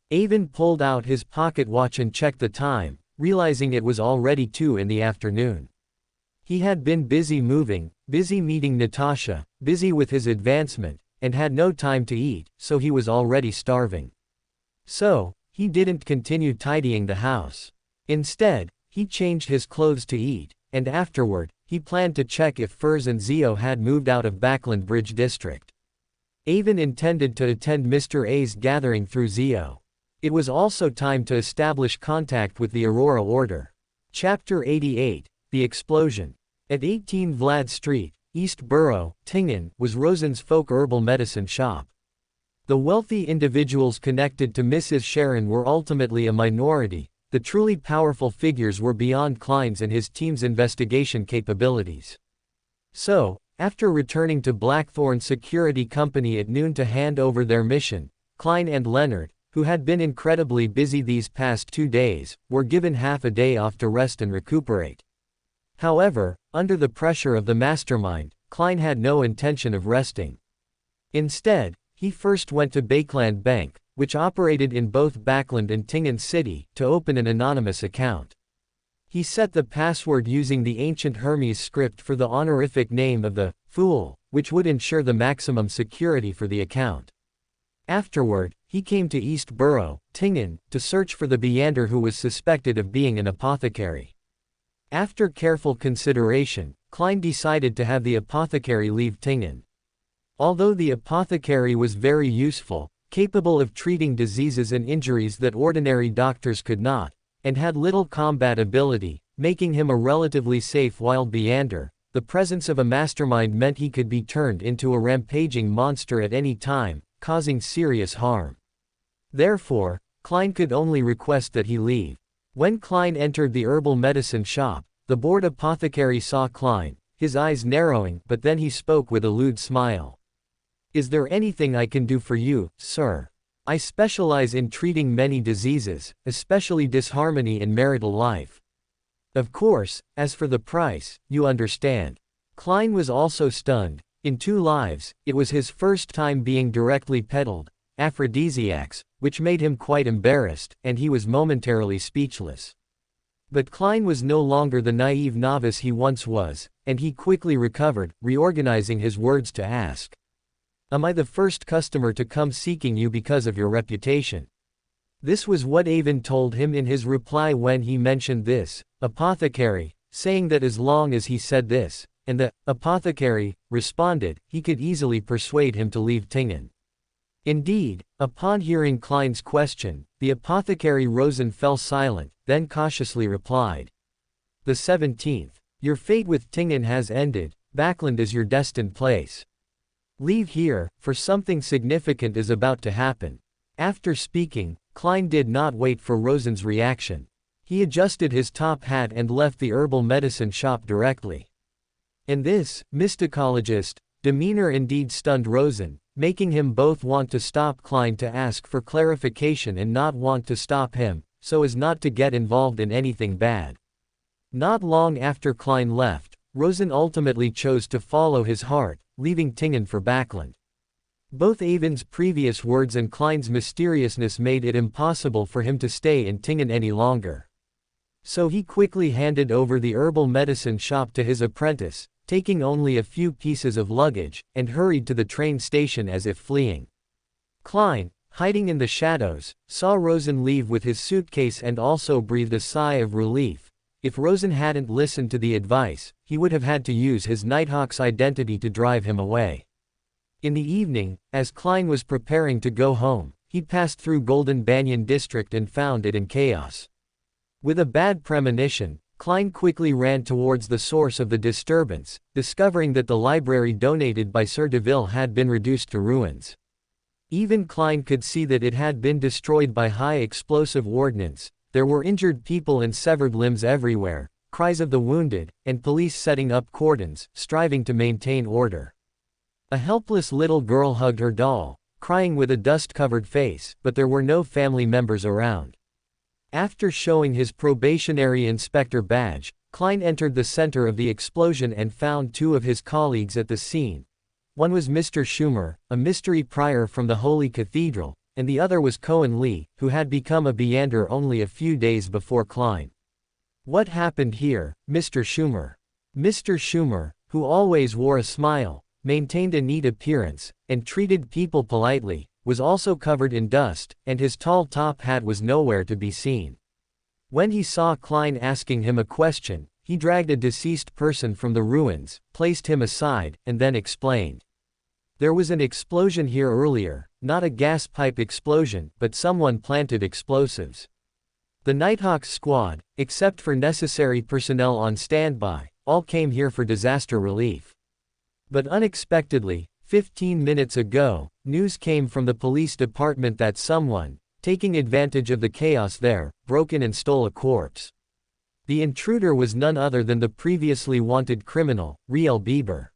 Avon pulled out his pocket watch and checked the time, realizing it was already 2 in the afternoon. He had been busy moving, busy meeting Natasha, busy with his advancement, and had no time to eat, so he was already starving. So, he didn't continue tidying the house. Instead, he changed his clothes to eat, and afterward, he planned to check if Furs and Zio had moved out of Backland Bridge District. Avon intended to attend Mr. A's gathering through Zio. It was also time to establish contact with the Aurora Order. Chapter 88, The Explosion. At 18 Vlad Street, East Borough, Tingen, was Rosen's folk herbal medicine shop. The wealthy individuals connected to Mrs. Sharon were ultimately a minority. The truly powerful figures were beyond Klein's and his team's investigation capabilities. So, after returning to Blackthorn Security Company at noon to hand over their mission, Klein and Leonard, who had been incredibly busy these past 2 days, were given half a day off to rest and recuperate. However, under the pressure of the mastermind, Klein had no intention of resting. Instead, he first went to Bakeland Bank, which operated in both Backland and Tingen City, to open an anonymous account. He set the password using the ancient Hermes script for the honorific name of the Fool, which would ensure the maximum security for the account. Afterward, he came to East Borough, Tingen, to search for the Beander who was suspected of being an apothecary. After careful consideration, Klein decided to have the apothecary leave Tingen. Although the apothecary was very useful, capable of treating diseases and injuries that ordinary doctors could not, and had little combat ability, making him a relatively safe wild Beander, the presence of a mastermind meant he could be turned into a rampaging monster at any time, causing serious harm. Therefore, Klein could only request that he leave. When Klein entered the herbal medicine shop, the bored apothecary saw Klein, his eyes narrowing, but then he spoke with a lewd smile. "Is there anything I can do for you, sir? I specialize in treating many diseases, especially disharmony in marital life. Of course, as for the price, you understand." Klein was also stunned. In 2 lives, it was his first time being directly peddled aphrodisiacs, which made him quite embarrassed, and he was momentarily speechless. But Klein was no longer the naive novice he once was, and he quickly recovered, reorganizing his words to ask, "Am I the first customer to come seeking you because of your reputation?" This was what Avon told him in his reply when he mentioned this apothecary, saying that as long as he said this, and the apothecary responded, he could easily persuade him to leave Tingen. Indeed, upon hearing Klein's question, the apothecary Rosen fell silent, then cautiously replied, "The 17th. Your fate with Tingen has ended. Backland is your destined place. Leave here, for something significant is about to happen." After speaking, Klein did not wait for Rosen's reaction. He adjusted his top hat and left the herbal medicine shop directly. In this mysticologist demeanor indeed stunned Rosen, making him both want to stop Klein to ask for clarification and not want to stop him, so as not to get involved in anything bad. Not long after Klein left, Rosen ultimately chose to follow his heart, leaving Tingen for Backland. Both Avon's previous words and Klein's mysteriousness made it impossible for him to stay in Tingen any longer. So he quickly handed over the herbal medicine shop to his apprentice, taking only a few pieces of luggage, and hurried to the train station as if fleeing. Klein, hiding in the shadows, saw Rosen leave with his suitcase and also breathed a sigh of relief. If Rosen hadn't listened to the advice, he would have had to use his Nighthawk's identity to drive him away. In the evening, as Klein was preparing to go home, he passed through Golden Banyan District and found it in chaos. With a bad premonition, Klein quickly ran towards the source of the disturbance, discovering that the library donated by Sir DeVille had been reduced to ruins. Even Klein could see that it had been destroyed by high-explosive ordnance. There were injured people and severed limbs everywhere, cries of the wounded, and police setting up cordons, striving to maintain order. A helpless little girl hugged her doll, crying with a dust-covered face, but there were no family members around. After showing his probationary inspector badge, Klein entered the center of the explosion and found two of his colleagues at the scene. One was Mr. Schumer, a mystery prior from the Holy Cathedral, and the other was Cohen Lee, who had become a Beander only a few days before Klein. What happened here, Mr. Schumer? Mr. Schumer, who always wore a smile, maintained a neat appearance, and treated people politely, was also covered in dust, and his tall top hat was nowhere to be seen. When he saw Klein asking him a question, he dragged a deceased person from the ruins, placed him aside, and then explained. There was an explosion here earlier, not a gas pipe explosion, but someone planted explosives. The Nighthawks squad, except for necessary personnel on standby, all came here for disaster relief. But unexpectedly, 15 minutes ago, news came from the police department that someone, taking advantage of the chaos there, broke in and stole a corpse. The intruder was none other than the previously wanted criminal, Riel Bieber.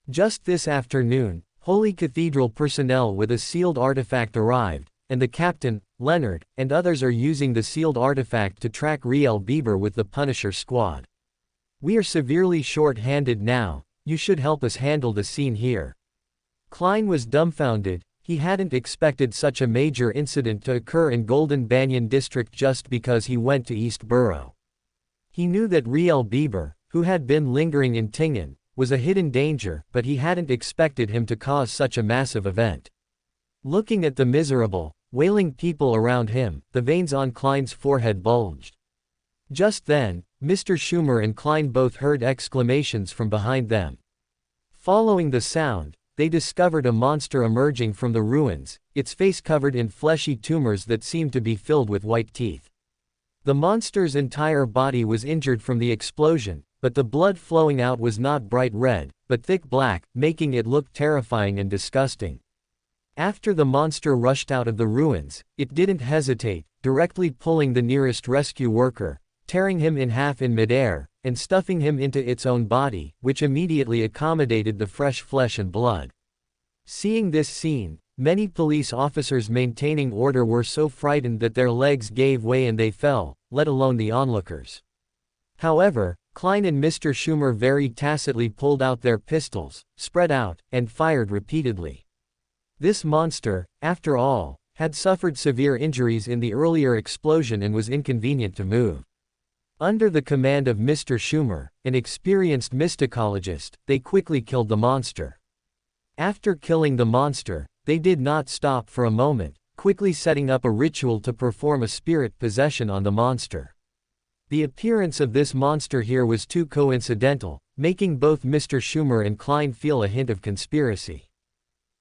Just this afternoon, Holy Cathedral personnel with a sealed artifact arrived, and the captain, Leonard, and others are using the sealed artifact to track Riel Bieber with the Punisher squad. We are severely short-handed now, you should help us handle the scene here. Klein was dumbfounded. He hadn't expected such a major incident to occur in Golden Banyan District just because he went to East Borough. He knew that Riel Bieber, who had been lingering in Tingen, was a hidden danger, but he hadn't expected him to cause such a massive event. Looking at the miserable, wailing people around him, the veins on Klein's forehead bulged. Just then, Mr. Schumer and Klein both heard exclamations from behind them. Following the sound, they discovered a monster emerging from the ruins, its face covered in fleshy tumors that seemed to be filled with white teeth. The monster's entire body was injured from the explosion, but the blood flowing out was not bright red, but thick black, making it look terrifying and disgusting. After the monster rushed out of the ruins, it didn't hesitate, directly pulling the nearest rescue worker, tearing him in half in midair, and stuffing him into its own body, which immediately accommodated the fresh flesh and blood. Seeing this scene, many police officers maintaining order were so frightened that their legs gave way and they fell, let alone the onlookers. However, Klein and Mr. Schumer very tacitly pulled out their pistols, spread out, and fired repeatedly. This monster, after all, had suffered severe injuries in the earlier explosion and was inconvenient to move. Under the command of Mr. Schumer, an experienced mysticologist, they quickly killed the monster. After killing the monster, they did not stop for a moment, quickly setting up a ritual to perform a spirit possession on the monster. The appearance of this monster here was too coincidental, making both Mr. Schumer and Klein feel a hint of conspiracy.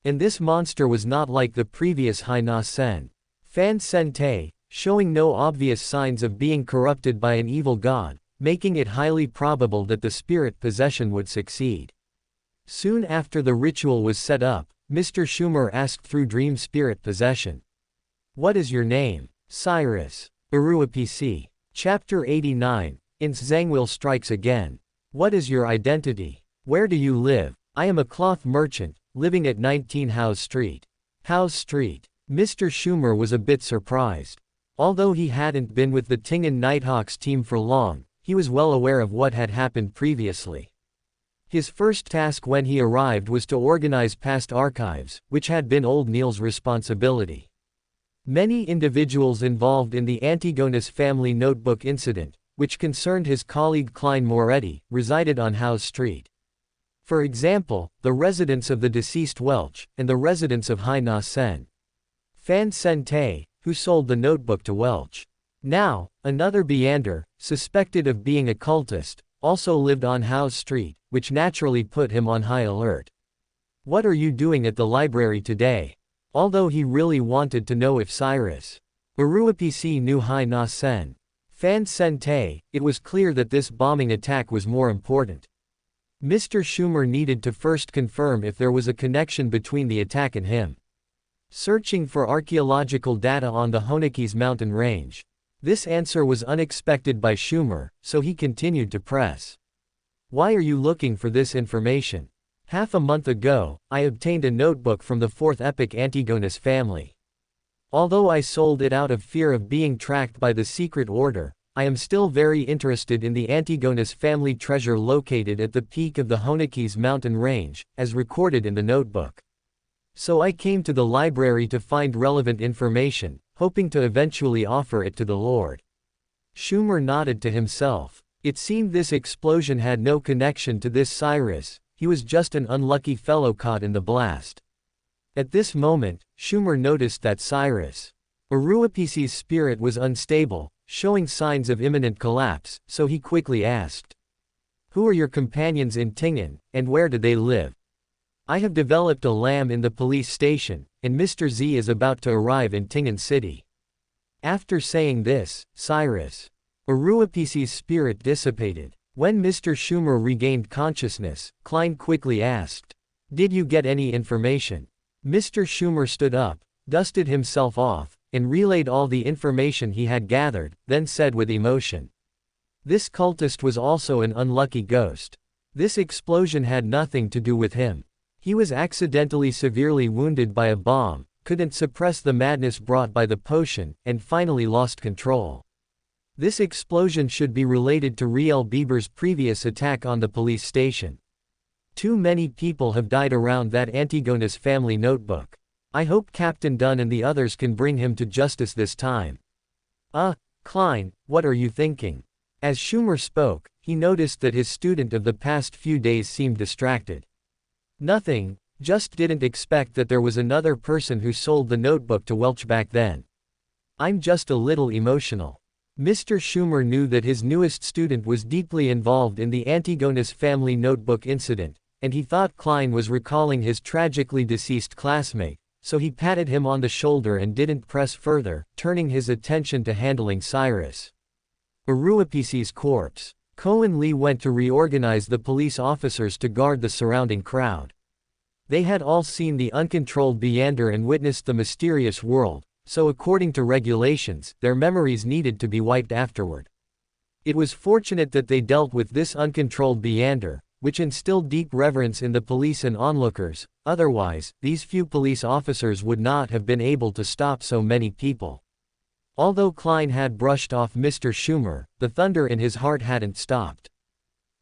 And this monster was not like the previous Haina Sen. Fan Sen Te, showing no obvious signs of being corrupted by an evil god, making it highly probable that the spirit possession would succeed. Soon after the ritual was set up, Mr. Schumer asked through dream spirit possession. What is your name? Cyrus. Barua PC. Chapter 89, Ins Zangwil strikes again. What is your identity? Where do you live? I am a cloth merchant, living at 19 House Street. House Street. Mr. Schumer was a bit surprised. Although he hadn't been with the Tingen Nighthawks team for long, he was well aware of what had happened previously. His first task when he arrived was to organize past archives, which had been old Neil's responsibility. Many individuals involved in the Antigonus family notebook incident, which concerned his colleague Klein Moretti, resided on Howe Street. For example, the residence of the deceased Welch, and the residence of Hai Na Sen. Fan Sen Tay, who sold the notebook to Welch. Now, another Beander, suspected of being a cultist, also lived on Howe Street, which naturally put him on high alert. "What are you doing at the library today?" Although he really wanted to know if Cyrus Uruapc knew Hai Na Sen. Fan Sen Tay, it was clear that this bombing attack was more important. Mr. Schumer needed to first confirm if there was a connection between the attack and him. Searching for archaeological data on the Honekes mountain range. This answer was unexpected by Schumer, so he continued to press. "Why are you looking for this information?" "Half a month ago, I obtained a notebook from the Fourth Epoch Antigonus family. Although I sold it out of fear of being tracked by the secret order, I am still very interested in the Antigonus family treasure located at the peak of the Honekes mountain range, as recorded in the notebook. So I came to the library to find relevant information, hoping to eventually offer it to the Lord." Schumer nodded to himself. It seemed this explosion had no connection to this Cyrus, he was just an unlucky fellow caught in the blast. At this moment, Schumer noticed that Cyrus Uruapc's spirit was unstable, showing signs of imminent collapse, so he quickly asked, "Who are your companions in Tingen, and where do they live?" "I have developed a LAM in the police station, and Mr. Z is about to arrive in Tingen City." After saying this, Cyrus Uruapc's spirit dissipated. When Mr. Schumer regained consciousness, Klein quickly asked, "Did you get any information?" Mr. Schumer stood up, dusted himself off, and relayed all the information he had gathered, then said with emotion, "This cultist was also an unlucky ghost. This explosion had nothing to do with him. He was accidentally severely wounded by a bomb, couldn't suppress the madness brought by the potion, and finally lost control. This explosion should be related to Riel Bieber's previous attack on the police station. Too many people have died around that Antigonus family notebook. I hope Captain Dunn and the others can bring him to justice this time." Klein, what are you thinking?" As Schumer spoke, he noticed that his student of the past few days seemed distracted. "Nothing, just didn't expect that there was another person who sold the notebook to Welch back then. I'm just a little emotional." Mr. Schumer knew that his newest student was deeply involved in the Antigonus family notebook incident, and he thought Klein was recalling his tragically deceased classmate, so he patted him on the shoulder and didn't press further, turning his attention to handling Cyrus Uruapc's corpse. Cohen Lee went to reorganize the police officers to guard the surrounding crowd. They had all seen the uncontrolled Beander and witnessed the mysterious world, so according to regulations, their memories needed to be wiped afterward. It was fortunate that they dealt with this uncontrolled Beander, which instilled deep reverence in the police and onlookers, otherwise, these few police officers would not have been able to stop so many people. Although Klein had brushed off Mr. Schumer, the thunder in his heart hadn't stopped.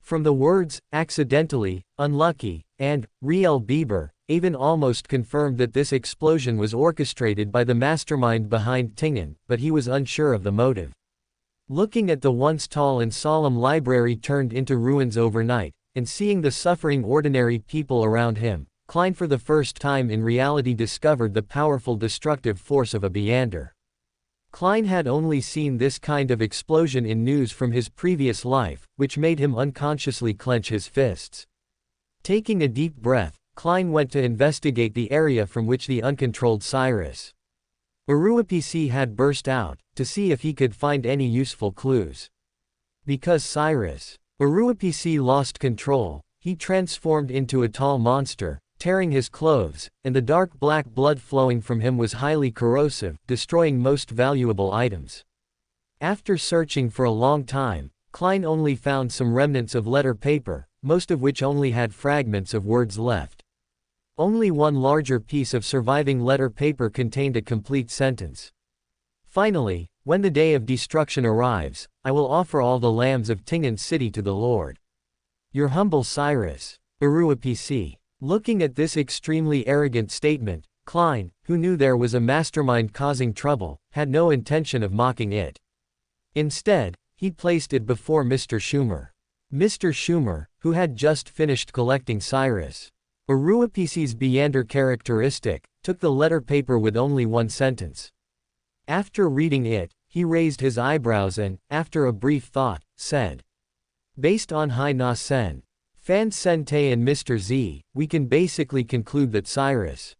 From the words, accidentally, unlucky, and Riel Bieber, Avon almost confirmed that this explosion was orchestrated by the mastermind behind Tingen, but he was unsure of the motive. Looking at the once tall and solemn library turned into ruins overnight, and seeing the suffering ordinary people around him, Klein for the first time in reality discovered the powerful destructive force of a Beander. Klein had only seen this kind of explosion in news from his previous life, which made him unconsciously clench his fists. Taking a deep breath, Klein went to investigate the area from which the uncontrolled Cyrus Uruapc had burst out, to see if he could find any useful clues. Because Cyrus Uruapc lost control, he transformed into a tall monster, tearing his clothes, and the dark black blood flowing from him was highly corrosive, destroying most valuable items. After searching for a long time, Klein only found some remnants of letter paper, most of which only had fragments of words left. Only one larger piece of surviving letter paper contained a complete sentence. Finally, when the day of destruction arrives, I will offer all the lambs of Tingen City to the Lord. Your humble Cyrus PC. Looking at this extremely arrogant statement, Klein, who knew there was a mastermind causing trouble, had no intention of mocking it. Instead, he placed it before Mr. Schumer. Mr. Schumer, who had just finished collecting Cyrus PC's Beander characteristic, took the letter paper with only one sentence. After reading it, he raised his eyebrows and, after a brief thought, said, "Based on Hai Na Sen, Fan Sente and Mr. Z, we can basically conclude that Cyrus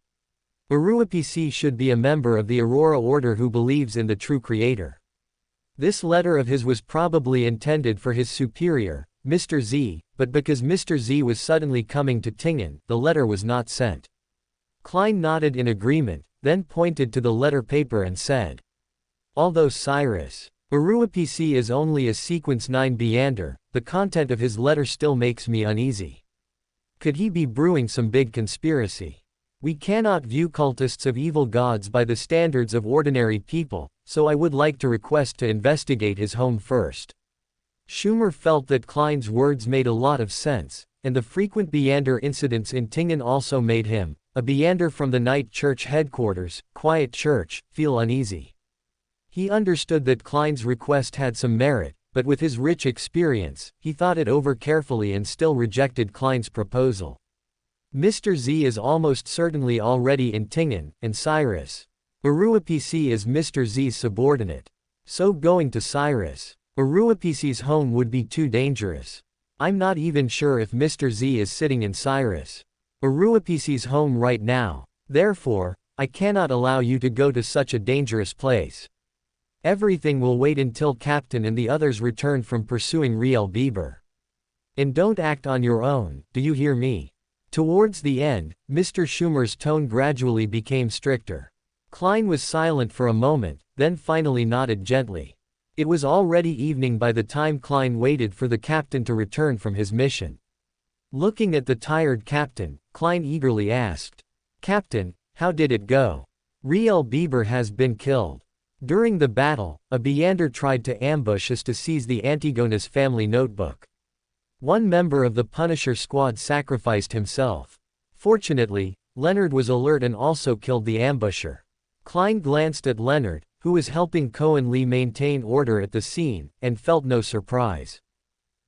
PC should be a member of the Aurora Order who believes in the true creator." This letter of his was probably intended for his superior, Mr. Z, but because Mr. Z was suddenly coming to Tingen, the letter was not sent. Klein nodded in agreement, then pointed to the letter paper and said, "Although Cyrus PC is only a sequence 9 Beander, the content of his letter still makes me uneasy. Could he be brewing some big conspiracy? We cannot view cultists of evil gods by the standards of ordinary people, so I would like to request to investigate his home first." Schumer felt that Klein's words made a lot of sense, and the frequent Beander incidents in Tingen also made him, a Beander from the night church headquarters, Quiet Church, feel uneasy. He understood that Klein's request had some merit, but with his rich experience, he thought it over carefully and still rejected Klein's proposal. Mr. Z is almost certainly already in Tingen, and Cyrus PC is Mr. Z's subordinate. So going to Cyrus PC's home would be too dangerous. I'm not even sure if Mr. Z is sitting in Cyrus PC's home right now. Therefore, I cannot allow you to go to such a dangerous place. Everything will wait until Captain and the others return from pursuing Riel Bieber. And don't act on your own, do you hear me? Towards the end, Mr. Schumer's tone gradually became stricter. Klein was silent for a moment, then finally nodded gently. It was already evening by the time Klein waited for the captain to return from his mission. Looking at the tired captain, Klein eagerly asked, "Captain, how did it go?" "Riel Bieber has been killed. During the battle, a Beander tried to ambush us to seize the Antigonus family notebook. One member of the Punisher squad sacrificed himself. Fortunately, Leonard was alert and also killed the ambusher." Klein glanced at Leonard, who was helping Cohen Lee maintain order at the scene, and felt no surprise.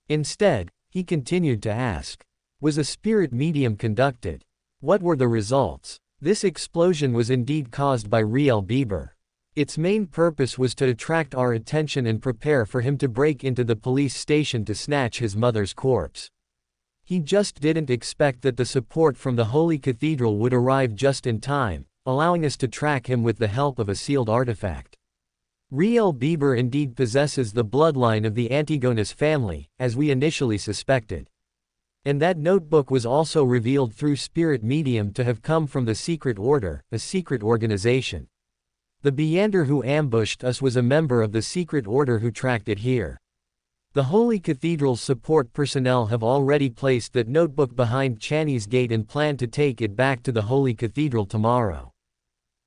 Instead, he continued to ask, "Was a spirit medium conducted? What were the results?" This explosion was indeed caused by Riel Bieber. Its main purpose was to attract our attention and prepare for him to break into the police station to snatch his mother's corpse. He just didn't expect that the support from the Holy Cathedral would arrive just in time, allowing us to track him with the help of a sealed artifact. Riel Bieber indeed possesses the bloodline of the Antigonus family, as we initially suspected. And that notebook was also revealed through Spirit Medium to have come from the Secret Order, a secret organization. The Beander who ambushed us was a member of the Secret Order who tracked it here. The Holy Cathedral's support personnel have already placed that notebook behind Channy's gate and plan to take it back to the Holy Cathedral tomorrow.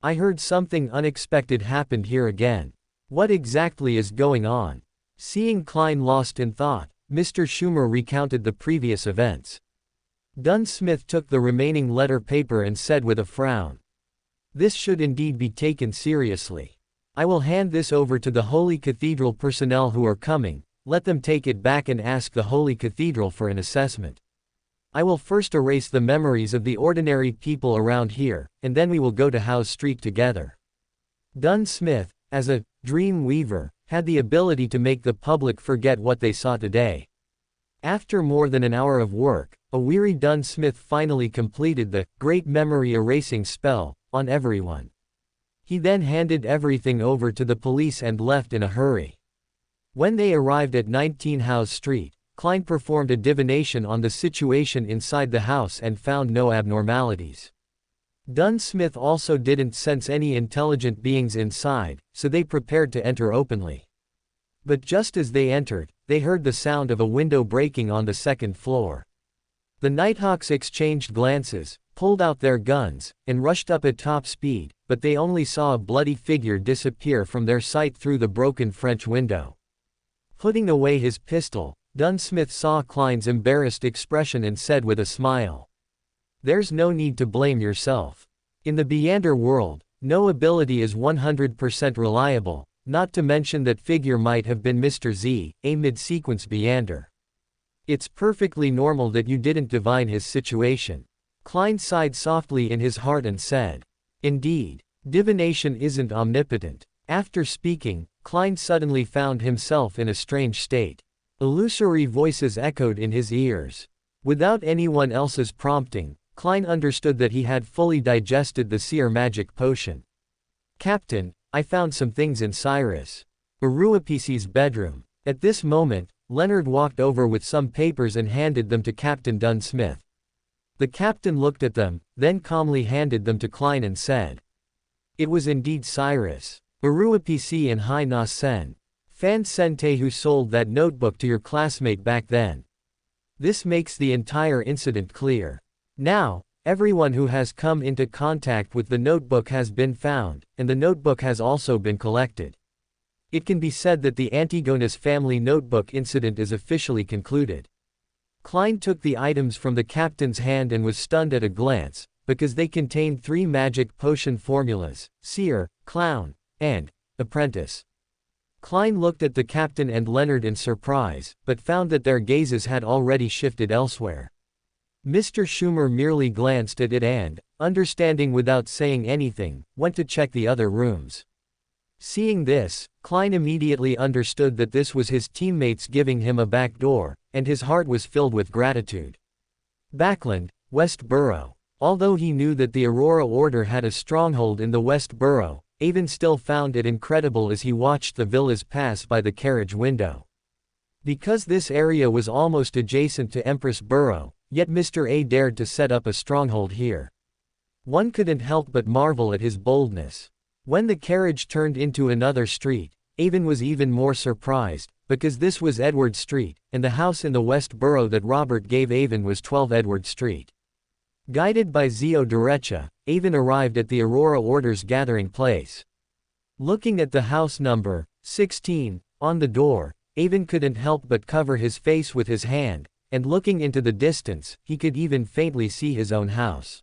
I heard something unexpected happened here again. What exactly is going on? Seeing Klein lost in thought, Mr. Schumer recounted the previous events. Dunn Smith took the remaining letter paper and said with a frown, "This should indeed be taken seriously. I will hand this over to the Holy Cathedral personnel who are coming, let them take it back and ask the Holy Cathedral for an assessment. I will first erase the memories of the ordinary people around here, and then we will go to House Street together." Dunn Smith, as a dream weaver, had the ability to make the public forget what they saw today. After more than an hour of work, a weary Dunn Smith finally completed the great memory erasing spell on everyone. He then handed everything over to the police and left in a hurry. When they arrived at 19 House Street, Klein performed a divination on the situation inside the house and found no abnormalities. Dunn Smith also didn't sense any intelligent beings inside, so they prepared to enter openly. But just as they entered, they heard the sound of a window breaking on the second floor. The Nighthawks exchanged glances, pulled out their guns, and rushed up at top speed, but they only saw a bloody figure disappear from their sight through the broken French window. Putting away his pistol, Dunsmith saw Klein's embarrassed expression and said with a smile, "There's no need to blame yourself. In the Beander world, no ability is 100% reliable, not to mention that figure might have been Mr. Z, a mid-sequence Beander. It's perfectly normal that you didn't divine his situation." Klein sighed softly in his heart and said, "Indeed, divination isn't omnipotent." After speaking, Klein suddenly found himself in a strange state. Illusory voices echoed in his ears. Without anyone else's prompting, Klein understood that he had fully digested the seer magic potion. "Captain, I found some things in Cyrus Uruapisi's bedroom." At this moment, Leonard walked over with some papers and handed them to Captain Dunsmith. The captain looked at them, then calmly handed them to Klein and said, "It was indeed Cyrus Uruapisi and Hai Na Sen. Fan Sente who sold that notebook to your classmate back then. This makes the entire incident clear. Now, everyone who has come into contact with the notebook has been found, and the notebook has also been collected. It can be said that the Antigonus family notebook incident is officially concluded." Klein took the items from the captain's hand and was stunned at a glance, because they contained 3 magic potion formulas: seer, clown, and apprentice. Klein looked at the captain and Leonard in surprise, but found that their gazes had already shifted elsewhere. Mr. Schumer merely glanced at it and, understanding without saying anything, went to check the other rooms. Seeing this, Klein immediately understood that this was his teammates giving him a back door, and his heart was filled with gratitude. Backland, West Borough. Although he knew that the Aurora Order had a stronghold in the West Borough, Avon still found it incredible as he watched the villas pass by the carriage window. Because this area was almost adjacent to Empress Borough, yet Mr. A dared to set up a stronghold here. One couldn't help but marvel at his boldness. When the carriage turned into another street, Avon was even more surprised, because this was Edward Street, and the house in the West Borough that Robert gave Avon was 12 Edward Street. Guided by Zio Derecha, Avon arrived at the Aurora Order's gathering place. Looking at the house number 16 on the door, Avon couldn't help but cover his face with his hand, and looking into the distance, he could even faintly see his own house.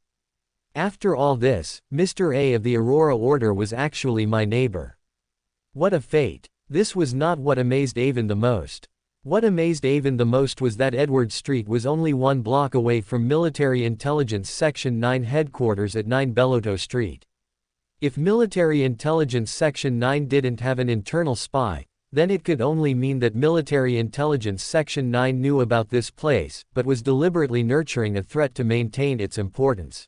After all this, Mr. A of the Aurora Order was actually my neighbor. What a fate! This was not what amazed Avon the most. What amazed Avon the most was that Edward Street was only 1 block away from Military Intelligence Section 9 headquarters at 9 Bellotto Street. If Military Intelligence Section 9 didn't have an internal spy, then it could only mean that Military Intelligence Section 9 knew about this place, but was deliberately nurturing a threat to maintain its importance.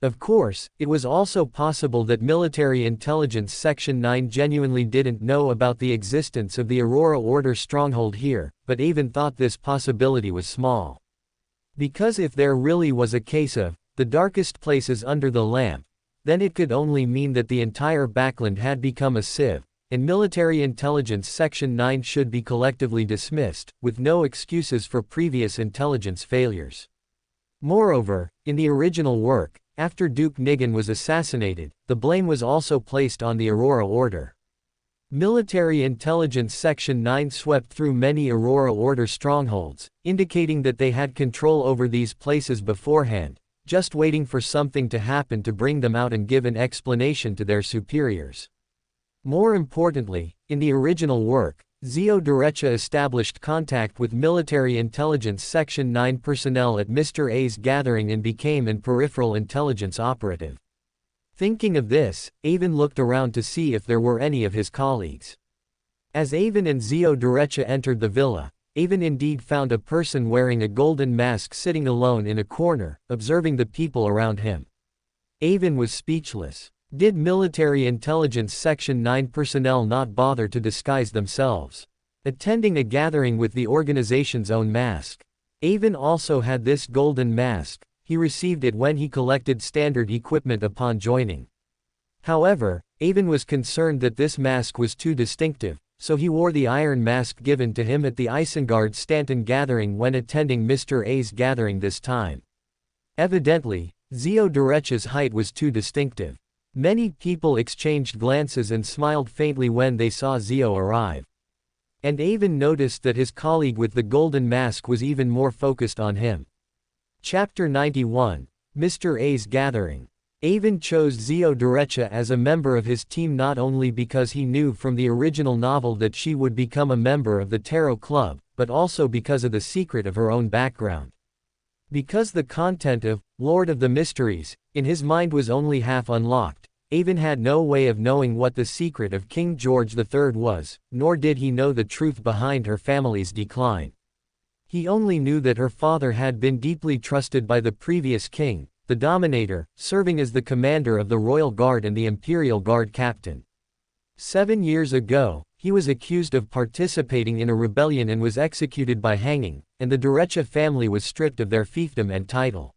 Of course, it was also possible that Military Intelligence Section 9 genuinely didn't know about the existence of the Aurora Order stronghold here, but Avon thought this possibility was small. Because if there really was a case of the darkest places under the lamp, then it could only mean that the entire backland had become a sieve, and Military Intelligence Section 9 should be collectively dismissed, with no excuses for previous intelligence failures. Moreover, in the original work, after Duke Nigan was assassinated, the blame was also placed on the Aurora Order. Military Intelligence Section 9 swept through many Aurora Order strongholds, indicating that they had control over these places beforehand, just waiting for something to happen to bring them out and give an explanation to their superiors. More importantly, in the original work, Zio Derecha established contact with Military Intelligence Section 9 personnel at Mr. A's gathering and became an peripheral intelligence operative. Thinking of this, Avon looked around to see if there were any of his colleagues. As Avon and Zio Derecha entered the villa, Avon indeed found a person wearing a golden mask sitting alone in a corner, observing the people around him. Avon was speechless. Did Military Intelligence Section 9 personnel not bother to disguise themselves, attending a gathering with the organization's own mask? Avon also had this golden mask. He received it when he collected standard equipment upon joining. However, Avon was concerned that this mask was too distinctive, so he wore the iron mask given to him at the Isengard Stanton gathering when attending Mr. A's gathering this time. Evidently, Zio Derecha's height was too distinctive. Many people exchanged glances and smiled faintly when they saw Zio arrive. And Avon noticed that his colleague with the golden mask was even more focused on him. Chapter 91, Mr. A's Gathering. Avon chose Zio Derecha as a member of his team not only because he knew from the original novel that she would become a member of the Tarot Club, but also because of the secret of her own background. Because the content of Lord of the Mysteries in his mind was only half unlocked, Avon had no way of knowing what the secret of King George III was, nor did he know the truth behind her family's decline. He only knew that her father had been deeply trusted by the previous king, the Dominator, serving as the commander of the Royal Guard and the Imperial Guard captain. 7 years ago, he was accused of participating in a rebellion and was executed by hanging, and the Derecha family was stripped of their fiefdom and title.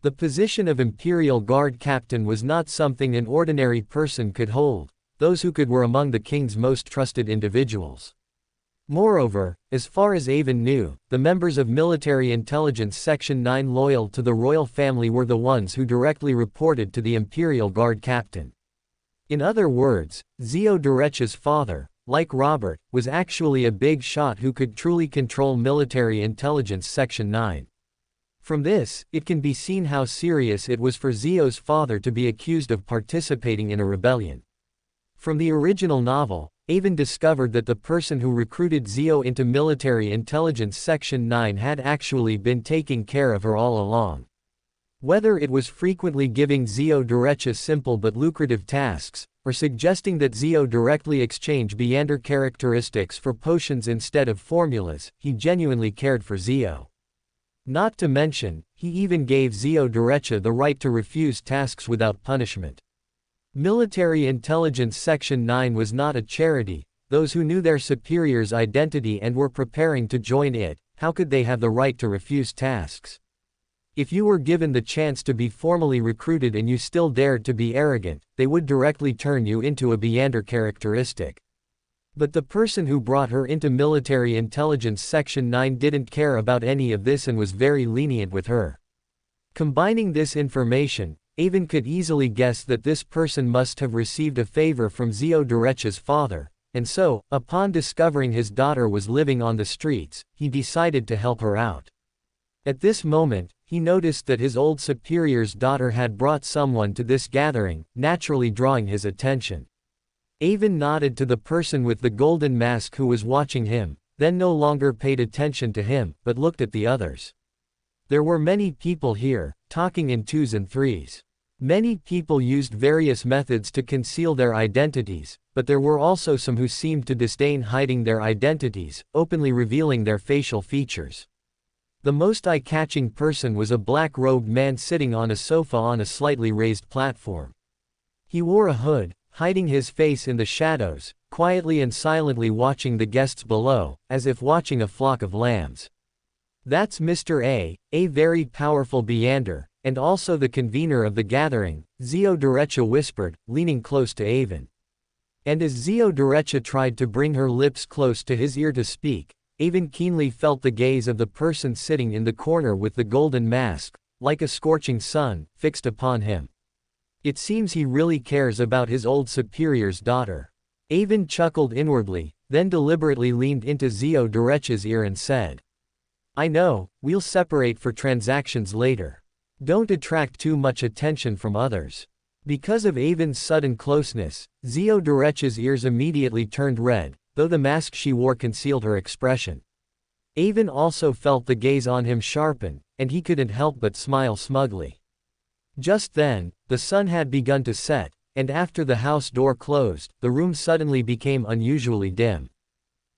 The position of Imperial Guard captain was not something an ordinary person could hold. Those who could were among the king's most trusted individuals. Moreover, as far as Avon knew, the members of Military Intelligence Section 9 loyal to the royal family were the ones who directly reported to the Imperial Guard captain. In other words, Zio Derecha's father, like Robert, was actually a big shot who could truly control Military Intelligence Section 9. From this, it can be seen how serious it was for Zio's father to be accused of participating in a rebellion. From the original novel, Avon discovered that the person who recruited Zio into Military Intelligence Section 9 had actually been taking care of her all along. Whether it was frequently giving Zio Derecha simple but lucrative tasks, or suggesting that Zio directly exchange Beander characteristics for potions instead of formulas, he genuinely cared for Zio. Not to mention, he even gave Zio Derecha the right to refuse tasks without punishment. Military Intelligence Section 9 was not a charity. Those who knew their superior's identity and were preparing to join it, how could they have the right to refuse tasks? If you were given the chance to be formally recruited and you still dared to be arrogant, they would directly turn you into a Beander characteristic. But the person who brought her into Military Intelligence Section 9 didn't care about any of this and was very lenient with her. Combining this information, Avon could easily guess that this person must have received a favor from Zio Derecha's father, and so, upon discovering his daughter was living on the streets, he decided to help her out. At this moment, he noticed that his old superior's daughter had brought someone to this gathering, naturally drawing his attention. Avon nodded to the person with the golden mask who was watching him, then no longer paid attention to him, but looked at the others. There were many people here, talking in twos and threes. Many people used various methods to conceal their identities, but there were also some who seemed to disdain hiding their identities, openly revealing their facial features. The most eye-catching person was a black-robed man sitting on a sofa on a slightly raised platform. He wore a hood, hiding his face in the shadows, quietly and silently watching the guests below, as if watching a flock of lambs. "That's Mr. A very powerful Beander, and also the convener of the gathering," Zio Derecha whispered, leaning close to Avon. And as Zio Derecha tried to bring her lips close to his ear to speak, Avon keenly felt the gaze of the person sitting in the corner with the golden mask, like a scorching sun, fixed upon him. It seems he really cares about his old superior's daughter. Avon chuckled inwardly, then deliberately leaned into Zio Derecha's ear and said, "I know, we'll separate for transactions later. Don't attract too much attention from others." Because of Avon's sudden closeness, Zio Derecha's ears immediately turned red, though the mask she wore concealed her expression. Avon also felt the gaze on him sharpen, and he couldn't help but smile smugly. Just then, the sun had begun to set, and after the house door closed, the room suddenly became unusually dim.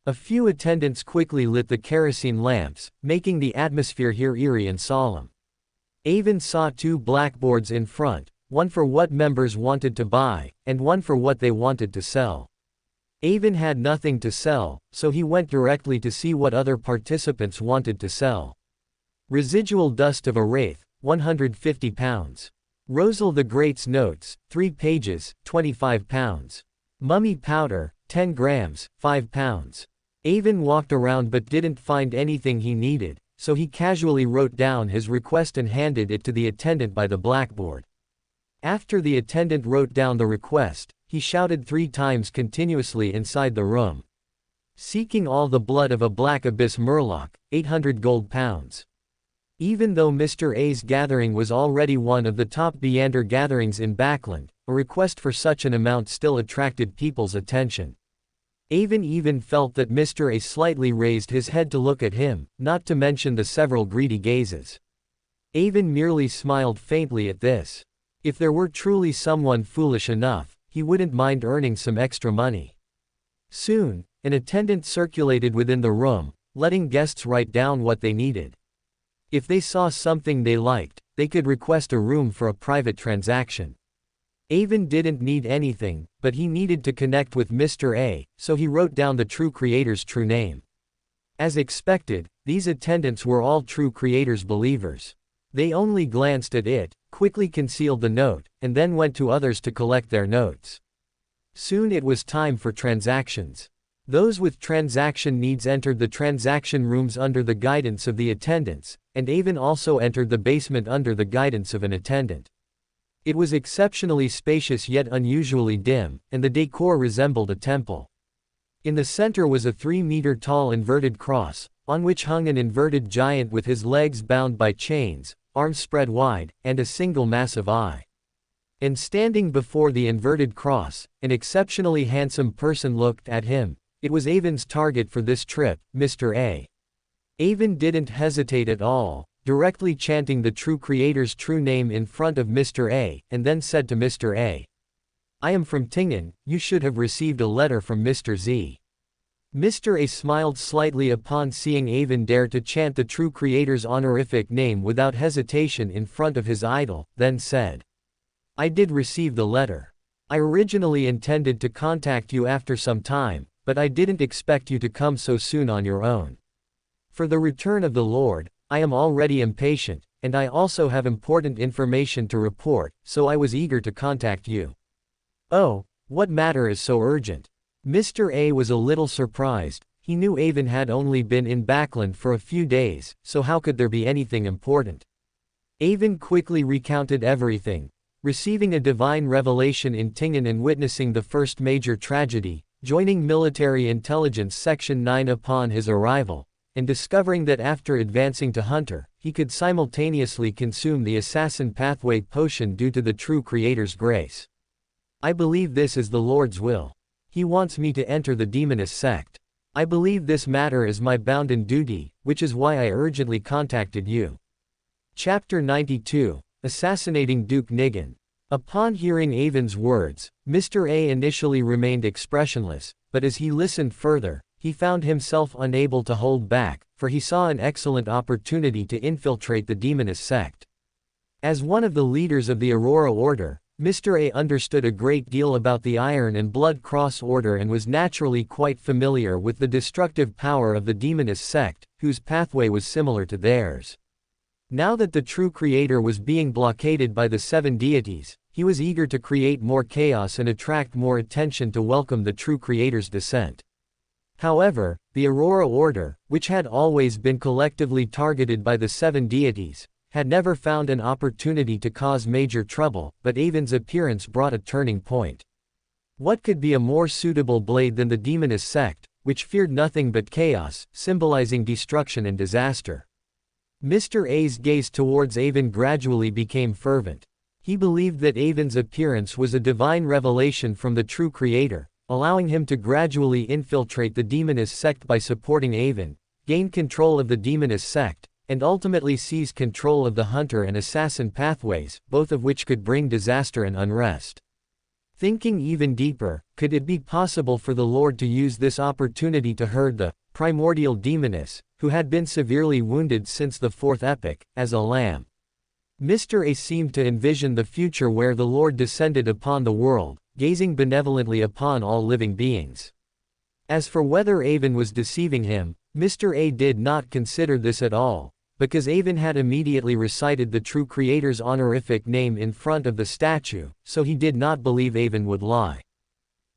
A few attendants quickly lit the kerosene lamps, making the atmosphere here eerie and solemn. Avon saw 2 blackboards in front, one for what members wanted to buy, and one for what they wanted to sell. Avon had nothing to sell, so he went directly to see what other participants wanted to sell. Residual dust of a wraith, £150. Rosal the Great's notes, 3 pages, £25. Mummy powder, 10 grams, £5. Avon walked around but didn't find anything he needed, so he casually wrote down his request and handed it to the attendant by the blackboard. After the attendant wrote down the request, he shouted 3 times continuously inside the room. Seeking all the blood of a black abyss murloc, 800 gold pounds. Even though Mr. A's gathering was already one of the top Beander gatherings in Backland, a request for such an amount still attracted people's attention. Avon even felt that Mr. A slightly raised his head to look at him, not to mention the several greedy gazes. Avon merely smiled faintly at this. If there were truly someone foolish enough, he wouldn't mind earning some extra money. Soon, an attendant circulated within the room, letting guests write down what they needed. If they saw something they liked, they could request a room for a private transaction. Avon didn't need anything, but he needed to connect with Mr. A, so he wrote down the true creator's true name. As expected, these attendants were all true creator's believers. They only glanced at it, quickly concealed the note, and then went to others to collect their notes. Soon it was time for transactions. Those with transaction needs entered the transaction rooms under the guidance of the attendants, and Avon also entered the basement under the guidance of an attendant. It was exceptionally spacious yet unusually dim, and the decor resembled a temple. In the center was a 3-meter-tall inverted cross, on which hung an inverted giant with his legs bound by chains, arms spread wide, and a single massive eye. And standing before the inverted cross, an exceptionally handsome person looked at him. It was Avon's target for this trip, Mr. A. Avon didn't hesitate at all, directly chanting the true creator's true name in front of Mr. A, and then said to Mr. A, "I am from Tingen, you should have received a letter from Mr. Z." Mr. A smiled slightly upon seeing Avon dare to chant the true creator's honorific name without hesitation in front of his idol, then said, "I did receive the letter. I originally intended to contact you after some time, but I didn't expect you to come so soon on your own. For the return of the Lord, I am already impatient, and I also have important information to report, so I was eager to contact you." "Oh, what matter is so urgent?" Mr. A was a little surprised. He knew Avon had only been in Backland for a few days, so how could there be anything important? Avon quickly recounted everything, receiving a divine revelation in Tingen and witnessing the first major tragedy, joining Military Intelligence Section 9 upon his arrival, and discovering that after advancing to Hunter, he could simultaneously consume the Assassin Pathway potion due to the true creator's grace. "I believe this is the Lord's will. He wants me to enter the demonist sect. I believe this matter is my bounden duty, which is why I urgently contacted you." Chapter 92, Assassinating Duke Nigan. Upon hearing Avon's words, Mr. A initially remained expressionless, but as he listened further, he found himself unable to hold back, for he saw an excellent opportunity to infiltrate the demonist sect. As one of the leaders of the Aurora Order, Mr. A understood a great deal about the Iron and Blood Cross Order and was naturally quite familiar with the destructive power of the demonist sect, whose pathway was similar to theirs. Now that the true creator was being blockaded by the 7 deities, he was eager to create more chaos and attract more attention to welcome the true creator's descent. However, the Aurora Order, which had always been collectively targeted by the 7 deities, had never found an opportunity to cause major trouble, but Avon's appearance brought a turning point. What could be a more suitable blade than the demonist sect, which feared nothing but chaos, symbolizing destruction and disaster? Mr. A's gaze towards Avon gradually became fervent. He believed that Avon's appearance was a divine revelation from the true creator, allowing him to gradually infiltrate the demonist sect by supporting Avon, gain control of the demonist sect, and ultimately seize control of the Hunter and Assassin pathways, both of which could bring disaster and unrest. Thinking even deeper, could it be possible for the Lord to use this opportunity to herd the primordial demoness, who had been severely wounded since the 4th epoch, as a lamb? Mr. A seemed to envision the future where the Lord descended upon the world, gazing benevolently upon all living beings. As for whether Avon was deceiving him, Mr. A did not consider this at all, because Avon had immediately recited the true creator's honorific name in front of the statue, so he did not believe Avon would lie.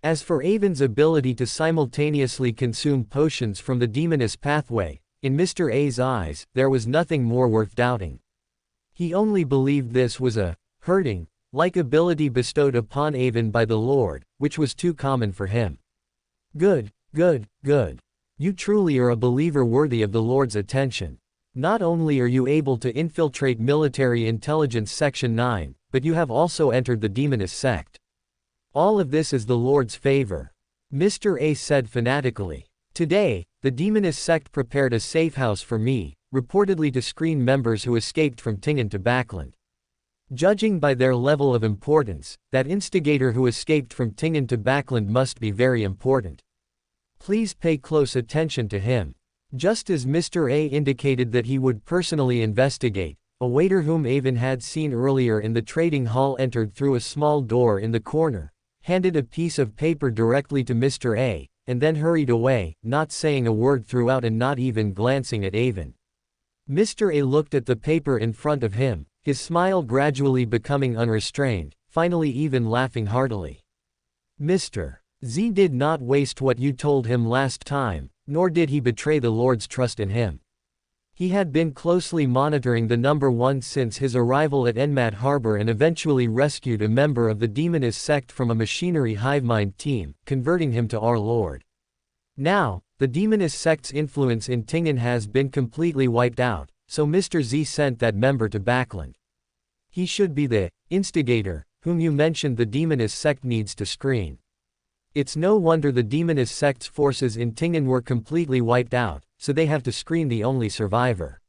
As for Avon's ability to simultaneously consume potions from the demonist pathway, in Mr. A's eyes, there was nothing more worth doubting. He only believed this was a herding-like ability bestowed upon Avon by the Lord, which was too common for him. Good, good, good. You truly are a believer worthy of the Lord's attention. Not only are you able to infiltrate Military Intelligence Section 9, but you have also entered the Demonist sect. All of this is the Lord's favor. Mr. A said fanatically. Today, the Demonist sect prepared a safe house for me, reportedly to screen members who escaped from Tingen to Backland. Judging by their level of importance, that instigator who escaped from Tingen to Backland must be very important. Please pay close attention to him. Just as Mr. A indicated that he would personally investigate, a waiter whom Avon had seen earlier in the trading hall entered through a small door in the corner, handed a piece of paper directly to Mr. A, and then hurried away, not saying a word throughout and not even glancing at Avon. Mr. A looked at the paper in front of him, his smile gradually becoming unrestrained, finally even laughing heartily. Mr. Z did not waste what you told him last time, nor did he betray the Lord's trust in him. He had been closely monitoring the number 1 since his arrival at Enmat Harbor and eventually rescued a member of the Demonist sect from a machinery hivemind team, converting him to our Lord. Now, the Demonist sect's influence in Tingen has been completely wiped out, so Mr. Z sent that member to Backland. He should be the instigator, whom you mentioned the Demonist sect needs to screen. It's no wonder the Demonist sect's forces in Tingen were completely wiped out, so they have to screen the only survivor.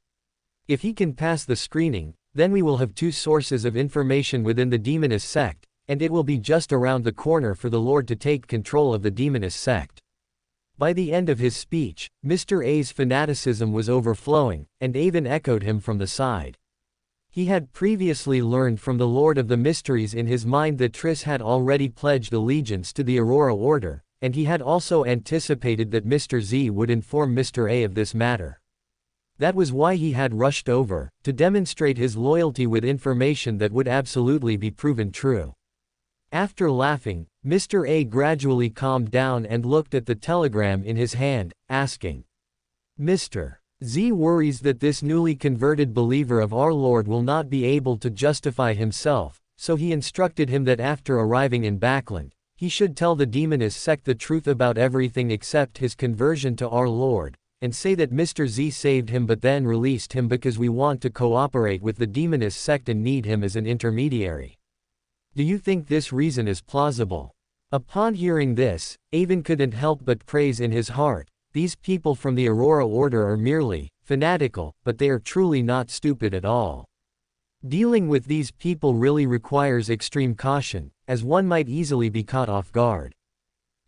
If he can pass the screening, then we will have 2 sources of information within the Demonist sect, and it will be just around the corner for the Lord to take control of the Demonist sect. By the end of his speech, Mr. A's fanaticism was overflowing, and Avon echoed him from the side. He had previously learned from the Lord of the Mysteries in his mind that Triss had already pledged allegiance to the Aurora Order, and he had also anticipated that Mr. Z would inform Mr. A of this matter. That was why he had rushed over, to demonstrate his loyalty with information that would absolutely be proven true. After laughing, Mr. A gradually calmed down and looked at the telegram in his hand, asking, Mr. Z worries that this newly converted believer of our Lord will not be able to justify himself, so he instructed him that after arriving in Backland, he should tell the Demonist sect the truth about everything except his conversion to our Lord, and say that Mr. Z saved him but then released him because we want to cooperate with the Demonist sect and need him as an intermediary. Do you think this reason is plausible? Upon hearing this, Avon couldn't help but praise in his heart, these people from the Aurora Order are merely fanatical, but they are truly not stupid at all. Dealing with these people really requires extreme caution, as one might easily be caught off guard.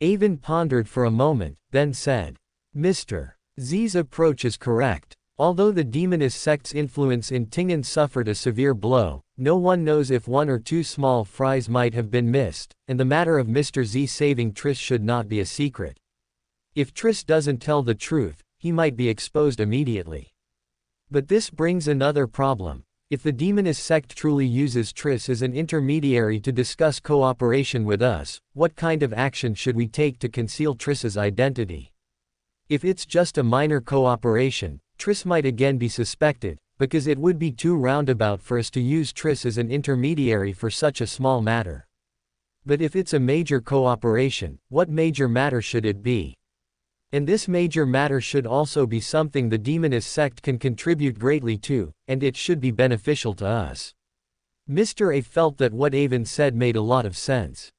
Avon pondered for a moment, then said, Mr. Z's approach is correct. Although the Demonist sect's influence in Tingen suffered a severe blow, no one knows if 1 or 2 small fries might have been missed, and the matter of Mr. Z saving Triss should not be a secret. If Triss doesn't tell the truth, he might be exposed immediately. But this brings another problem. If the Demonist sect truly uses Triss as an intermediary to discuss cooperation with us, what kind of action should we take to conceal Triss's identity? If it's just a minor cooperation, Triss might again be suspected, because it would be too roundabout for us to use Triss as an intermediary for such a small matter. But if it's a major cooperation, what major matter should it be? And this major matter should also be something the Demonist sect can contribute greatly to, and it should be beneficial to us. Mr. A felt that what Avon said made a lot of sense.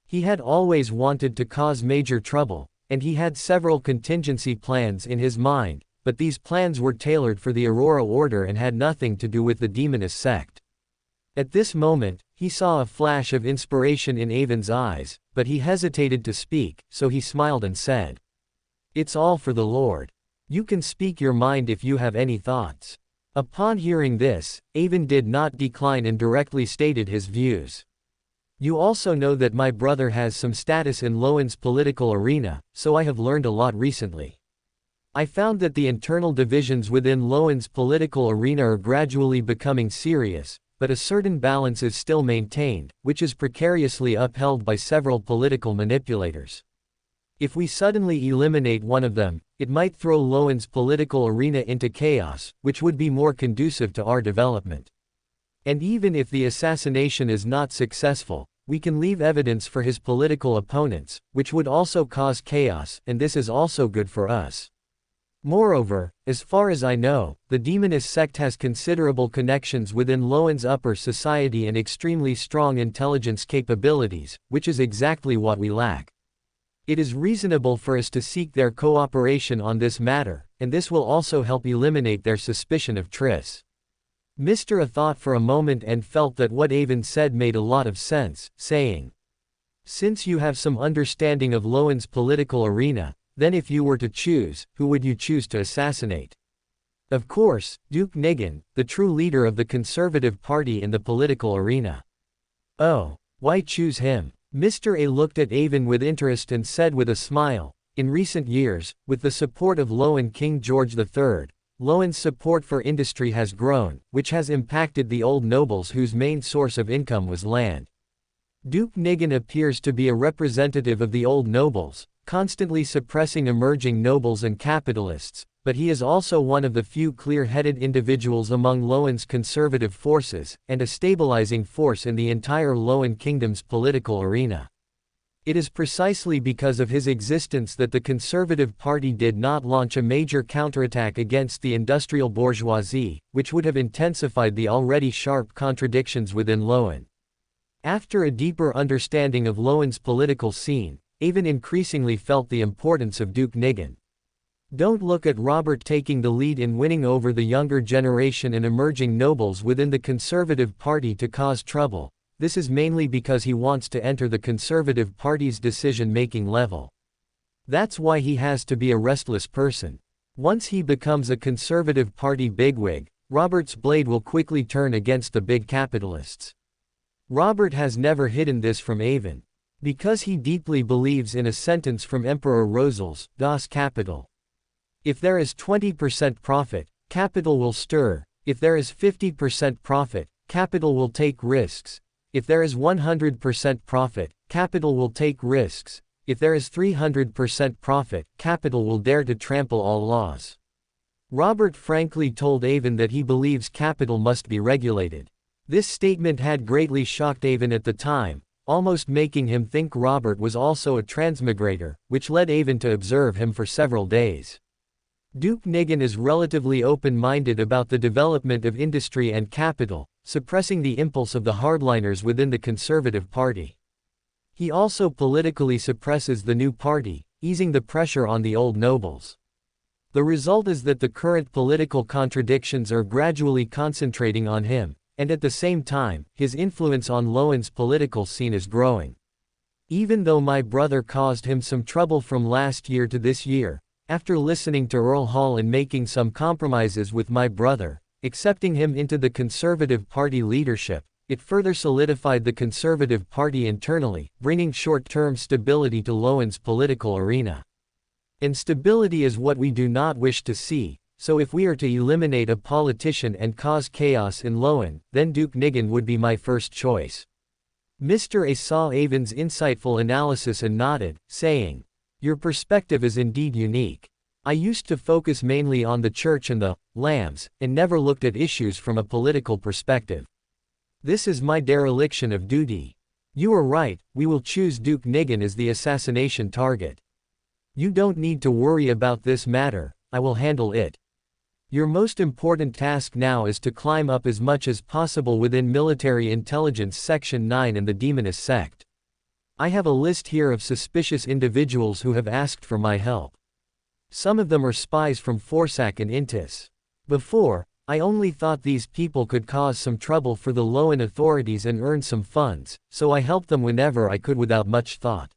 He had always wanted to cause major trouble, and he had several contingency plans in his mind, but these plans were tailored for the Aurora Order and had nothing to do with the Demonist sect. At this moment, he saw a flash of inspiration in Avon's eyes, but he hesitated to speak, so he smiled and said, It's all for the Lord. You can speak your mind if you have any thoughts. Upon hearing this, Avon did not decline and directly stated his views. You also know that my brother has some status in LotM's political arena, so I have learned a lot recently. I found that the internal divisions within LotM's political arena are gradually becoming serious, but a certain balance is still maintained, which is precariously upheld by several political manipulators. If we suddenly eliminate one of them, it might throw LotM's political arena into chaos, which would be more conducive to our development. And even if the assassination is not successful, we can leave evidence for his political opponents, which would also cause chaos, and this is also good for us. Moreover, as far as I know, the demonist sect has considerable connections within LotM's upper society and extremely strong intelligence capabilities, which is exactly what we lack. It is reasonable for us to seek their cooperation on this matter, and this will also help eliminate their suspicion of Triss. Mr. A thought for a moment and felt that what Avon said made a lot of sense, saying, "Since you have some understanding of LotM's political arena, then if you were to choose, who would you choose to assassinate?" Of course, Duke Nigan, the true leader of the Conservative Party in the political arena. "Oh, why choose him?" Mr. A looked at Avon with interest and said with a smile, "In recent years, with the support of LotM King George III, LotM's support for industry has grown, which has impacted the old nobles whose main source of income was land. Duke Nigan appears to be a representative of the old nobles, constantly suppressing emerging nobles and capitalists, but he is also one of the few clear-headed individuals among LotM's conservative forces, and a stabilizing force in the entire LotM kingdom's political arena. It is precisely because of his existence that the Conservative Party did not launch a major counterattack against the industrial bourgeoisie, which would have intensified the already sharp contradictions within LotM." After a deeper understanding of LotM's political scene, Avon increasingly felt the importance of Duke Nigan. Don't look at Robert taking the lead in winning over the younger generation and emerging nobles within the Conservative Party to cause trouble. This is mainly because he wants to enter the Conservative Party's decision-making level. That's why he has to be a restless person. Once he becomes a Conservative Party bigwig, Robert's blade will quickly turn against the big capitalists. Robert has never hidden this from Avon. Because he deeply believes in a sentence from Emperor Rosel's, Das Kapital. If there is 20% profit, capital will stir. If there is 50% profit, capital will take risks. If there is 100% profit, capital will take risks. If there is 300% profit, capital will dare to trample all laws. Robert frankly told Avon that he believes capital must be regulated. This statement had greatly shocked Avon at the time, almost making him think Robert was also a transmigrator, which led Avon to observe him for several days. Duke Nigan is relatively open-minded about the development of industry and capital, suppressing the impulse of the hardliners within the Conservative Party. He also politically suppresses the new party, easing the pressure on the old nobles. The result is that the current political contradictions are gradually concentrating on him, and at the same time, his influence on LotM's political scene is growing. Even though my brother caused him some trouble from last year to this year, after listening to Earl Hall and making some compromises with my brother, accepting him into the Conservative Party leadership, it further solidified the Conservative Party internally, bringing short-term stability to LotM's political arena. And stability is what we do not wish to see, so if we are to eliminate a politician and cause chaos in LotM, then Duke Nigan would be my first choice. Mr. A saw Avon's insightful analysis and nodded, saying, "Your perspective is indeed unique. I used to focus mainly on the church and the lambs, and never looked at issues from a political perspective. This is my dereliction of duty. You are right, we will choose Duke Nigan as the assassination target. You don't need to worry about this matter, I will handle it. Your most important task now is to climb up as much as possible within Military Intelligence Section 9 and the Demonist sect. I have a list here of suspicious individuals who have asked for my help. Some of them are spies from Forsac and Intis. Before, I only thought these people could cause some trouble for the LotM authorities and earn some funds, so I helped them whenever I could without much thought.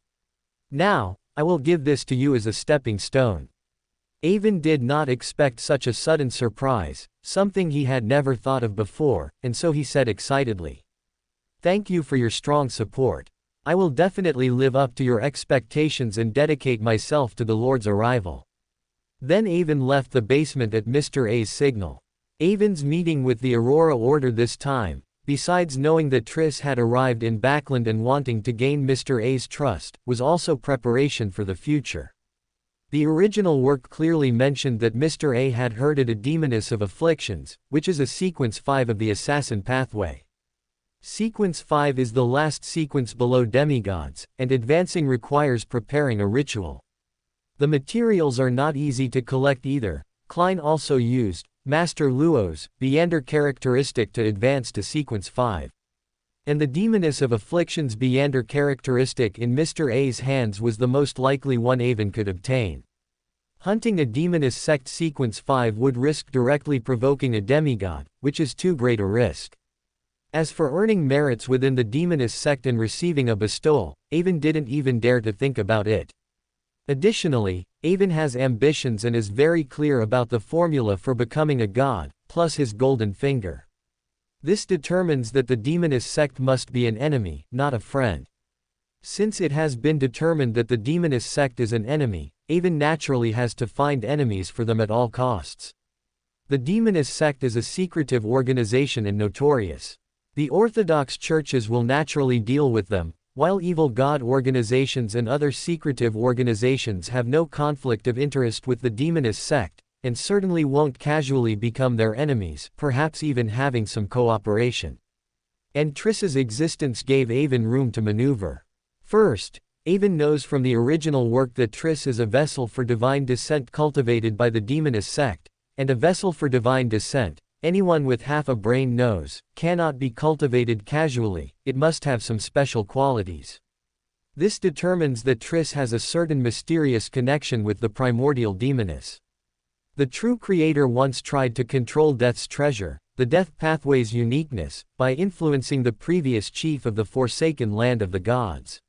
Now, I will give this to you as a stepping stone." Avon did not expect such a sudden surprise, something he had never thought of before, and so he said excitedly, "Thank you for your strong support. I will definitely live up to your expectations and dedicate myself to the Lord's arrival." Then Avon left the basement at Mr. A's signal. Avon's meeting with the Aurora Order this time, besides knowing that Triss had arrived in Backland and wanting to gain Mr. A's trust, was also preparation for the future. The original work clearly mentioned that Mr. A had heard at a demoness of afflictions, which is a sequence 5 of the assassin pathway. Sequence 5 is the last sequence below demigods, and advancing requires preparing a ritual. The materials are not easy to collect either. Klein also used Master Luo's Beander characteristic to advance to sequence 5. And the Demoness of Affliction's Beander characteristic in Mr. A's hands was the most likely one Avon could obtain. Hunting a Demoness sect sequence 5 would risk directly provoking a demigod, which is too great a risk. As for earning merits within the Demoness sect and receiving a bestowal, Avon didn't even dare to think about it. Additionally, Avon has ambitions and is very clear about the formula for becoming a god, plus his golden finger. This determines that the Demoness sect must be an enemy, not a friend. Since it has been determined that the Demoness sect is an enemy, Avon naturally has to find enemies for them at all costs. The Demoness sect is a secretive organization and notorious. The Orthodox churches will naturally deal with them, while evil god organizations and other secretive organizations have no conflict of interest with the Demoness sect, and certainly won't casually become their enemies, perhaps even having some cooperation. And Triss's existence gave Avon room to maneuver. First, Avon knows from the original work that Triss is a vessel for divine descent cultivated by the Demoness sect, and a vessel for divine descent, anyone with half a brain knows, cannot be cultivated casually, it must have some special qualities. This determines that Triss has a certain mysterious connection with the primordial Demoness. The true creator once tried to control Death's treasure, the Death Pathway's uniqueness, by influencing the previous chief of the Forsaken Land of the Gods.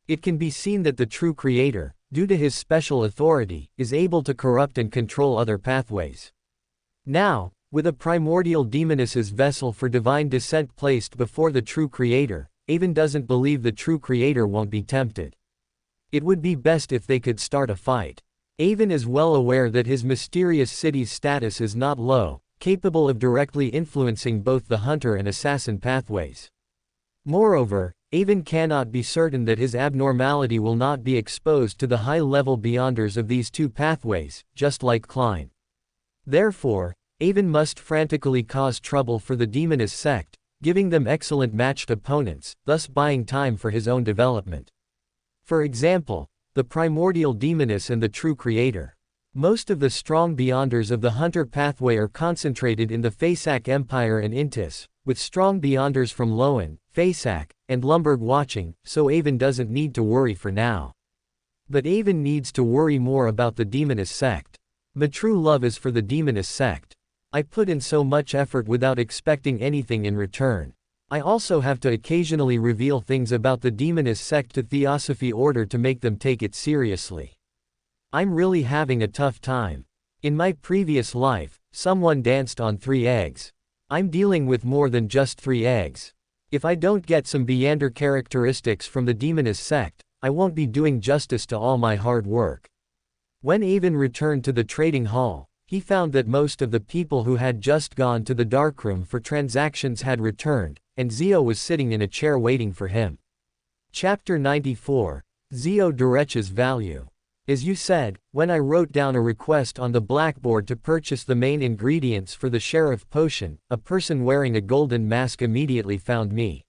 It can be seen that the true creator, due to his special authority, is able to corrupt and control other pathways. Now, with a primordial Demoness's vessel for divine descent placed before the true creator, Avon doesn't believe the true creator won't be tempted. It would be best if they could start a fight. Avon is well aware that his mysterious city's status is not low, capable of directly influencing both the hunter and assassin pathways. Moreover, Avon cannot be certain that his abnormality will not be exposed to the high-level beyonders of these two pathways, just like Klein. Therefore, Avon must frantically cause trouble for the Demoness sect, giving them excellent matched opponents, thus buying time for his own development. For example, the primordial Demoness and the true creator. Most of the strong beyonders of the hunter pathway are concentrated in the Fasak Empire and Intis, with strong beyonders from Loan, Fasak, and Lumberg watching, so Avon doesn't need to worry for now. But Avon needs to worry more about the Demoness sect. My true love is for the Demoness sect. I put in so much effort without expecting anything in return. I also have to occasionally reveal things about the Demoness sect to Theosophy Order to make them take it seriously. I'm really having a tough time. In my previous life, someone danced on 3 eggs. I'm dealing with more than just 3 eggs. If I don't get some Beander characteristics from the Demoness sect, I won't be doing justice to all my hard work. When Avon returned to the trading hall, he found that most of the people who had just gone to the darkroom for transactions had returned, and Zio was sitting in a chair waiting for him. Chapter 94, Zio Durecha's Value. As you said, when I wrote down a request on the blackboard to purchase the main ingredients for the sheriff potion, a person wearing a golden mask immediately found me.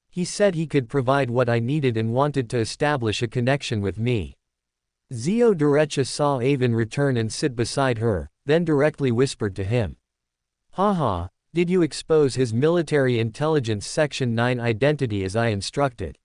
He said he could provide what I needed and wanted to establish a connection with me. Zio Durecha saw Avon return and sit beside her, then directly whispered to him. Haha, did you expose his military intelligence section 9 identity as I instructed?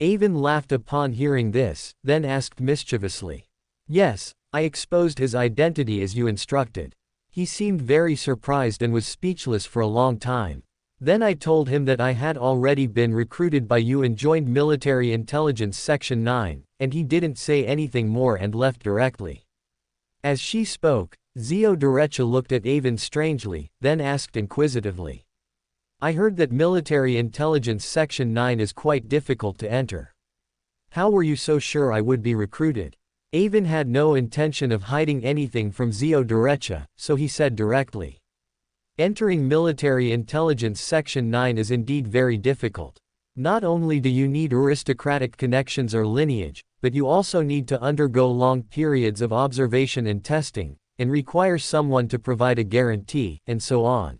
Avon laughed upon hearing this, then asked mischievously. Yes, I exposed his identity as you instructed. He seemed very surprised and was speechless for a long time. Then I told him that I had already been recruited by you and joined military intelligence section 9, and he didn't say anything more and left directly. As she spoke, Zio Durecha looked at Avon strangely, then asked inquisitively. I heard that military intelligence section 9 is quite difficult to enter. How were you so sure I would be recruited? Avon had no intention of hiding anything from Zio Durecha, so he said directly. Entering military intelligence section 9 is indeed very difficult. Not only do you need aristocratic connections or lineage, but you also need to undergo long periods of observation and testing, and require someone to provide a guarantee, and so on.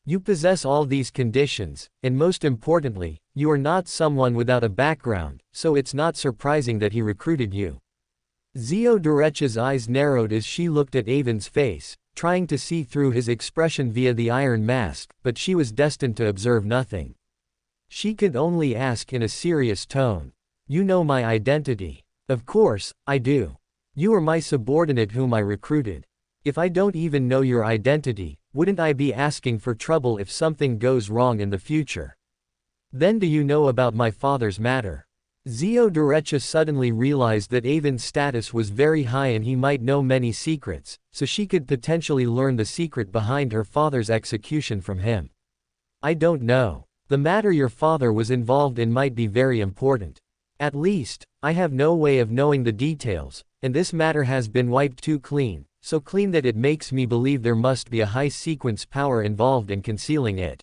You possess all these conditions, and most importantly, you are not someone without a background, so it's not surprising that he recruited you. Zio Durecha's eyes narrowed as she looked at Avon's face, trying to see through his expression via the iron mask, but she was destined to observe nothing. She could only ask in a serious tone. You know my identity. Of course, I do. You are my subordinate whom I recruited. If I don't even know your identity, wouldn't I be asking for trouble if something goes wrong in the future? Then do you know about my father's matter? Zio Durecha suddenly realized that Avon's status was very high and he might know many secrets, so she could potentially learn the secret behind her father's execution from him. I don't know. The matter your father was involved in might be very important. At least, I have no way of knowing the details, and this matter has been wiped too clean, so clean that it makes me believe there must be a high sequence power involved in concealing it.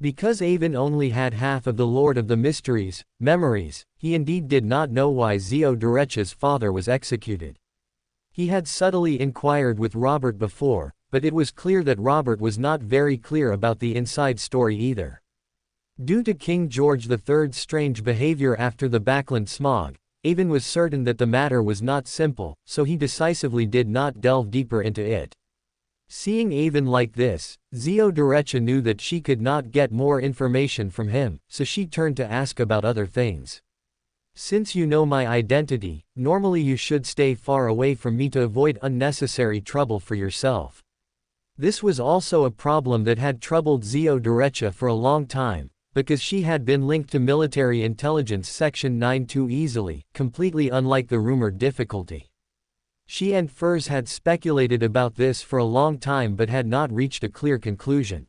Because Avon only had half of the Lord of the Mysteries, memories, he indeed did not know why Zio Durecha's father was executed. He had subtly inquired with Robert before, but it was clear that Robert was not very clear about the inside story either. Due to King George III's strange behavior after the Backland smog, Avon was certain that the matter was not simple, so he decisively did not delve deeper into it. Seeing Avon like this, Zio Durecha knew that she could not get more information from him, so she turned to ask about other things. Since you know my identity, normally you should stay far away from me to avoid unnecessary trouble for yourself. This was also a problem that had troubled Zio Durecha for a long time, because she had been linked to Military Intelligence Section 9 too easily, completely unlike the rumored difficulty. She and Furs had speculated about this for a long time but had not reached a clear conclusion.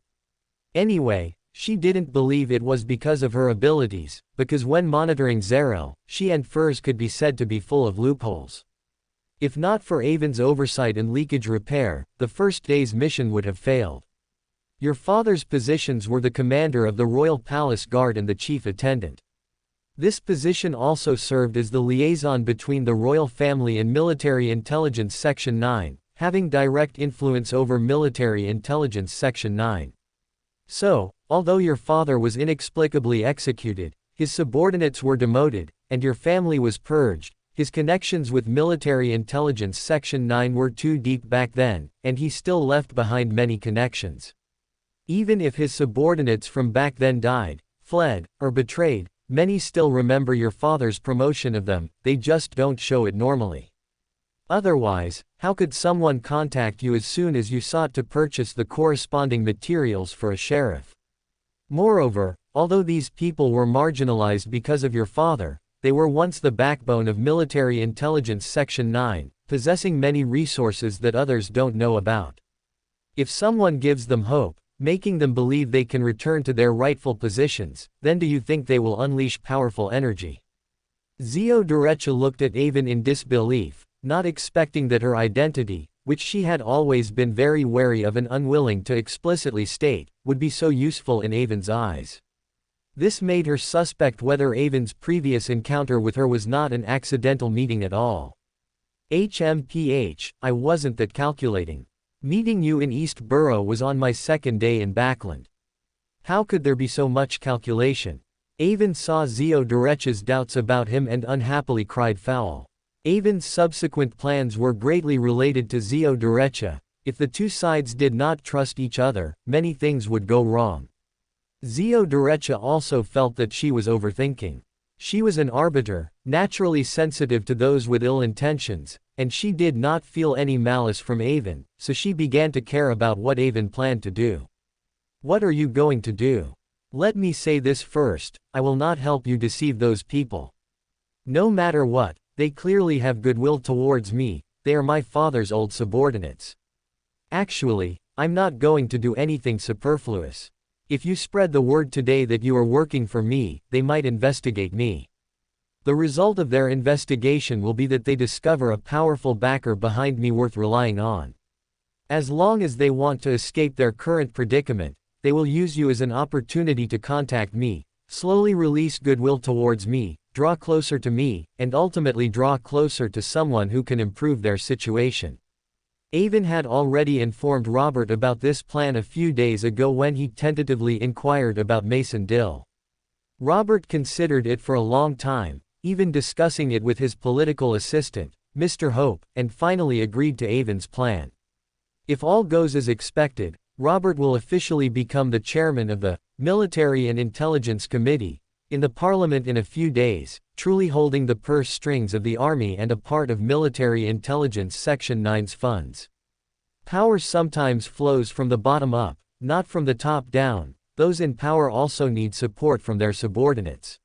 Anyway, she didn't believe it was because of her abilities, because when monitoring Zarel, she and Furs could be said to be full of loopholes. If not for Avon's oversight and leakage repair, the first day's mission would have failed. Your father's positions were the commander of the Royal Palace Guard and the chief attendant. This position also served as the liaison between the royal family and Military Intelligence Section 9, having direct influence over Military Intelligence Section 9. So, although your father was inexplicably executed, his subordinates were demoted, and your family was purged, his connections with Military Intelligence Section 9 were too deep back then, and he still left behind many connections. Even if his subordinates from back then died, fled, or betrayed, many still remember your father's promotion of them, they just don't show it normally. Otherwise, how could someone contact you as soon as you sought to purchase the corresponding materials for a sheriff? Moreover, although these people were marginalized because of your father, they were once the backbone of Military Intelligence Section 9, possessing many resources that others don't know about. If someone gives them hope, making them believe they can return to their rightful positions, then do you think they will unleash powerful energy? Zio Durecha looked at Avon in disbelief, not expecting that her identity, which she had always been very wary of and unwilling to explicitly state, would be so useful in Avon's eyes. This made her suspect whether Avon's previous encounter with her was not an accidental meeting at all. HMPH, I wasn't that calculating. Meeting you in East Borough was on my second day in Backland. How could there be so much calculation? Avon saw Zio Durecha's doubts about him and unhappily cried foul. Avon's subsequent plans were greatly related to Zio Durecha. If the two sides did not trust each other, many things would go wrong. Zio Durecha also felt that she was overthinking. She was an arbiter, naturally sensitive to those with ill intentions, and she did not feel any malice from Avon, so she began to care about what Avon planned to do. What are you going to do? Let me say this first, I will not help you deceive those people. No matter what, they clearly have goodwill towards me, they are my father's old subordinates. Actually, I'm not going to do anything superfluous. If you spread the word today that you are working for me, they might investigate me. The result of their investigation will be that they discover a powerful backer behind me worth relying on. As long as they want to escape their current predicament, they will use you as an opportunity to contact me, slowly release goodwill towards me, draw closer to me, and ultimately draw closer to someone who can improve their situation. Avon had already informed Robert about this plan a few days ago when he tentatively inquired about Mason Dill. Robert considered it for a long time, even discussing it with his political assistant, Mr. Hope, and finally agreed to Avon's plan. If all goes as expected, Robert will officially become the chairman of the Military and Intelligence Committee in the Parliament in a few days, truly holding the purse strings of the Army and a part of Military Intelligence Section 9's funds. Power sometimes flows from the bottom up, not from the top down. Those in power also need support from their subordinates.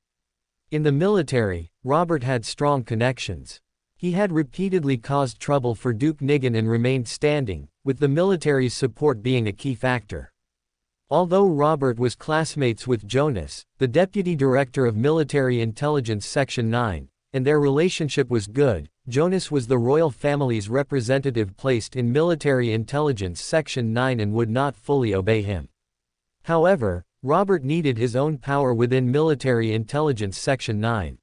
In the military, Robert had strong connections. He had repeatedly caused trouble for Duke Nigan and remained standing, with the military's support being a key factor. Although Robert was classmates with Jonas, the Deputy Director of Military Intelligence Section 9, and their relationship was good, Jonas was the royal family's representative placed in Military Intelligence Section 9 and would not fully obey him. However, Robert needed his own power within Military Intelligence Section 9.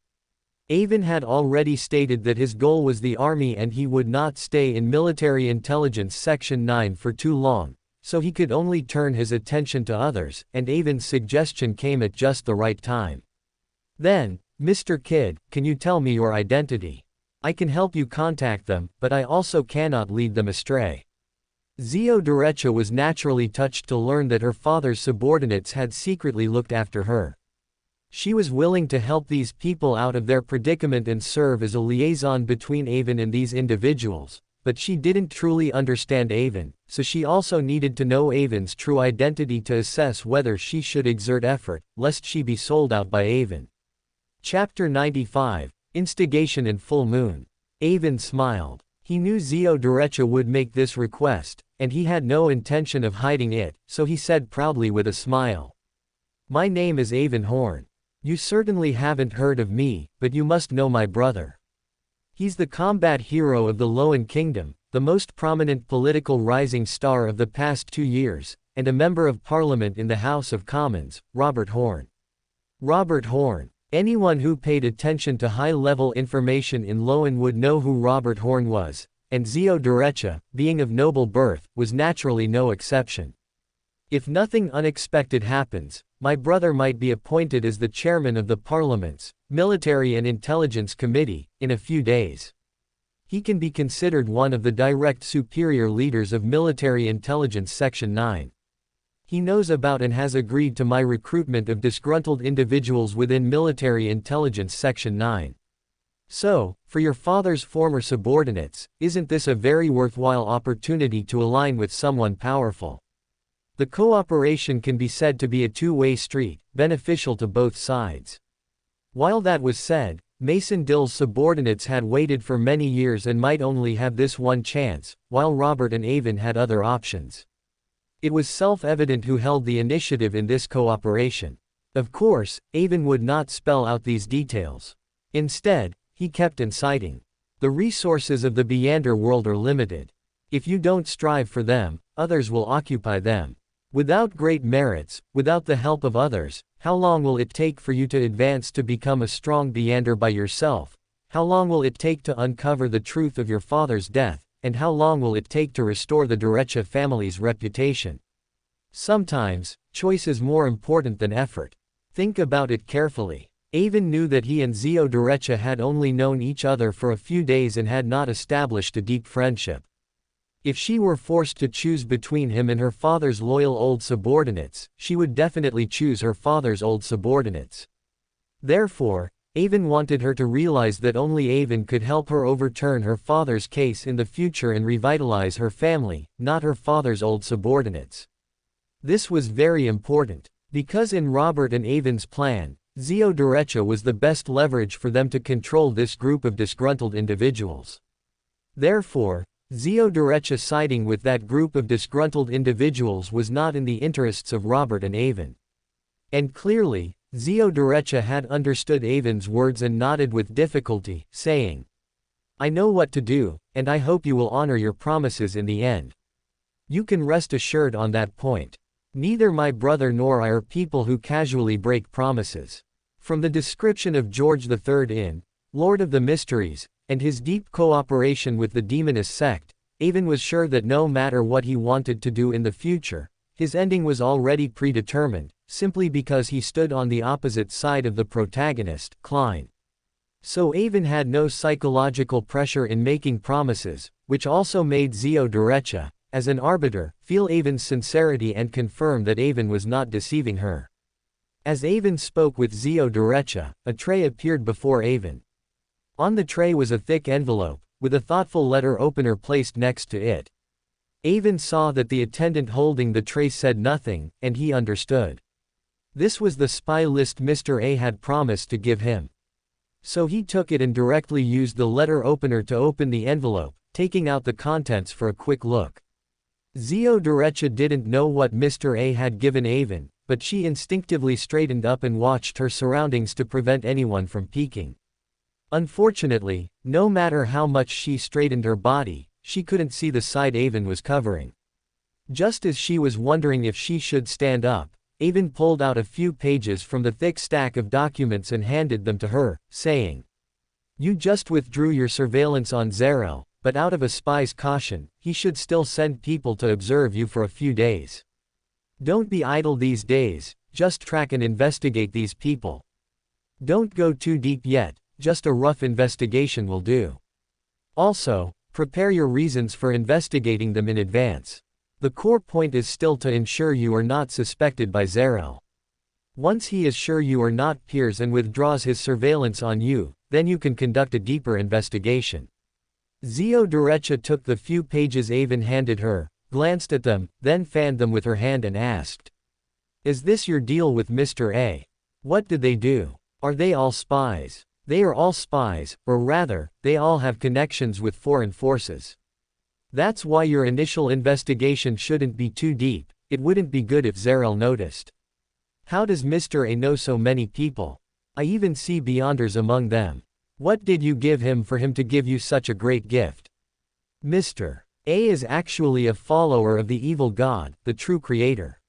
Avon had already stated that his goal was the army and he would not stay in Military Intelligence Section 9 for too long, so he could only turn his attention to others, and Avon's suggestion came at just the right time. Then, Mr. Kidd, can you tell me your identity? I can help you contact them, but I also cannot lead them astray. Zio Derecha was naturally touched to learn that her father's subordinates had secretly looked after her. She was willing to help these people out of their predicament and serve as a liaison between Avon and these individuals, but she didn't truly understand Avon, so she also needed to know Avon's true identity to assess whether she should exert effort, lest she be sold out by Avon. Chapter 95, Instigation and Full Moon. Avon smiled. He knew Zio Derecha would make this request, and he had no intention of hiding it, so he said proudly with a smile. My name is Avon Horn. You certainly haven't heard of me, but you must know my brother. He's the combat hero of the Loan Kingdom, the most prominent political rising star of the past 2 years, and a member of Parliament in the House of Commons, Robert Horn. Robert Horn. Anyone who paid attention to high-level information in Loan would know who Robert Horn was, and Zio Derecha, being of noble birth, was naturally no exception. If nothing unexpected happens, my brother might be appointed as the chairman of the Parliament's Military and Intelligence Committee in a few days. He can be considered one of the direct superior leaders of Military Intelligence Section 9. He knows about and has agreed to my recruitment of disgruntled individuals within Military Intelligence Section 9. So, for your father's former subordinates, isn't this a very worthwhile opportunity to align with someone powerful? The cooperation can be said to be a two-way street, beneficial to both sides. While that was said, Mason Dill's subordinates had waited for many years and might only have this one chance, while Robert and Avon had other options. It was self-evident who held the initiative in this cooperation. Of course, Avon would not spell out these details. Instead, he kept inciting. The resources of the Beyonder world are limited. If you don't strive for them, others will occupy them. Without great merits, without the help of others, how long will it take for you to advance to become a strong Beyonder by yourself? How long will it take to uncover the truth of your father's death, and how long will it take to restore the Derecha family's reputation? Sometimes, choice is more important than effort. Think about it carefully. Avon knew that he and Zio Derecha had only known each other for a few days and had not established a deep friendship. If she were forced to choose between him and her father's loyal old subordinates, she would definitely choose her father's old subordinates. Therefore, Avon wanted her to realize that only Avon could help her overturn her father's case in the future and revitalize her family, not her father's old subordinates. This was very important, because in Robert and Avon's plan, Zio Derecha was the best leverage for them to control this group of disgruntled individuals. Therefore, Zio Derecha siding with that group of disgruntled individuals was not in the interests of Robert and Avon. And clearly, Zio Derecha had understood Avon's words and nodded with difficulty, saying, I know what to do, and I hope you will honor your promises in the end. You can rest assured on that point. Neither my brother nor I are people who casually break promises. From the description of George III in Lord of the Mysteries, and his deep cooperation with the demonist sect, Avon was sure that no matter what he wanted to do in the future, his ending was already predetermined, simply because he stood on the opposite side of the protagonist, Klein. So Avon had no psychological pressure in making promises, which also made Zio Derecha, as an arbiter, feel Avon's sincerity and confirm that Avon was not deceiving her. As Avon spoke with Zio Derecha, a tray appeared before Avon. On the tray was a thick envelope, with a thoughtful letter opener placed next to it. Avon saw that the attendant holding the tray said nothing, and he understood. This was the spy list Mr. A had promised to give him. So he took it and directly used the letter opener to open the envelope, taking out the contents for a quick look. Zio Derecha didn't know what Mr. A had given Avon, but she instinctively straightened up and watched her surroundings to prevent anyone from peeking. Unfortunately, no matter how much she straightened her body, she couldn't see the side Avon was covering. Just as she was wondering if she should stand up, Avon pulled out a few pages from the thick stack of documents and handed them to her, saying, "You just withdrew your surveillance on Zarel, but out of a spy's caution, he should still send people to observe you for a few days. Don't be idle these days, just track and investigate these people. Don't go too deep yet, just a rough investigation will do. Also, prepare your reasons for investigating them in advance. The core point is still to ensure you are not suspected by Zarel. Once he is sure you are not peers and withdraws his surveillance on you, then you can conduct a deeper investigation." Zio Derecha took the few pages Avon handed her, glanced at them, then fanned them with her hand and asked, "Is this your deal with Mr. A? What did they do? Are they all spies?" "They are all spies, or rather, they all have connections with foreign forces. That's why your initial investigation shouldn't be too deep, it wouldn't be good if Zarel noticed. How does Mr. A know so many people? I even see Beyonders among them. What did you give him for him to give you such a great gift?" Mr. A is actually a follower of the evil god, the true creator.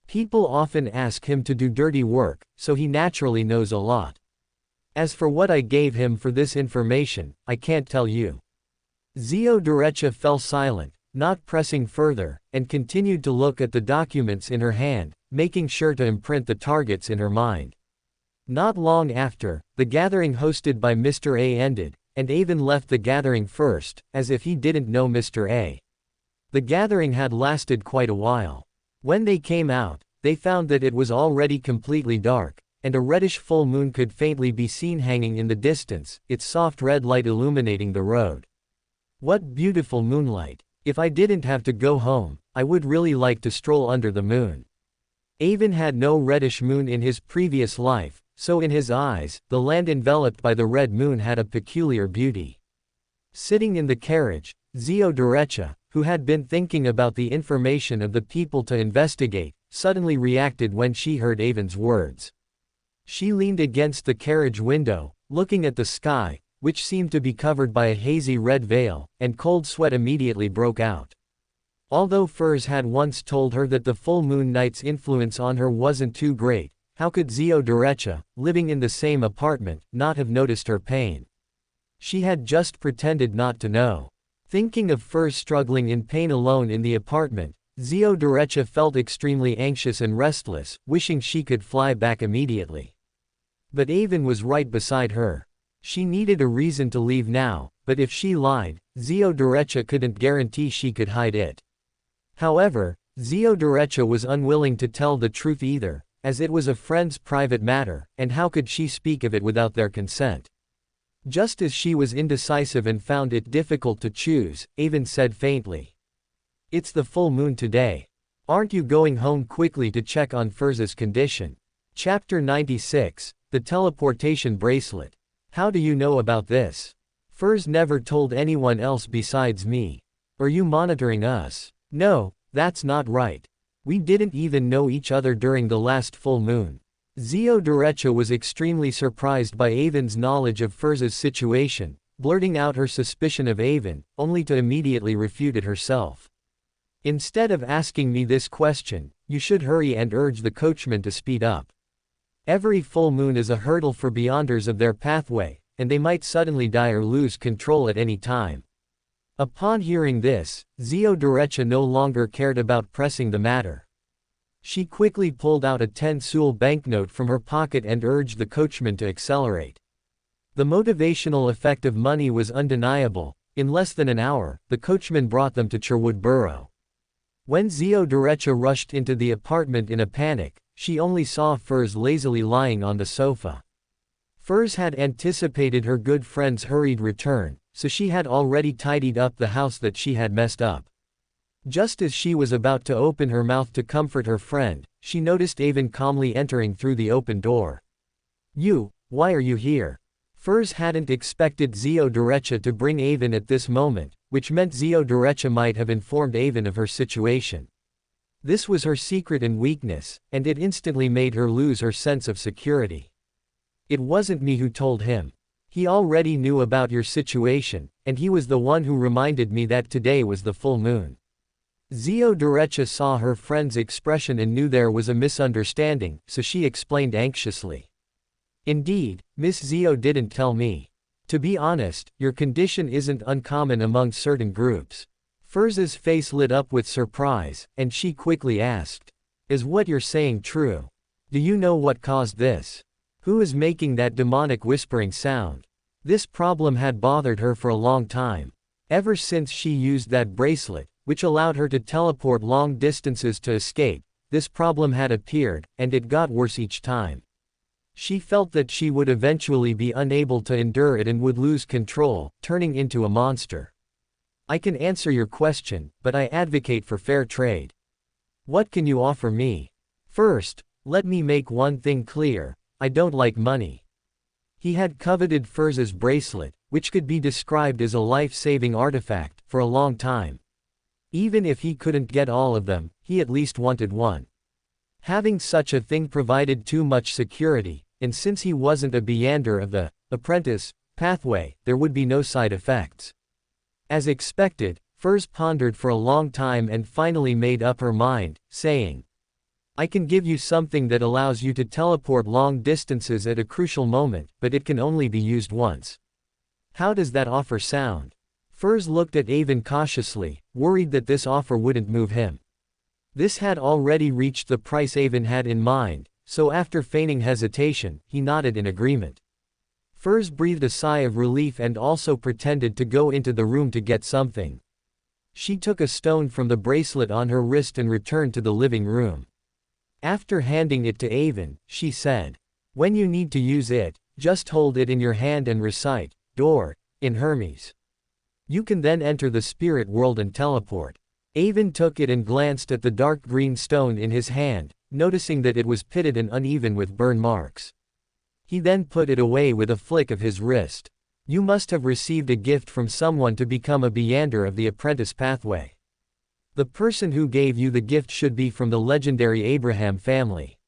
People often ask him to do dirty work, so he naturally knows a lot. As for what I gave him for this information, I can't tell you. Zio Derecha fell silent, not pressing further, and continued to look at the documents in her hand, making sure to imprint the targets in her mind. Not long after, the gathering hosted by Mr. A ended, and Avon left the gathering first, as if he didn't know Mr. A. The gathering had lasted quite a while. When they came out, they found that it was already completely dark, and a reddish full moon could faintly be seen hanging in the distance, its soft red light illuminating the road. What beautiful moonlight! If I didn't have to go home, I would really like to stroll under the moon. Avon had no reddish moon in his previous life, so in his eyes, the land enveloped by the red moon had a peculiar beauty. Sitting in the carriage, Zio Derecha, who had been thinking about the information of the people to investigate, suddenly reacted when she heard Avon's words. She leaned against the carriage window, looking at the sky, which seemed to be covered by a hazy red veil, and cold sweat immediately broke out. Although Furs had once told her that the full moon night's influence on her wasn't too great, how could Zio Derecha, living in the same apartment, not have noticed her pain? She had just pretended not to know. Thinking of Furs struggling in pain alone in the apartment, Zio Derecha felt extremely anxious and restless, wishing she could fly back immediately. But Avon was right beside her. She needed a reason to leave now, but if she lied, Zio Derecha couldn't guarantee she could hide it. However, Zio Derecha was unwilling to tell the truth either, as it was a friend's private matter, and how could she speak of it without their consent? Just as she was indecisive and found it difficult to choose, Avon said faintly, "It's the full moon today. Aren't you going home quickly to check on Furs's condition?" Chapter 96, The Teleportation Bracelet. "How do you know about this? Furs never told anyone else besides me. Are you monitoring us?" "No, that's not right. We didn't even know each other during the last full moon." Zio Derecha was extremely surprised by Avon's knowledge of Furs's situation, blurting out her suspicion of Avon, only to immediately refute it herself. "Instead of asking me this question, you should hurry and urge the coachman to speed up. Every full moon is a hurdle for Beyonders of their pathway, and they might suddenly die or lose control at any time. Upon hearing this, Zio no longer cared about pressing the matter. She quickly pulled out a 10 Sul banknote from her pocket and urged the coachman to accelerate. The motivational effect of money was undeniable. In less than an hour, the coachman brought them to Cherwood Borough. When Zio rushed into the apartment in a panic, she only saw Furs lazily lying on the sofa. Furs had anticipated her good friend's hurried return, so she had already tidied up the house that she had messed up. Just as she was about to open her mouth to comfort her friend, she noticed Avon calmly entering through the open door. Why are you here? Furs hadn't expected Zio to bring Avon at this moment, which meant Zio might have informed Avon of her situation. This was her secret and weakness, and it instantly made her lose her sense of security. It wasn't me who told him. He already knew about your situation, and he was the one who reminded me that today was the full moon. Zio saw her friend's expression and knew there was a misunderstanding, so she explained anxiously. Indeed, Miss Zio didn't tell me. To be honest, your condition isn't uncommon among certain groups. Furs's face lit up with surprise, and she quickly asked, "Is what you're saying true? Do you know what caused this? Who is making that demonic whispering sound?" This problem had bothered her for a long time. Ever since she used that bracelet, which allowed her to teleport long distances to escape, this problem had appeared, and it got worse each time. She felt that she would eventually be unable to endure it and would lose control, turning into a monster. "I can answer your question, but I advocate for fair trade. What can you offer me?" "First, let me make one thing clear. I don't like money." He had coveted Furs's bracelet, which could be described as a life-saving artifact, for a long time. Even if he couldn't get all of them, he at least wanted one. Having such a thing provided too much security, and since he wasn't a Beyander of the apprentice pathway, there would be no side effects. As expected, Furs pondered for a long time and finally made up her mind, saying, "I can give you something that allows you to teleport long distances at a crucial moment, but it can only be used once. How does that offer sound?" Furs looked at Avon cautiously, worried that this offer wouldn't move him. This had already reached the price Avon had in mind, so after feigning hesitation, he nodded in agreement. Furs breathed a sigh of relief and also pretended to go into the room to get something. She took a stone from the bracelet on her wrist and returned to the living room. After handing it to Avon, she said, "When you need to use it, just hold it in your hand and recite, Door, in Hermes. You can then enter the spirit world and teleport." Avon took it and glanced at the dark green stone in his hand, noticing that it was pitted and uneven with burn marks. He then put it away with a flick of his wrist. "You must have received a gift from someone to become a Beyander of the apprentice pathway. The person who gave you the gift should be from the legendary Abraham family.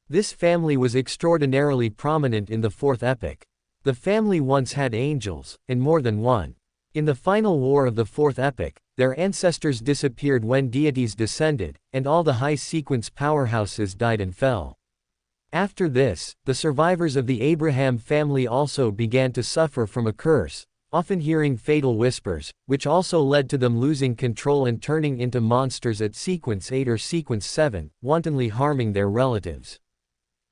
This family was extraordinarily prominent in the fourth epoch. The family once had angels, and more than one. In the final war of the fourth epoch, their ancestors disappeared when deities descended, and all the high-sequence powerhouses died and fell. After this, the survivors of the Abraham family also began to suffer from a curse, often hearing fatal whispers, which also led to them losing control and turning into monsters at sequence 8 or sequence 7, wantonly harming their relatives.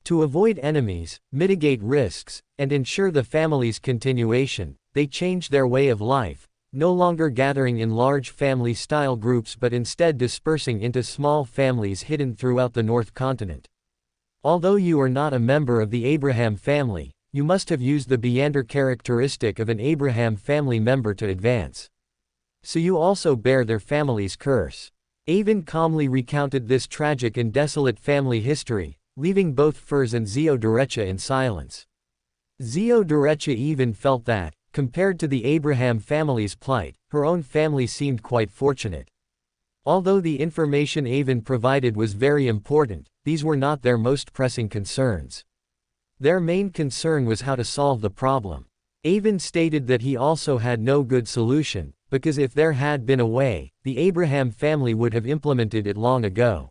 To avoid enemies, mitigate risks, and ensure the family's continuation, they changed their way of life, no longer gathering in large family-style groups but instead dispersing into small families hidden throughout the North Continent. Although you are not a member of the Abraham family, you must have used the Beyander characteristic of an Abraham family member to advance. So you also bear their family's curse." Avon calmly recounted this tragic and desolate family history, leaving both Furs and Zio in silence. Zio even felt that, compared to the Abraham family's plight, her own family seemed quite fortunate. Although the information Avon provided was very important, these were not their most pressing concerns. Their main concern was how to solve the problem. Avon stated that he also had no good solution, because if there had been a way, the Abraham family would have implemented it long ago.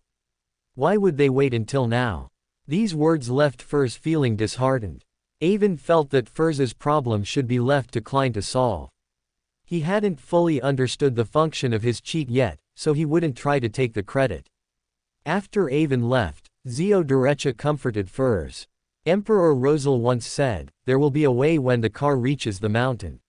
Why would they wait until now? These words left Furs feeling disheartened. Avon felt that Furs's problem should be left to Klein to solve. He hadn't fully understood the function of his cheat yet, so he wouldn't try to take the credit. After Avon left, Zio Derecha comforted Furs. Emperor Rosal once said, "There will be a way when the car reaches the mountain.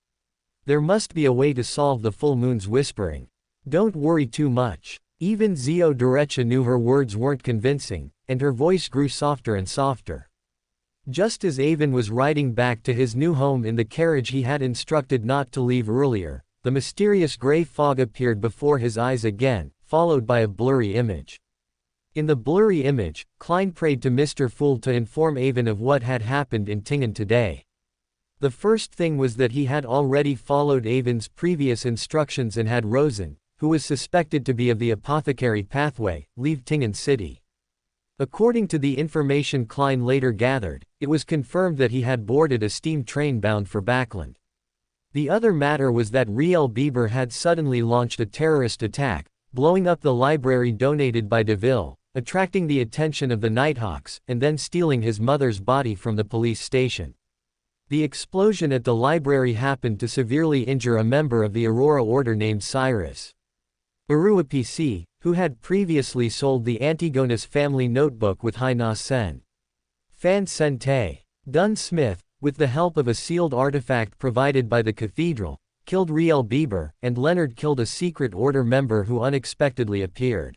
There must be a way to solve the full moon's whispering. Don't worry too much." Even Zio Derecha knew her words weren't convincing, and her voice grew softer and softer. Just as Avon was riding back to his new home in the carriage he had instructed not to leave earlier, the mysterious gray fog appeared before his eyes again, followed by a blurry image. In the blurry image, Klein prayed to Mr. Fool to inform Avon of what had happened in Tingen today. The first thing was that he had already followed Avon's previous instructions and had Rosen, who was suspected to be of the apothecary pathway, leave Tingen City. According to the information Klein later gathered, it was confirmed that he had boarded a steam train bound for Backland. The other matter was that Riel Bieber had suddenly launched a terrorist attack, blowing up the library donated by DeVille, attracting the attention of the Nighthawks, and then stealing his mother's body from the police station. The explosion at the library happened to severely injure a member of the Aurora Order named Cyrus Uruapc, who had previously sold the Antigonus family notebook with Haina Sen. Fan Sente. Dunn Smith, with the help of a sealed artifact provided by the cathedral, killed Riel Bieber, and Leonard killed a secret order member who unexpectedly appeared.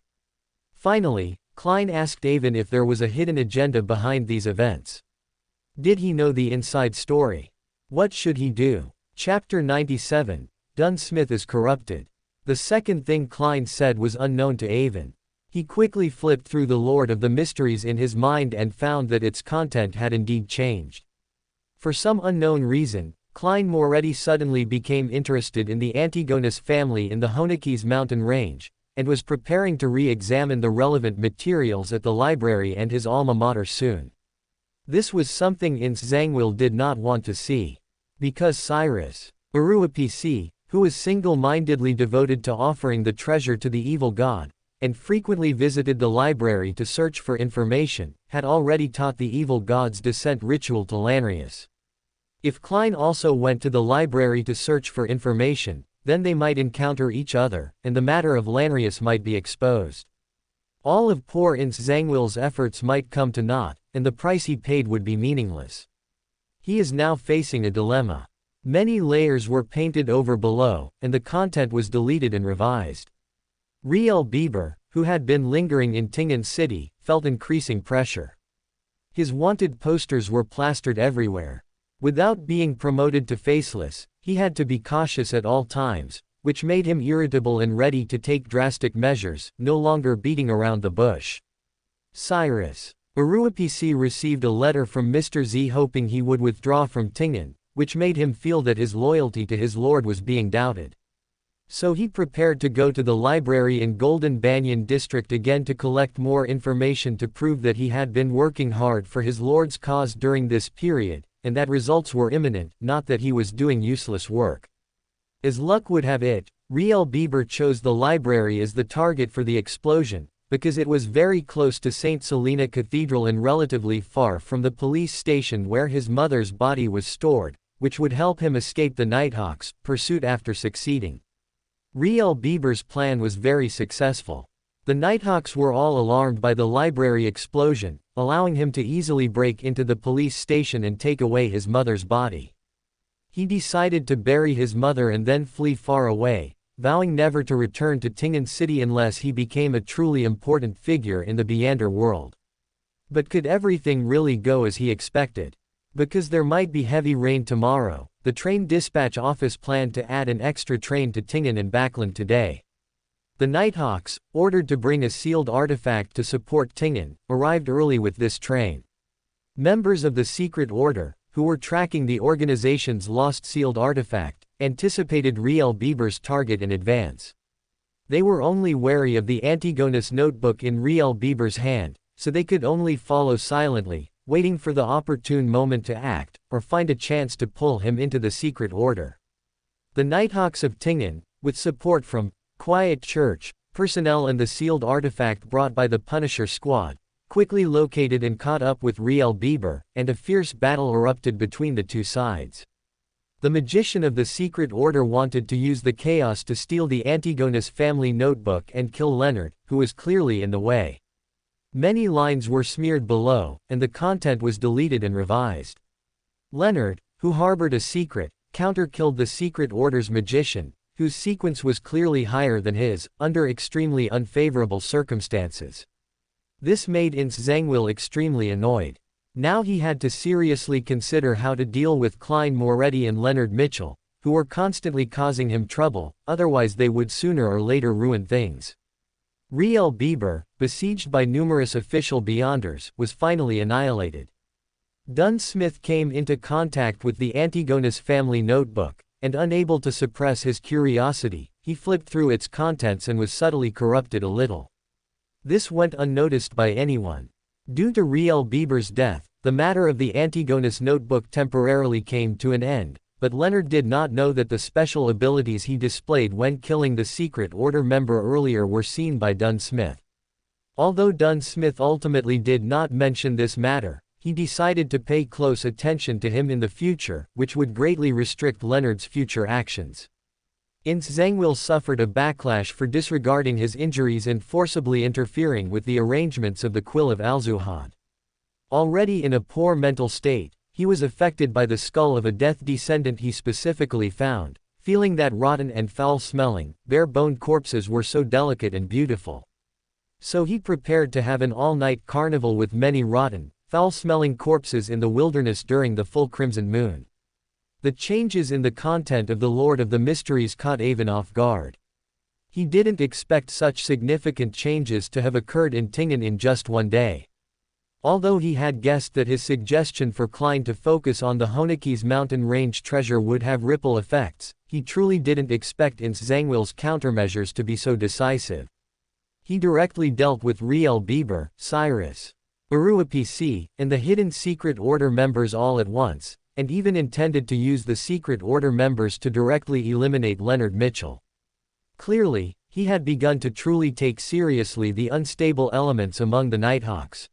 Finally, Klein asked Avon if there was a hidden agenda behind these events. Did he know the inside story? What should he do? Chapter 97. Dunn Smith is corrupted. The second thing Klein said was unknown to Avon. He quickly flipped through the Lord of the Mysteries in his mind and found that its content had indeed changed. For some unknown reason, Klein Moretti suddenly became interested in the Antigonus family in the Honekes mountain range, and was preparing to re-examine the relevant materials at the library and his alma mater soon. This was something Ince Zangwil did not want to see. Because Cyrus Uruapc, who was single-mindedly devoted to offering the treasure to the evil god, and frequently visited the library to search for information, had already taught the evil god's descent ritual to Lanrius. If Klein also went to the library to search for information, then they might encounter each other, and the matter of Lanrius might be exposed. All of poor Ince Zangwil's efforts might come to naught, and the price he paid would be meaningless. He is now facing a dilemma. Many layers were painted over below, and the content was deleted and revised. Riel Bieber, who had been lingering in Tingen City, felt increasing pressure. His wanted posters were plastered everywhere. Without being promoted to faceless, he had to be cautious at all times, which made him irritable and ready to take drastic measures, no longer beating around the bush. Cyrus Uruapc received a letter from Mr. Z hoping he would withdraw from Tingen, which made him feel that his loyalty to his lord was being doubted. So he prepared to go to the library in Golden Banyan district again to collect more information to prove that he had been working hard for his lord's cause during this period, and that results were imminent, not that he was doing useless work. As luck would have it, Riel Bieber chose the library as the target for the explosion, because it was very close to St. Selena Cathedral and relatively far from the police station where his mother's body was stored, which would help him escape the Nighthawks' pursuit after succeeding. Riel Bieber's plan was very successful. The Nighthawks were all alarmed by the library explosion, allowing him to easily break into the police station and take away his mother's body. He decided to bury his mother and then flee far away, vowing never to return to Tingen City unless he became a truly important figure in the Beander world. But could everything really go as he expected? Because there might be heavy rain tomorrow, the train dispatch office planned to add an extra train to Tingen and Backland today. The Nighthawks, ordered to bring a sealed artifact to support Tingen, arrived early with this train. Members of the secret order, who were tracking the organization's lost sealed artifact, anticipated Riel Bieber's target in advance. They were only wary of the Antigonus notebook in Riel Bieber's hand, so they could only follow silently, waiting for the opportune moment to act, or find a chance to pull him into the secret order. The Nighthawks of Tingen, with support from Quiet Church personnel and the sealed artifact brought by the Punisher squad, quickly located and caught up with Riel Bieber, and a fierce battle erupted between the two sides. The magician of the secret order wanted to use the chaos to steal the Antigonus family notebook and kill Leonard, who was clearly in the way. Many lines were smeared below, and the content was deleted and revised. Leonard, who harbored a secret, counter-killed the secret order's magician, whose sequence was clearly higher than his, under extremely unfavorable circumstances. This made Ince Zangwill extremely annoyed. Now he had to seriously consider how to deal with Klein Moretti and Leonard Mitchell, who were constantly causing him trouble, otherwise they would sooner or later ruin things. Riel Bieber, besieged by numerous official beyonders, was finally annihilated. Dunn Smith came into contact with the Antigonus family notebook, and unable to suppress his curiosity, he flipped through its contents and was subtly corrupted a little. This went unnoticed by anyone. Due to Riel Bieber's death, the matter of the Antigonus notebook temporarily came to an end, but Leonard did not know that the special abilities he displayed when killing the secret order member earlier were seen by Dunn Smith. Although Dunn Smith ultimately did not mention this matter, he decided to pay close attention to him in the future, which would greatly restrict Leonard's future actions. Ince Zangwill suffered a backlash for disregarding his injuries and forcibly interfering with the arrangements of the Quill of Alzuhad. Already in a poor mental state, he was affected by the skull of a death descendant he specifically found, feeling that rotten and foul-smelling, bare-boned corpses were so delicate and beautiful. So he prepared to have an all-night carnival with many rotten, foul-smelling corpses in the wilderness during the full crimson moon. The changes in the content of the Lord of the Mysteries caught Avon off guard. He didn't expect such significant changes to have occurred in Tingen in just one day. Although he had guessed that his suggestion for Klein to focus on the Honeke's mountain range treasure would have ripple effects, he truly didn't expect Ince Zangwill's countermeasures to be so decisive. He directly dealt with Riel Bieber, Cyrus Uruapc, and the hidden secret order members all at once, and even intended to use the secret order members to directly eliminate Leonard Mitchell. Clearly, he had begun to truly take seriously the unstable elements among the Nighthawks.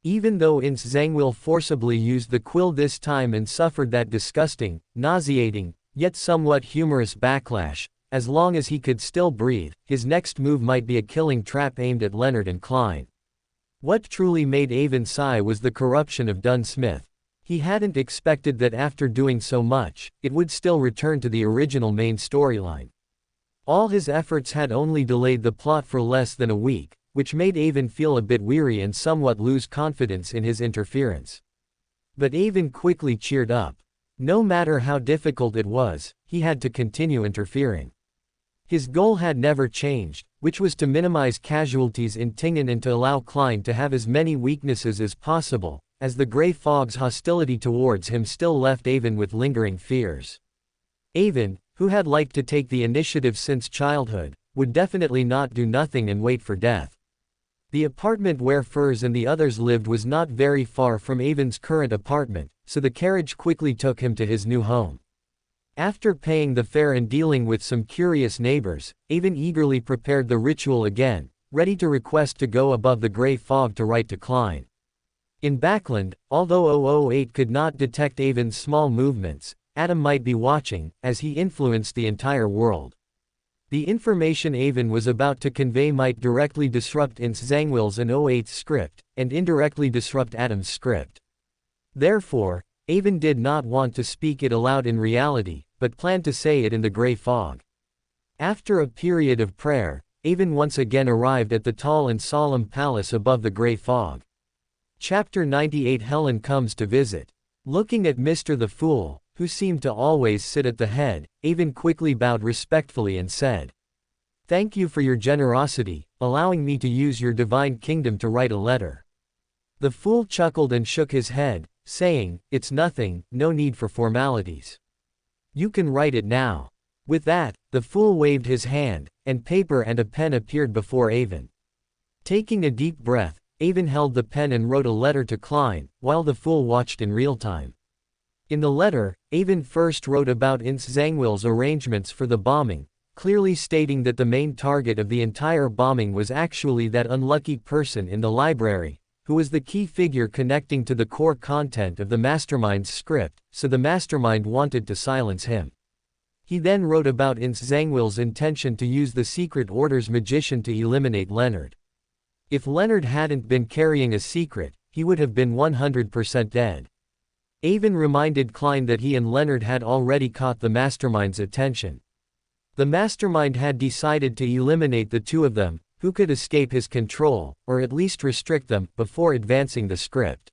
Even though Ince Zangwill forcibly used the quill this time and suffered that disgusting, nauseating, yet somewhat humorous backlash, as long as he could still breathe, his next move might be a killing trap aimed at Leonard and Klein. What truly made Avon sigh was the corruption of Dunn Smith. He hadn't expected that after doing so much, it would still return to the original main storyline. All his efforts had only delayed the plot for less than a week, which made Avon feel a bit weary and somewhat lose confidence in his interference. But Avon quickly cheered up. No matter how difficult it was, he had to continue interfering. His goal had never changed, which was to minimize casualties in Tingen and to allow Klein to have as many weaknesses as possible, as the Grey Fog's hostility towards him still left Avon with lingering fears. Avon, who had liked to take the initiative since childhood, would definitely not do nothing and wait for death. The apartment where Furs and the others lived was not very far from Avon's current apartment, so the carriage quickly took him to his new home. After paying the fare and dealing with some curious neighbors, Avon eagerly prepared the ritual again, ready to request to go above the Grey Fog to write to Klein. In Backland, although 008 could not detect Avon's small movements, Adam might be watching, as he influenced the entire world. The information Avon was about to convey might directly disrupt Ince Zangwill's and 008's script, and indirectly disrupt Adam's script. Therefore, Avon did not want to speak it aloud in reality, but planned to say it in the Grey Fog. After a period of prayer, Avon once again arrived at the tall and solemn palace above the Grey Fog. Chapter 98 Helen comes to visit. Looking at Mr. the Fool, who seemed to always sit at the head, Avon quickly bowed respectfully and said, "Thank you for your generosity, allowing me to use your divine kingdom to write a letter." The Fool chuckled and shook his head, saying, "It's nothing, no need for formalities. You can write it now." With that, the Fool waved his hand, and paper and a pen appeared before Avon. Taking a deep breath, Avon held the pen and wrote a letter to Klein, while the Fool watched in real time. In the letter, Avon first wrote about Ince Zangwill's arrangements for the bombing, clearly stating that the main target of the entire bombing was actually that unlucky person in the library, who was the key figure connecting to the core content of the mastermind's script, so the mastermind wanted to silence him. He then wrote about Ins Zangwill's intention to use the Secret Order's magician to eliminate Leonard. If Leonard hadn't been carrying a secret, he would have been 100% dead. Avon reminded Klein that he and Leonard had already caught the mastermind's attention. The mastermind had decided to eliminate the two of them, who could escape his control, or at least restrict them, before advancing the script.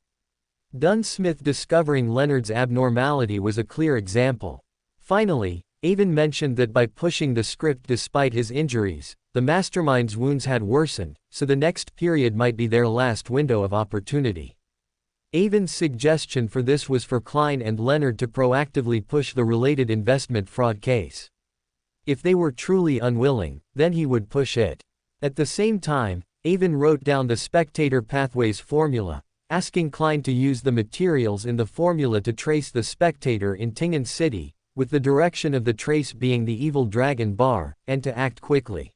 Dunsmith discovering Leonard's abnormality was a clear example. Finally, Avon mentioned that by pushing the script despite his injuries, the mastermind's wounds had worsened, so the next period might be their last window of opportunity. Avon's suggestion for this was for Klein and Leonard to proactively push the related investment fraud case. If they were truly unwilling, then he would push it. At the same time, Avon wrote down the Spectator Pathways formula, asking Klein to use the materials in the formula to trace the Spectator in Tingen City, with the direction of the trace being the Evil Dragon Bar, and to act quickly.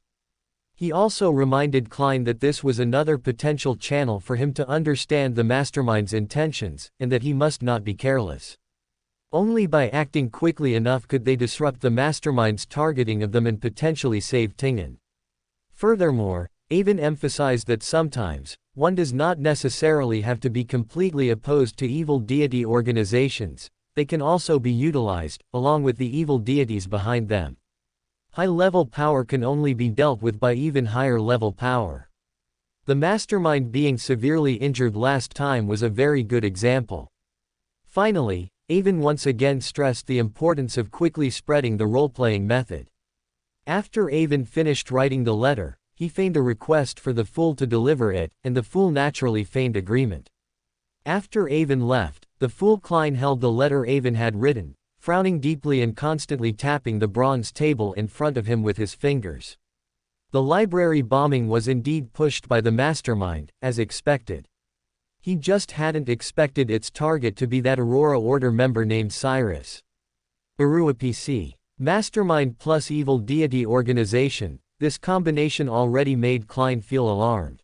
He also reminded Klein that this was another potential channel for him to understand the mastermind's intentions, and that he must not be careless. Only by acting quickly enough could they disrupt the mastermind's targeting of them and potentially save Tingen. Furthermore, Avon emphasized that sometimes, one does not necessarily have to be completely opposed to evil deity organizations, they can also be utilized, along with the evil deities behind them. High-level power can only be dealt with by even higher-level power. The mastermind being severely injured last time was a very good example. Finally, Avon once again stressed the importance of quickly spreading the role-playing method. After Avon finished writing the letter, he feigned a request for the Fool to deliver it, and the Fool naturally feigned agreement. After Avon left, the Fool Klein held the letter Avon had written, frowning deeply and constantly tapping the bronze table in front of him with his fingers. The library bombing was indeed pushed by the mastermind, as expected. He just hadn't expected its target to be that Aurora Order member named Cyrus. Urua PC. Mastermind plus evil deity organization, this combination already made Klein feel alarmed.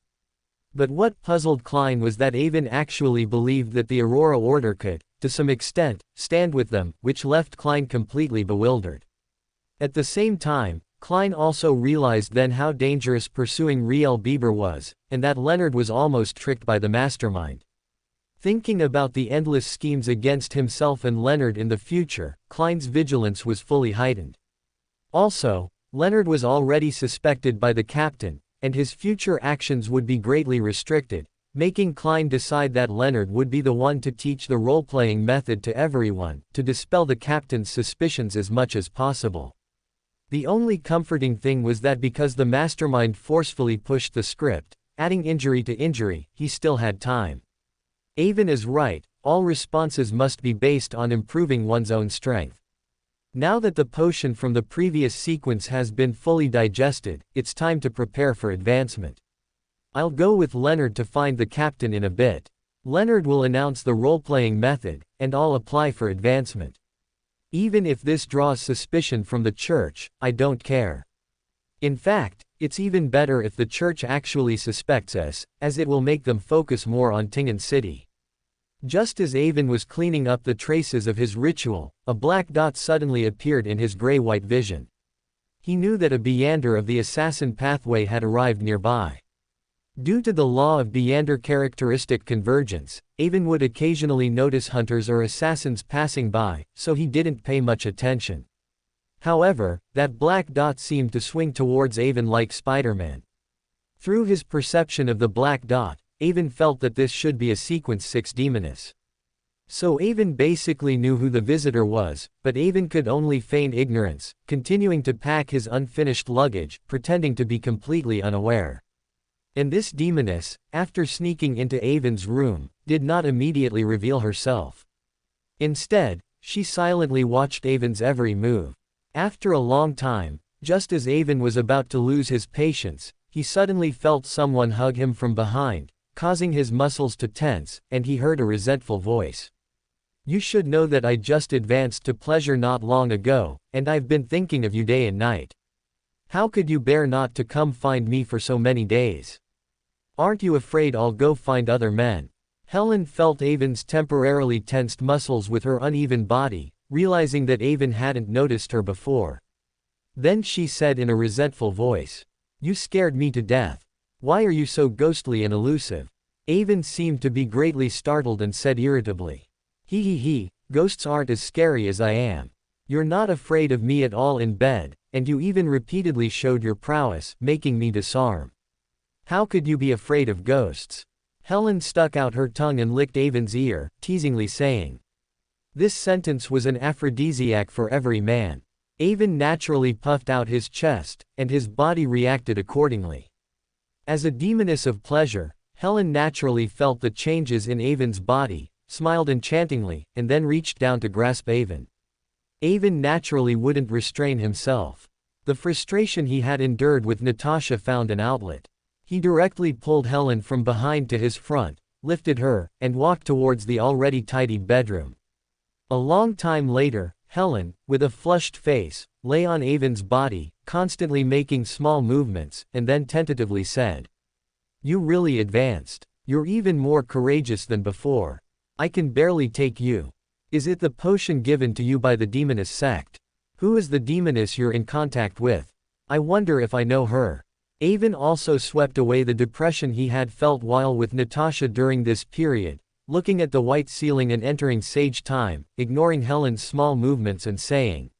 But what puzzled Klein was that Avon actually believed that the Aurora Order could, to some extent, stand with them, which left Klein completely bewildered. At the same time, Klein also realized then how dangerous pursuing Riel Bieber was, and that Leonard was almost tricked by the mastermind. Thinking about the endless schemes against himself and Leonard in the future, Klein's vigilance was fully heightened. Also, Leonard was already suspected by the captain, and his future actions would be greatly restricted, making Klein decide that Leonard would be the one to teach the role-playing method to everyone, to dispel the captain's suspicions as much as possible. The only comforting thing was that because the mastermind forcefully pushed the script, adding injury to injury, he still had time. Avon is right, all responses must be based on improving one's own strength. Now that the potion from the previous sequence has been fully digested, it's time to prepare for advancement. I'll go with Leonard to find the captain in a bit. Leonard will announce the role-playing method, and I'll apply for advancement. Even if this draws suspicion from the church, I don't care. In fact, it's even better if the church actually suspects us, as it will make them focus more on Tingen City. Just as Avon was cleaning up the traces of his ritual, a black dot suddenly appeared in his gray-white vision. He knew that a Beyander of the assassin pathway had arrived nearby. Due to the law of Beyander characteristic convergence, Avon would occasionally notice hunters or assassins passing by, so he didn't pay much attention. However, that black dot seemed to swing towards Avon like Spider-Man. Through his perception of the black dot, Avon felt that this should be a Sequence 6 demoness. So Avon basically knew who the visitor was, but Avon could only feign ignorance, continuing to pack his unfinished luggage, pretending to be completely unaware. And this demoness, after sneaking into Avon's room, did not immediately reveal herself. Instead, she silently watched Avon's every move. After a long time, just as Avon was about to lose his patience, he suddenly felt someone hug him from behind, causing his muscles to tense, and he heard a resentful voice. "You should know that I just advanced to pleasure not long ago, and I've been thinking of you day and night. How could you bear not to come find me for so many days?" Aren't you afraid I'll go find other men? Helen felt Avon's temporarily tensed muscles with her uneven body, realizing that Avon hadn't noticed her before. Then she said in a resentful voice, "You scared me to death. Why are you so ghostly and elusive?" Avon seemed to be greatly startled and said irritably, He, ghosts aren't as scary as I am. You're not afraid of me at all in bed, and you even repeatedly showed your prowess, making me disarm. How could you be afraid of ghosts?" Helen stuck out her tongue and licked Avon's ear, teasingly saying. This sentence was an aphrodisiac for every man. Avon naturally puffed out his chest, and his body reacted accordingly. As a demoness of pleasure, Helen naturally felt the changes in Avon's body, smiled enchantingly, and then reached down to grasp Avon. Avon naturally wouldn't restrain himself. The frustration he had endured with Natasha found an outlet. He directly pulled Helen from behind to his front, lifted her, and walked towards the already tidied bedroom. A long time later, Helen, with a flushed face, lay on Avon's body, constantly making small movements, and then tentatively said, "You really advanced. You're even more courageous than before. I can barely take you. Is it the potion given to you by the demoness sect? Who is the demoness you're in contact with? I wonder if I know her." Avon also swept away the depression he had felt while with Natasha during this period, looking at the white ceiling and entering sage time, ignoring Helen's small movements and saying,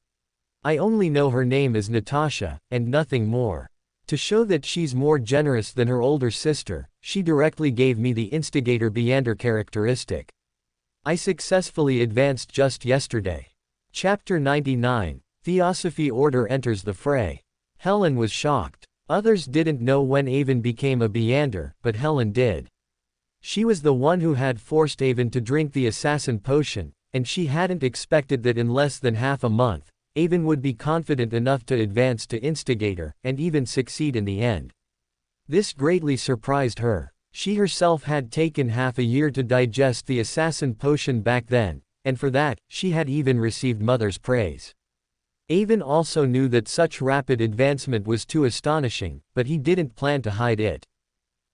"I only know her name is Natasha, and nothing more. To show that she's more generous than her older sister, she directly gave me the instigator Beander characteristic. I successfully advanced just yesterday." Chapter 99, Theosophy Order enters the fray. Helen was shocked. Others didn't know when Avon became a Beander, but Helen did. She was the one who had forced Avon to drink the assassin potion, and she hadn't expected that in less than half a month, Avon would be confident enough to advance to instigator, and even succeed in the end. This greatly surprised her. She herself had taken half a year to digest the assassin potion back then, and for that, she had even received mother's praise. Avon also knew that such rapid advancement was too astonishing, but he didn't plan to hide it.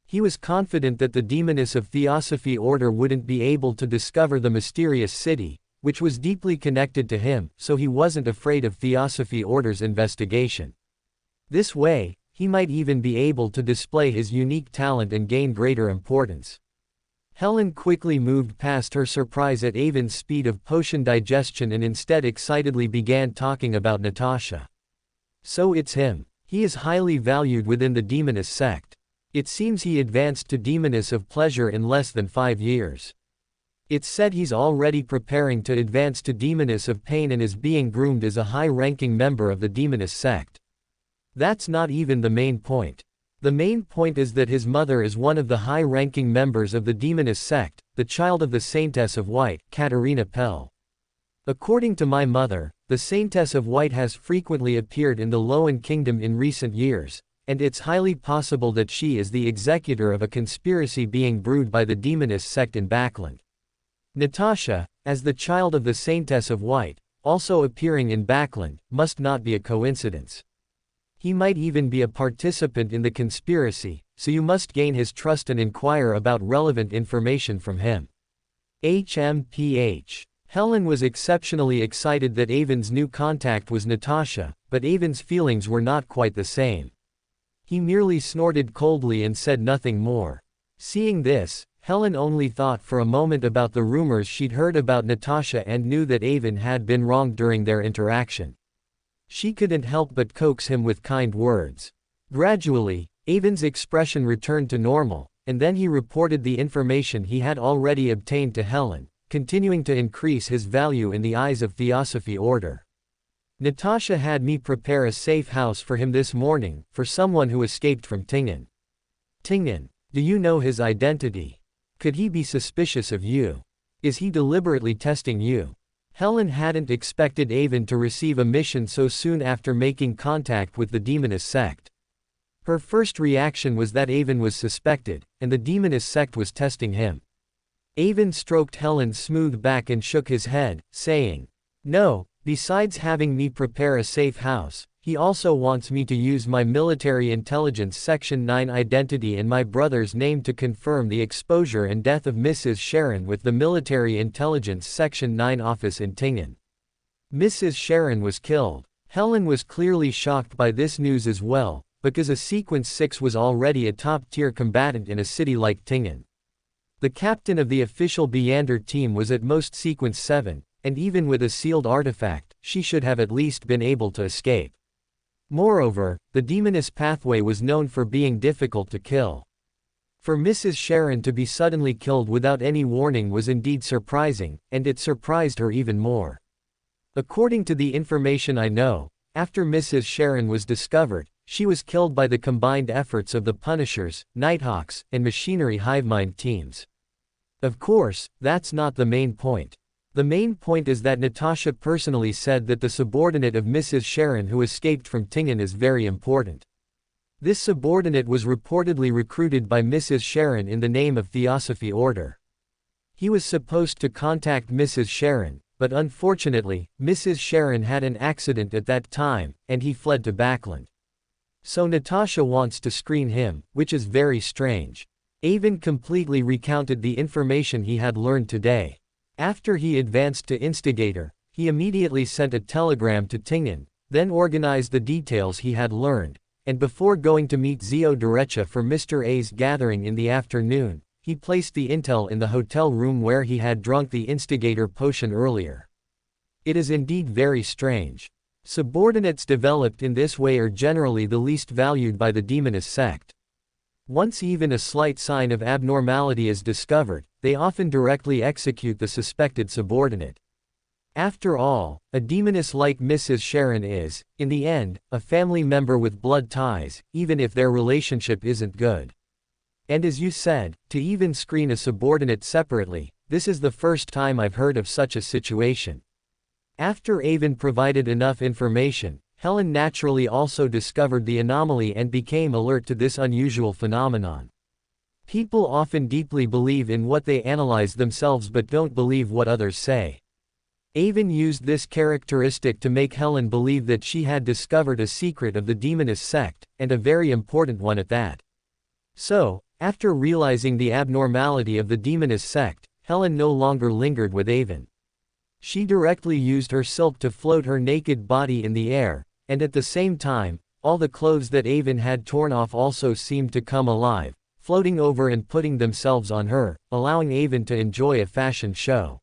He was confident that the demoness of Theosophy Order wouldn't be able to discover the mysterious city, which was deeply connected to him, so he wasn't afraid of Theosophy Order's investigation. This way, he might even be able to display his unique talent and gain greater importance. Helen quickly moved past her surprise at Avon's speed of potion digestion and instead excitedly began talking about Natasha. "So it's him. He is highly valued within the demoness sect. It seems he advanced to demoness of pleasure in less than 5 years. It's said he's already preparing to advance to demoness of pain and is being groomed as a high-ranking member of the demoness sect. That's not even the main point. The main point is that his mother is one of the high-ranking members of the demoness sect, the child of the Saintess of White, Katerina Pell. According to my mother, the Saintess of White has frequently appeared in the Loan Kingdom in recent years, and it's highly possible that she is the executor of a conspiracy being brewed by the demoness sect in Backland. Natasha, as the child of the Saintess of White, also appearing in Backland, must not be a coincidence. He might even be a participant in the conspiracy, so you must gain his trust and inquire about relevant information from him. HMPH. Helen was exceptionally excited that Avon's new contact was Natasha, but Avon's feelings were not quite the same. He merely snorted coldly and said nothing more. Seeing this, Helen only thought for a moment about the rumors she'd heard about Natasha and knew that Avon had been wronged during their interaction. She couldn't help but coax him with kind words. Gradually, Avon's expression returned to normal, and then he reported the information he had already obtained to Helen, continuing to increase his value in the eyes of Theosophy Order. Natasha had me prepare a safe house for him this morning, for someone who escaped from Tingen. Tingen, do you know his identity? Could he be suspicious of you? Is he deliberately testing you? Helen hadn't expected Avon to receive a mission so soon after making contact with the demoness sect. Her first reaction was that Avon was suspected, and the demoness sect was testing him. Avon stroked Helen's smooth back and shook his head, saying, "No, besides having me prepare a safe house, He also wants me to use my military intelligence Section 9 identity and my brother's name to confirm the exposure and death of Mrs. Sharon with the military intelligence Section 9 office in Tingen. Mrs. Sharon was killed. Helen was clearly shocked by this news as well, because a Sequence 6 was already a top-tier combatant in a city like Tingen. The captain of the official Beander team was at most Sequence 7, and even with a sealed artifact, she should have at least been able to escape. Moreover, the demoness pathway was known for being difficult to kill. For Mrs. Sharon to be suddenly killed without any warning was indeed surprising, and it surprised her even more. According to the information I know, after Mrs. Sharon was discovered, she was killed by the combined efforts of the Punishers, Nighthawks, and Machinery Hivemind teams. Of course, that's not the main point. The main point is that Natasha personally said that the subordinate of Mrs. Sharon who escaped from Tingen is very important. This subordinate was reportedly recruited by Mrs. Sharon in the name of Theosophy Order. He was supposed to contact Mrs. Sharon, but unfortunately, Mrs. Sharon had an accident at that time, and he fled to Backland. So Natasha wants to screen him, which is very strange. Avon completely recounted the information he had learned today. After he advanced to Instigator, he immediately sent a telegram to Tingen, then organized the details he had learned, and before going to meet Zio Derecha for Mr. A's gathering in the afternoon, he placed the intel in the hotel room where he had drunk the Instigator potion earlier. It is indeed very strange. Subordinates developed in this way are generally the least valued by the demoness sect. Once even a slight sign of abnormality is discovered, they often directly execute the suspected subordinate. After all, a demoness like Mrs. Sharon is, in the end, a family member with blood ties, even if their relationship isn't good. And as you said, to even screen a subordinate separately, this is the first time I've heard of such a situation. After Avon provided enough information, Helen naturally also discovered the anomaly and became alert to this unusual phenomenon. People often deeply believe in what they analyze themselves but don't believe what others say. Avon used this characteristic to make Helen believe that she had discovered a secret of the demoness sect, and a very important one at that. So, after realizing the abnormality of the demoness sect, Helen no longer lingered with Avon. She directly used her silk to float her naked body in the air, and at the same time, all the clothes that Avon had torn off also seemed to come alive, floating over and putting themselves on her, allowing Avon to enjoy a fashion show.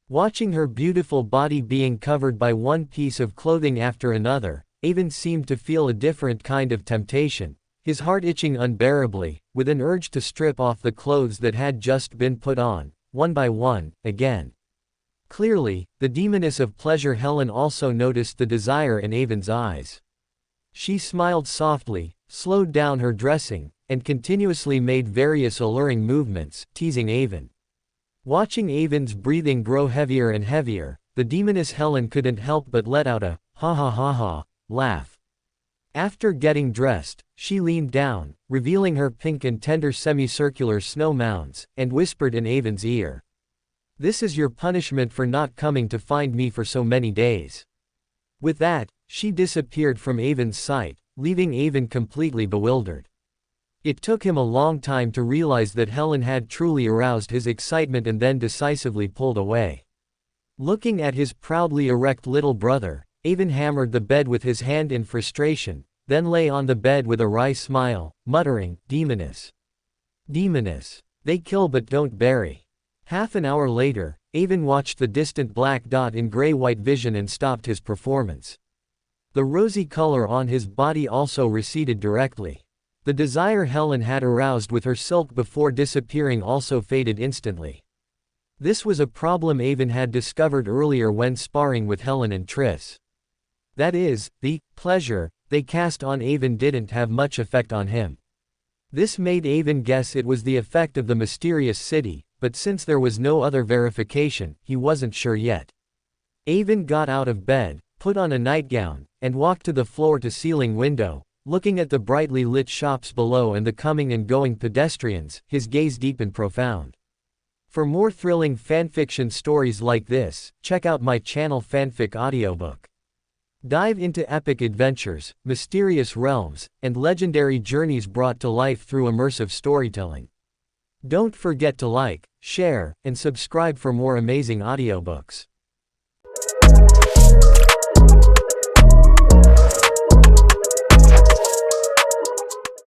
Watching her beautiful body being covered by one piece of clothing after another, Avon seemed to feel a different kind of temptation, his heart itching unbearably, with an urge to strip off the clothes that had just been put on, one by one, again. Clearly, the demoness of pleasure Helen also noticed the desire in Avon's eyes. She smiled softly, slowed down her dressing, and continuously made various alluring movements, teasing Avon. Watching Avon's breathing grow heavier and heavier, the demoness Helen couldn't help but let out a ha ha ha ha laugh. After getting dressed, she leaned down, revealing her pink and tender semicircular snow mounds, and whispered in Avon's ear. "This is your punishment for not coming to find me for so many days." With that, she disappeared from Avon's sight, leaving Avon completely bewildered. It took him a long time to realize that Helen had truly aroused his excitement and then decisively pulled away. Looking at his proudly erect little brother, Avon hammered the bed with his hand in frustration, then lay on the bed with a wry smile, muttering, "Demoness. Demoness. They kill but don't bury." Half an hour later, Avon watched the distant black dot in gray-white vision and stopped his performance. The rosy color on his body also receded directly. The desire Helen had aroused with her silk before disappearing also faded instantly. This was a problem Avon had discovered earlier when sparring with Helen and Triss. That is, the pleasure they cast on Avon didn't have much effect on him. This made Avon guess it was the effect of the mysterious city, but since there was no other verification, he wasn't sure yet. Avon got out of bed, put on a nightgown, and walked to the floor-to-ceiling window, looking at the brightly lit shops below and the coming and going pedestrians, his gaze deep and profound. For more thrilling fanfiction stories like this, check out my channel Fanfic Audiobook. Dive into epic adventures, mysterious realms, and legendary journeys brought to life through immersive storytelling. Don't forget to like, share, and subscribe for more amazing audiobooks.